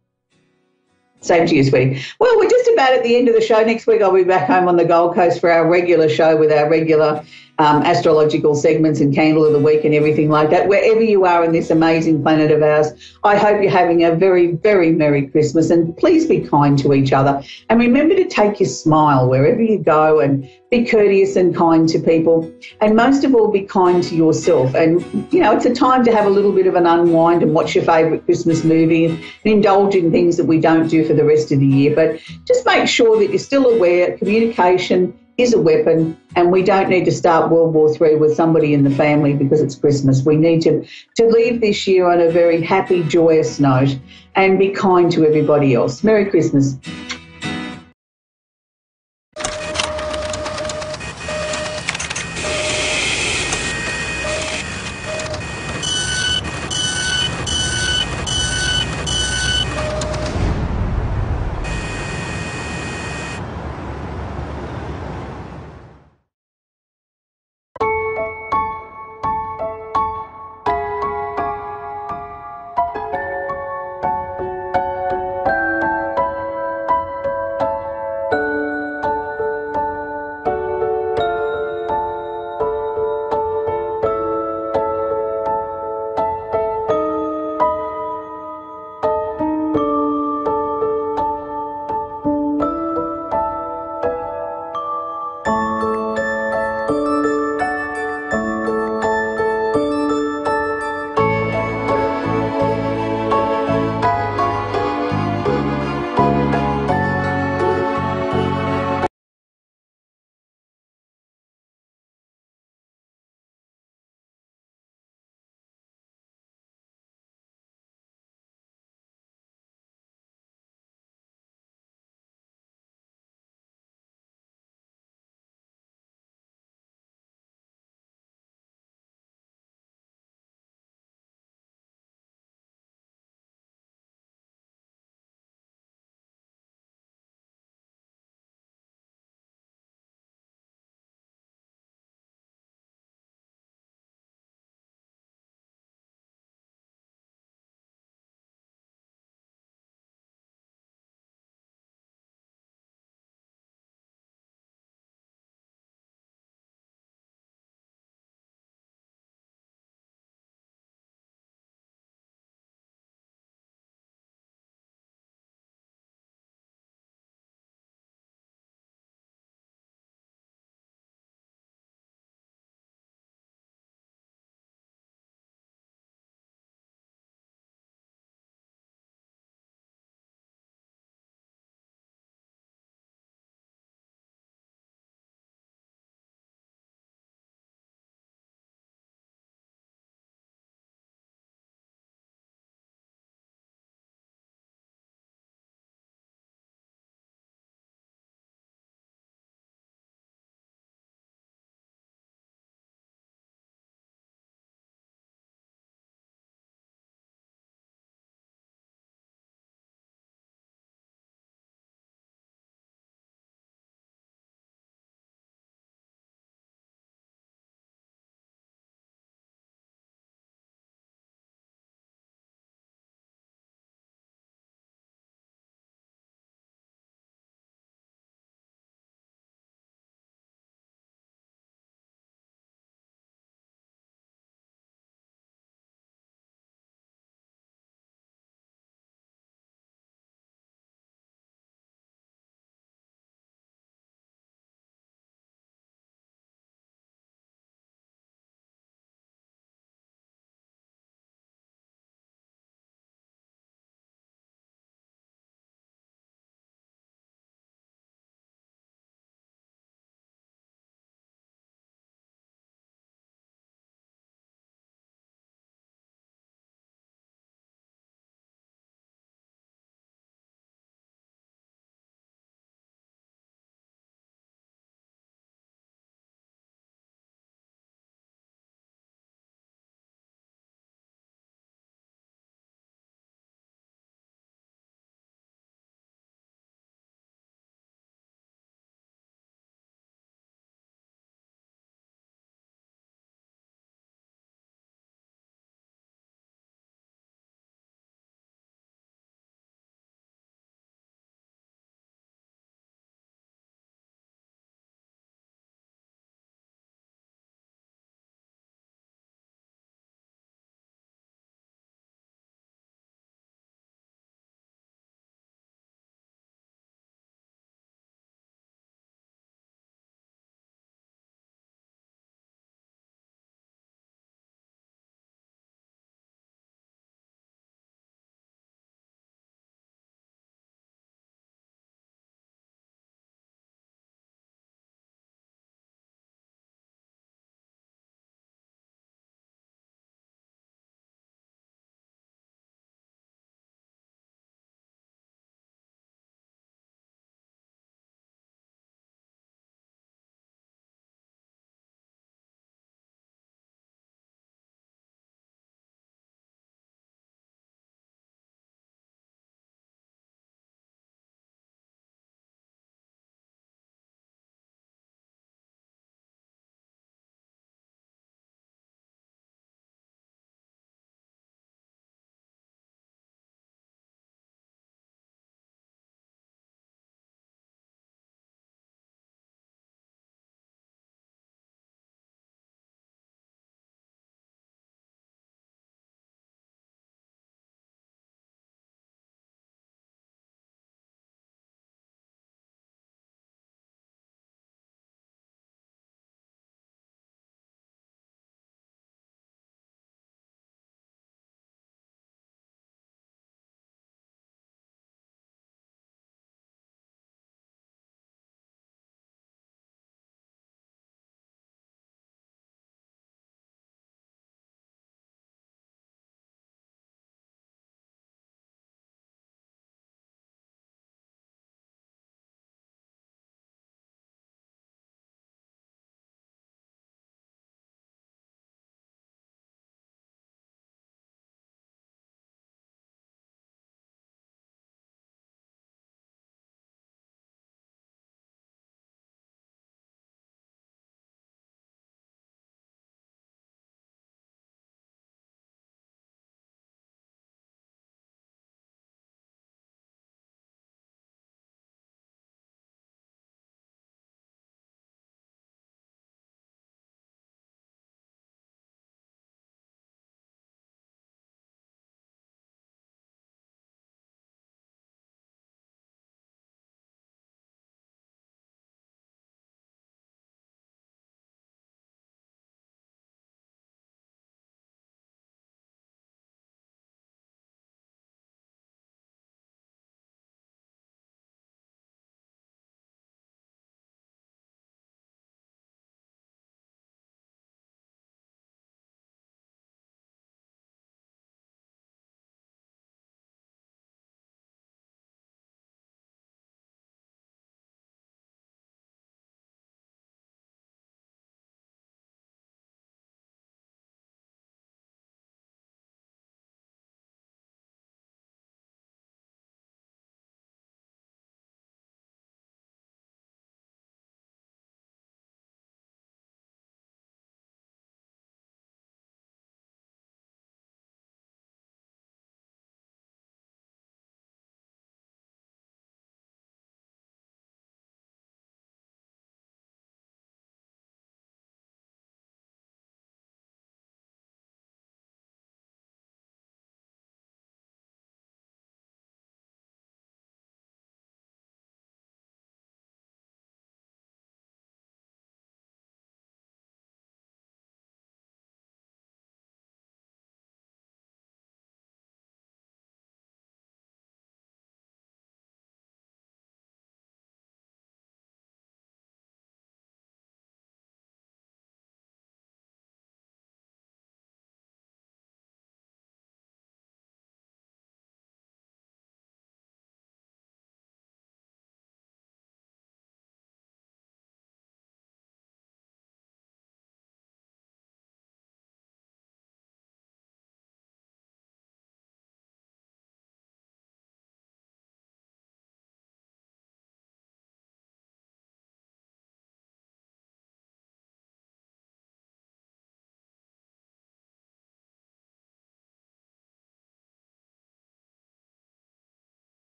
[SPEAKER 12] Same to you, sweetie. Well, we're just about at the end of the show. Next week I'll be back home on the Gold Coast for our regular show with our regular astrological segments and candle of the week and everything like that. Wherever you are in this amazing planet of ours, I hope you're having a very, very Merry Christmas, and please be kind to each other. And remember to take your smile wherever you go, and be courteous and kind to people. And most of all, be kind to yourself. And, you know, it's a time to have a little bit of an unwind and watch your favourite Christmas movie and indulge in things that we don't do for the rest of the year. But just make sure that you're still aware communication is a weapon, and we don't need to start World War III with somebody in the family because it's Christmas. We need to leave this year on a very happy, joyous note, and be kind to everybody else. Merry Christmas.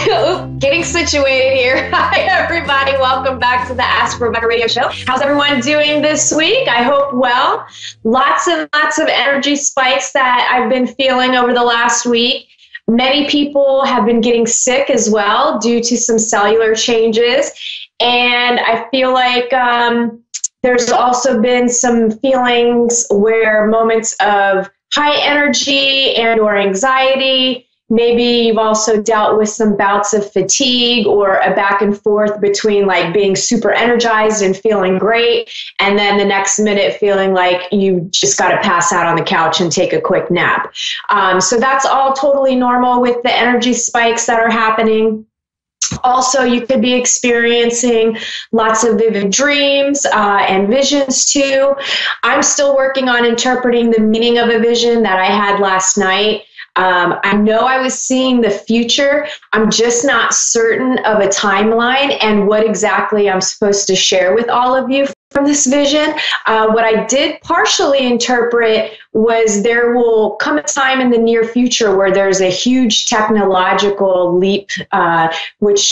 [SPEAKER 1] Getting situated here. Hi, everybody. Welcome back to the Ask Rebecca radio show. How's everyone doing this week? I hope well. Lots of energy spikes that I've been feeling over the last week. Many people have been getting sick as well due to some cellular changes. And I feel like there's also been some feelings where moments of high energy and or anxiety. Maybe you've also dealt with some bouts of fatigue or a back and forth between like being super energized and feeling great, and then the next minute feeling like you just got to pass out on the couch and take a quick nap. So that's all totally normal with the energy spikes that are happening. Also, you could be experiencing lots of vivid dreams and visions too. I'm still working on interpreting the meaning of a vision that I had last night. I know I was seeing the future. I'm just not certain of a timeline and what exactly I'm supposed to share with all of you from this vision. What I did partially interpret was there will come a time in the near future where there's a huge technological leap, which